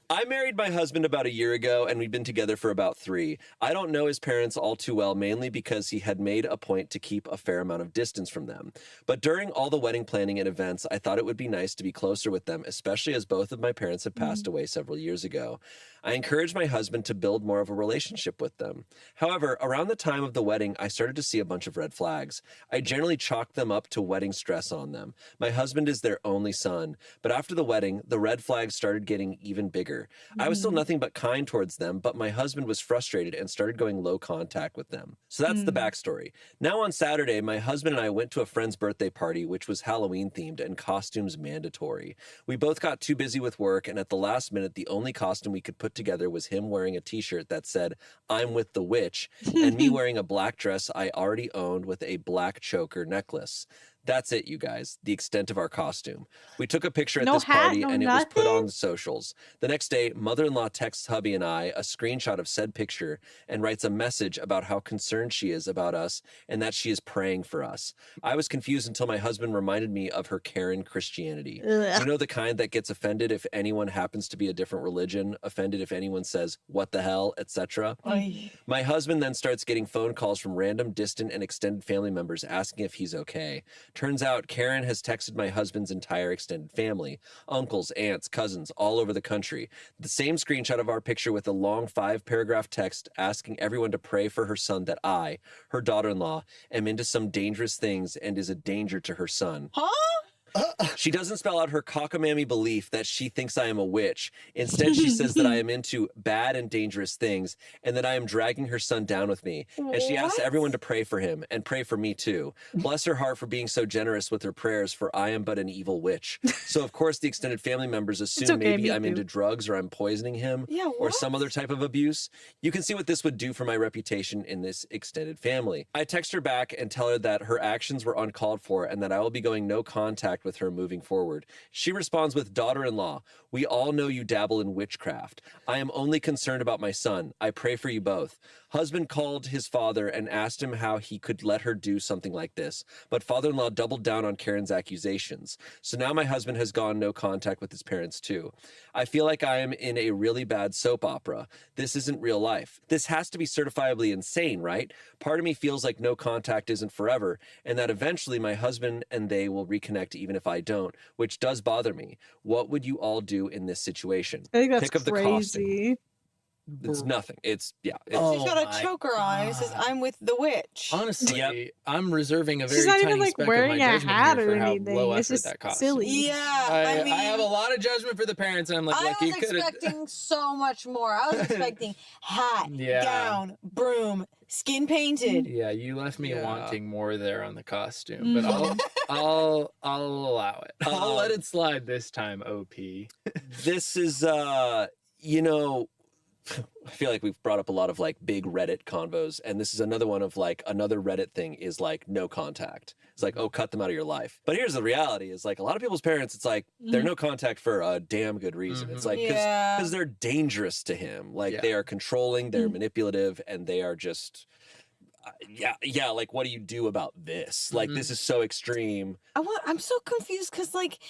I married my husband about a year ago, and we'd been together for about 3. I don't know his parents all too well, mainly because he had made a point to keep a fair amount of distance from them. But during all the wedding planning and events, I thought it would be nice to be closer with them, especially as both of my parents had passed away several years ago. I encouraged my husband to build more of a relationship with them. However, around the time of the wedding, I started to see a bunch of red flags. I generally chalked them up to wedding stress on them. My husband is their only son, but after the wedding, the red flags started getting even bigger. I was still nothing but kind towards them, but my husband was frustrated and started going low contact with them. So that's the backstory. Now on Saturday, my husband and I went to a friend's birthday party, which was Halloween themed and costumes mandatory. We both got too busy with work, and at the last minute, the only costume we could put together was him wearing a t-shirt that said, "I'm with the witch," and me wearing a black dress I already owned with a black choker necklace. That's it, you guys, the extent of our costume. We took a picture at No this hat, party no and it was put nothing? on the socials. The next day, mother-in-law texts hubby and I a screenshot of said picture and writes a message about how concerned she is about us and that she is praying for us. I was confused until my husband reminded me of her Karen Christianity. Ugh. You know, the kind that gets offended if anyone happens to be a different religion, offended if anyone says, "What the hell," etc. My husband then starts getting phone calls from random distant and extended family members asking if he's okay. Turns out Karen has texted my husband's entire extended family, uncles, aunts, cousins, all over the country. The same screenshot of our picture with a long 5-paragraph text asking everyone to pray for her son that I, her daughter-in-law, am into some dangerous things and is a danger to her son. Huh? She doesn't spell out her cockamamie belief that she thinks I am a witch. Instead, she says that I am into bad and dangerous things and that I am dragging her son down with me. And she asks What? everyone to pray for him and pray for me too. Bless her heart for being so generous with her prayers, for I am but an evil witch. So, of course, the extended family members assume okay, maybe me I'm too. into drugs or I'm poisoning him Yeah, or what? some other type of abuse. You can see what this would do for my reputation in this extended family. I text her back and tell her that her actions were uncalled for and that I will be going no contact with her moving forward. She responds with, "Daughter-in-law, we all know you dabble in witchcraft. I am only concerned about my son. I pray for you both." Husband called his father and asked him how he could let her do something like this, but father-in-law doubled down on Karen's accusations. So now my husband has gone no contact with his parents too. I feel like I am in a really bad soap opera. This isn't real life. This has to be certifiably insane, right? Part of me feels like no contact isn't forever, and that eventually my husband and they will reconnect even if I don't, which does bother me. What would you all do in this situation? I think that's Pick of the costume. crazy. It's nothing. It's, yeah. It's, Oh She's got a my choker on. It says, God. "I'm with the witch." Honestly, Yep. I'm reserving a very She's not tiny even like speck of wearing my a judgment hat here or for how anything. low It's effort just that costume. silly. Yeah, I, I mean, I have a lot of judgment for the parents, and I'm like, I look, you was could have. expecting so much more. I was expecting hat, Yeah. gown, broom, skin painted. Yeah, you left me Yeah. wanting more there on the costume, but Mhm. I'll allow it. I'll let Um, it slide this time. OP. this is, you know, I feel like we've brought up a lot of like big Reddit convos, and this is another one of like another Reddit thing is like no contact. It's like, oh, cut them out of your life. But here's the reality: is like a lot of people's parents, it's like they're no contact for a damn good reason. It's like Yeah. because they're dangerous to him. Like Yeah. they are controlling, they're manipulative, and they are just. Yeah. Like, what do you do about this? Like, this is so extreme. I'm so confused because like,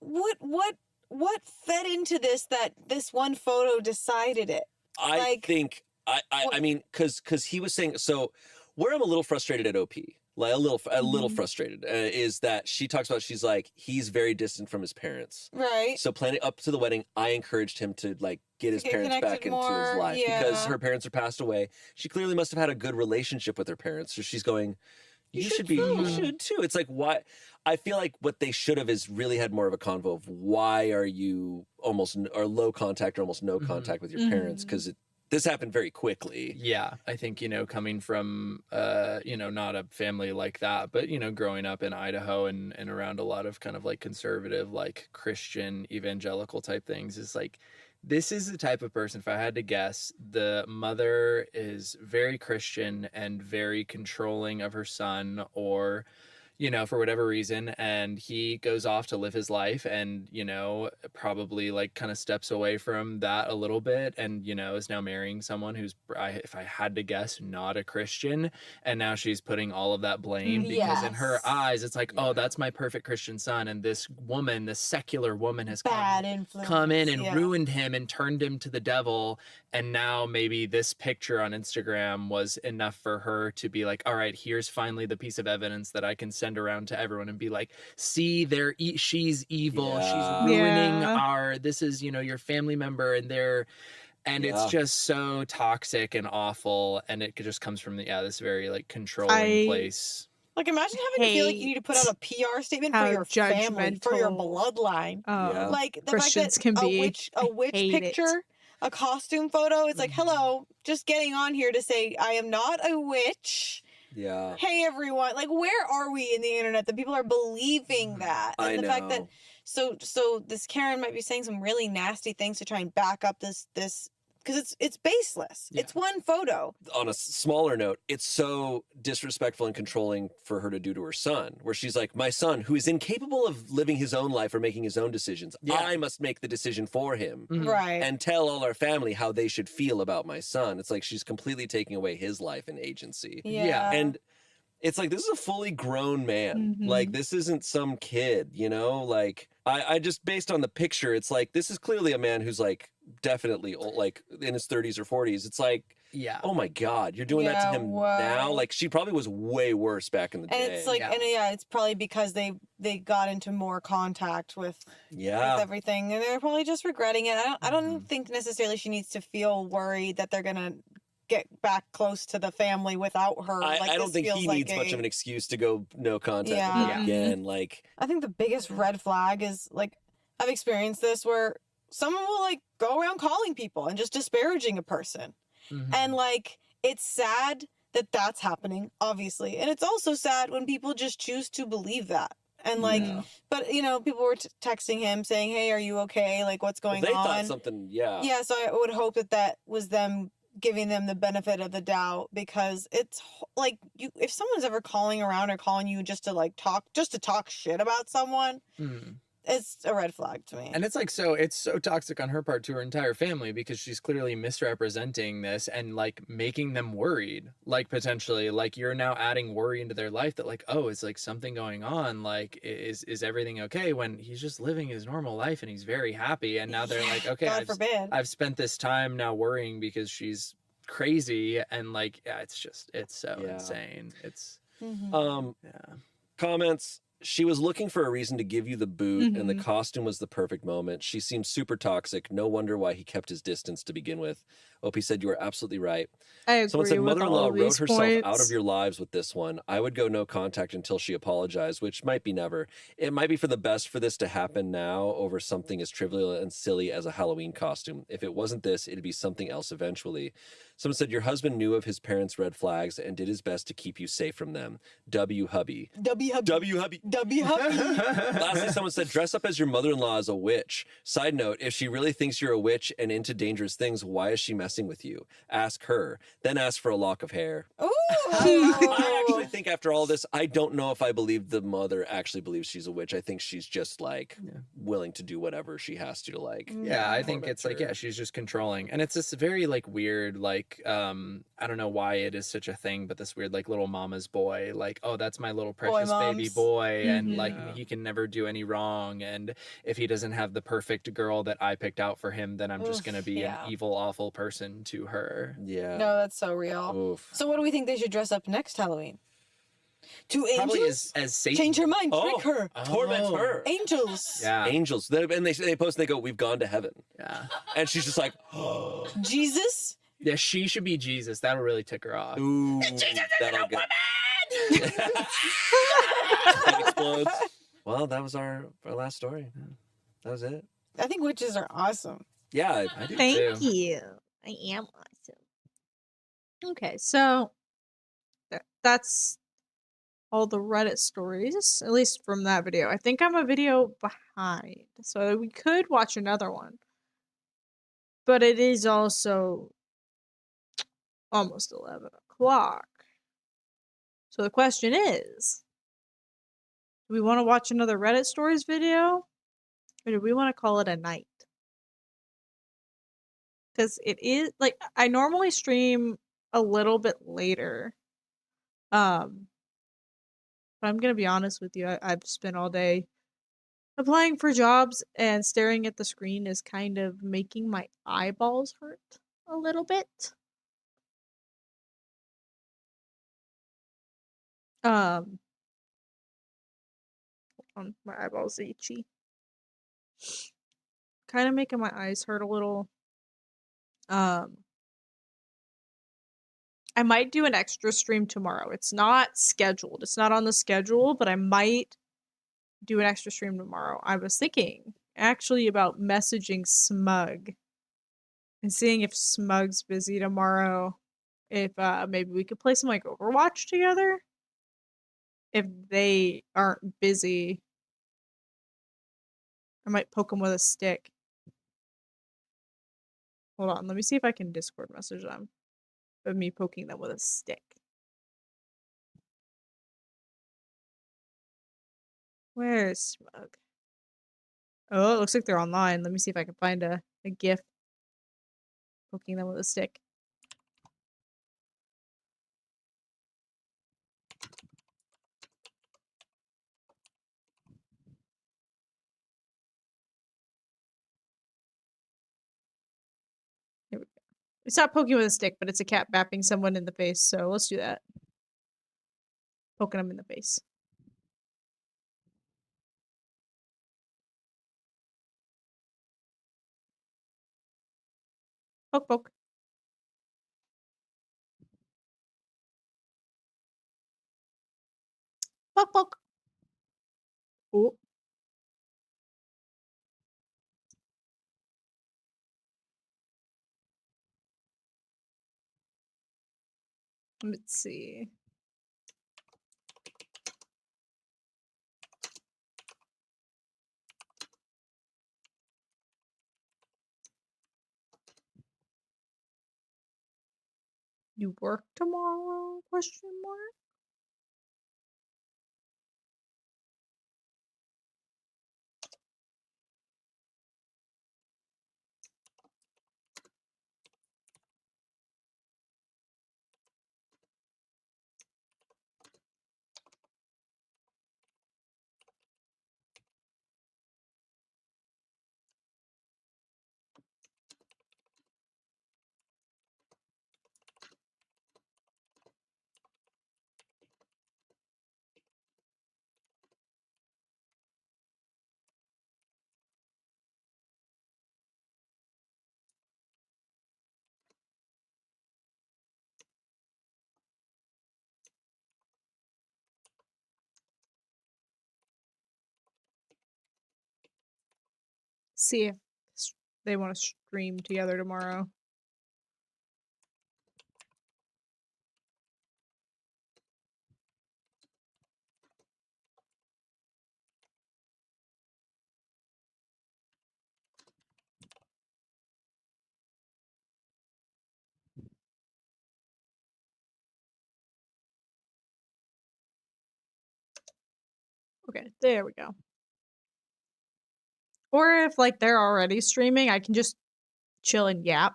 what fed into this that this one photo decided it? I Like, think I mean because he was saying so where I'm a little frustrated at OP, like a little frustrated is that she talks about she's like he's very distant from his parents. Right. So planning up to the wedding, I encouraged him to like get his get parents back connected into his more, life because yeah. her parents are passed away. She clearly must have had a good relationship with her parents. So she's going, you should be, you should too. It's like, why? I feel like what they should have is really had more of a convo of why are you almost or low contact or almost no contact with your parents? Because this happened very quickly. Yeah, I think, coming from, not a family like that, but, growing up in Idaho and around a lot of kind of like conservative, like Christian evangelical type things is like, this is the type of person, if I had to guess, the mother is very Christian and very controlling of her son or, you know, for whatever reason, and he goes off to live his life and, you know, probably like kind of steps away from that a little bit and, you know, is now marrying someone who's, if I had to guess, not a Christian. And now she's putting all of that blame because in her Yes. eyes, it's like, oh, that's my perfect Christian son. And this woman, this secular woman has Bad influence. come in and yeah. ruined him and turned him to the devil. And now maybe this picture on Instagram was enough for her to be like, all right, here's finally the piece of evidence that I can send around to everyone and be like, see, she's evil. Yeah. She's ruining Yeah. this is, you know, your family member, and it's Yeah. just so toxic and awful. And it just comes from this very like controlling place. Like, imagine having to feel like you need to put out a PR statement for your family, for your judgmental, bloodline. Yeah. Like the Christians fact can that be. a witch I hate it. picture, a costume photo, it's like, hello, just getting on here to say I am not a witch. Yeah. Hey everyone, like, where are we in the internet that people are believing that? And I the fact that know. so this Karen might be saying some really nasty things to try and back up this because it's baseless. Yeah. It's one photo. On a smaller note, it's so disrespectful and controlling for her to do to her son, where she's like, my son, who is incapable of living his own life or making his own decisions, Yeah. I must make the decision for him Mhm. Right. and tell all our family how they should feel about my son. It's like she's completely taking away his life and agency. yeah. And it's like, this is a fully grown man. Mhm. Like, this isn't some kid, you know? Like, I just, based on the picture, it's like, this is clearly a man who's like definitely old, like in his 30s or 40s. It's like, Yeah. oh my God, you're doing that to Yeah, him wow. now? Like, she probably was way worse back in the And day. it's like, Yeah. and it's probably because they got into more contact with yeah. everything, and they're probably just regretting it. I don't Mhm. think necessarily she needs to feel worried that they're gonna get back close to the family without her. I don't this think feels he like needs much of an excuse to go no contact Yeah. with Yeah. her again. Like, I think the biggest red flag is like I've experienced this where someone will like go around calling people and just disparaging a person, Mhm. and like it's sad that that's happening, obviously, and it's also sad when people just choose to believe that. And like, Yeah. but you know, people were texting him saying, "Hey, are you okay? Like, what's well, going they on?" thought something, yeah. Yeah, so I would hope that was them giving them the benefit of the doubt, because it's like if someone's ever calling around or calling you just to talk shit about someone, Mhm. it's a red flag to me. And it's like, it's so toxic on her part to her entire family, because she's clearly misrepresenting this and like making them worried, like potentially like you're now adding worry into their life that like, oh, is like something going on? Like, is everything okay, when he's just living his normal life and he's very happy. And now they're like, okay, God forbid. I've spent this time now worrying because she's crazy. And like, yeah, it's so Yeah. insane. It's, Mhm. yeah. Comments. She was looking for a reason to give you the boot, and the Mhm. costume was the perfect moment. She seemed super toxic. No wonder why he kept his distance to begin with. Opie said you are absolutely right. I agree Someone said with mother-in-law all of wrote these herself points. out of your lives with this one. I would go no contact until she apologized, which might be never. It might be for the best for this to happen now over something as trivial and silly as a Halloween costume. If it wasn't this, it'd be something else eventually. Someone said your husband knew of his parents' red flags and did his best to keep you safe from them. W hubby. W hubby. W hubby. W hubby. Lastly, someone said, dress up as your mother-in-law as a witch. Side note, if she really thinks you're a witch and into dangerous things, why is she messing with you? Ask her. Then ask for a lock of hair. Ooh. I actually think after all this, I don't know if I believe the mother actually believes she's a witch. I think she's just like willing to do whatever she has to like. Yeah, I Yeah. think it's like, Sure. yeah, she's just controlling. And it's this very like weird, like, I don't know why it is such a thing, but this weird like little mama's boy, like, oh, that's my little precious baby moms. boy. And like, Mhm. he can never do any wrong. And if he doesn't have the perfect girl that I picked out for him, then I'm just Oof, going to be yeah. an evil, awful person to her. Yeah. No, that's so real. Oof. So what do we think they should dress up next Halloween? To Probably angels? as Satan. Change her mind, Oh. trick her. Torment Oh. her. Angels. Yeah. Angels. And they post and they go, we've gone to heaven. Yeah. And she's just like, oh. Jesus? Yeah, she should be Jesus. That'll really tick her off. Ooh. That'll get... It explodes. Well, that was our last story. That was it. I think witches are awesome. Yeah, I do. Thank too. you. I am awesome. Okay, so that's all the Reddit stories, at least from that video. I think I'm a video behind, so we could watch another one. But it is also almost 11 o'clock. So the question is, Do we want to watch another Reddit stories video? Or do we want to call it a night? Because it is, like, I normally stream a little bit later. But I'm gonna be honest with you, I've spent all day applying for jobs, and staring at the screen is kind of making my eyeballs hurt a little bit. Um, my eyeballs itchy. Kind of making my eyes hurt a little. Um, I might do an extra stream tomorrow. It's not scheduled. It's not on the schedule, but I might do an extra stream tomorrow. I was thinking actually about messaging Smug and seeing if Smug's busy tomorrow. If maybe we could play some like Overwatch together. If they aren't busy, I might poke them with a stick. Hold on, let me see if I can Discord message them. Of me poking them with a stick. Where's Smug? Oh, it looks like they're online. Let me see if I can find a GIF poking them with a stick. Here we go. It's not poking with a stick, but it's a cat bapping someone in the face, so let's do that. Poking them in the face. Poke, poke. Poke, poke. Oh. Let's see. You work tomorrow? Question mark. See if they want to stream together tomorrow. Okay, there we go. Or if like they're already streaming, I can just chill and yap.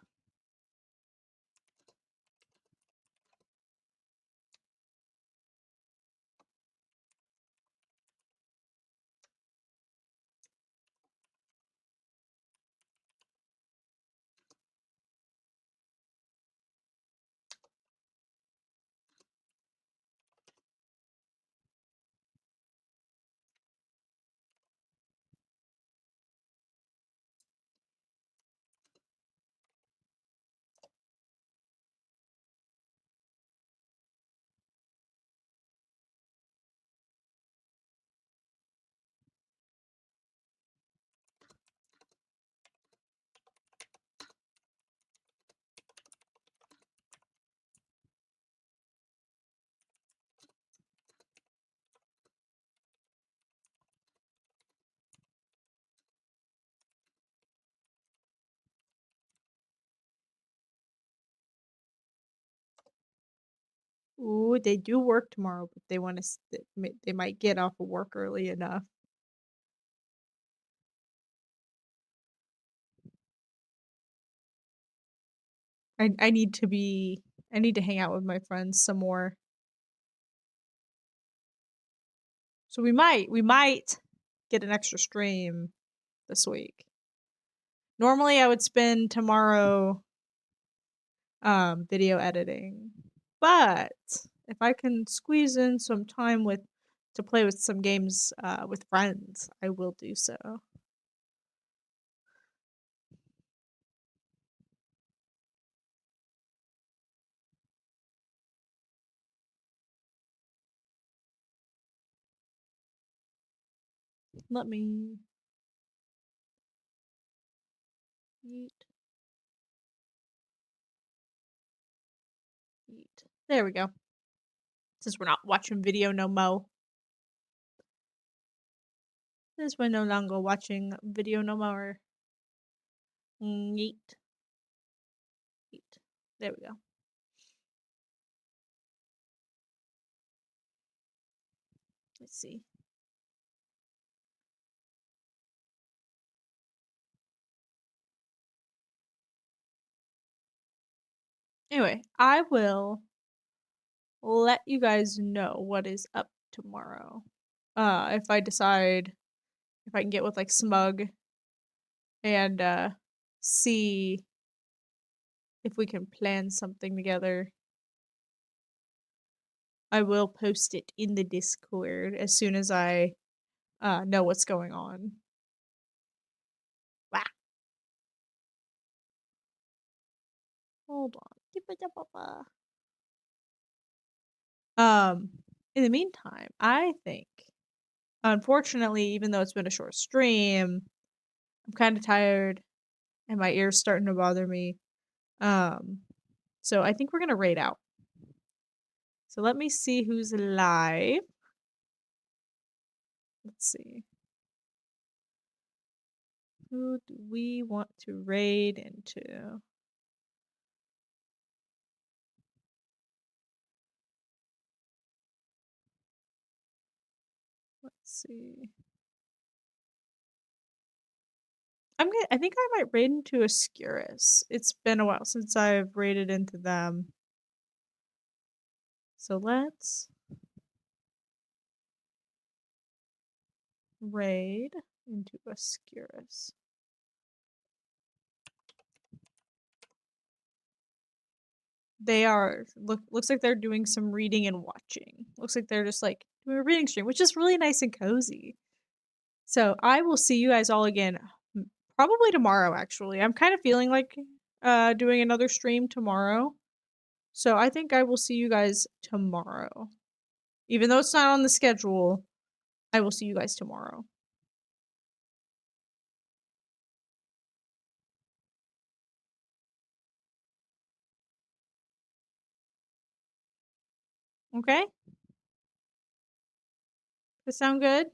Ooh, they do work tomorrow, but they want to. They might get off of work early enough. I need to be. I need to hang out with my friends some more. So we might get an extra stream this week. Normally I would spend tomorrow video editing. But if I can squeeze in some time to play with some games with friends, I will do so. Let me eat. There we go. Since we're not watching video no mo. Since we're no longer watching video no more. Eat. Eat. There we go. Let's see. Anyway, I will let you guys know what is up tomorrow. If I decide if I can get with like Smug and see if we can plan something together. I will post it in the Discord as soon as I know what's going on. Wow. Hold on. In the meantime, I think, unfortunately, even though it's been a short stream, I'm kind of tired and my ear's starting to bother me. So I think we're gonna raid out. So let me see who's live. Let's see. Who do we want to raid into? Let's see. I think I might raid into Oscurus. It's been a while since I've raided into them. So let's raid into Oscurus. They are looks like they're doing some reading and watching. Looks like they're just like doing a reading stream, which is really nice and cozy. So I will see you guys all again probably tomorrow, actually. I'm kind of feeling like doing another stream tomorrow. So I think I will see you guys tomorrow. Even though it's not on the schedule, I will see you guys tomorrow. Okay? Does that sound good?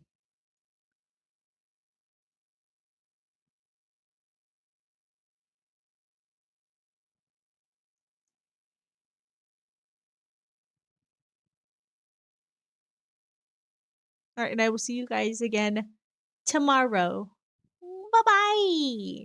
Alright, and I will see you guys again tomorrow. Bye-bye!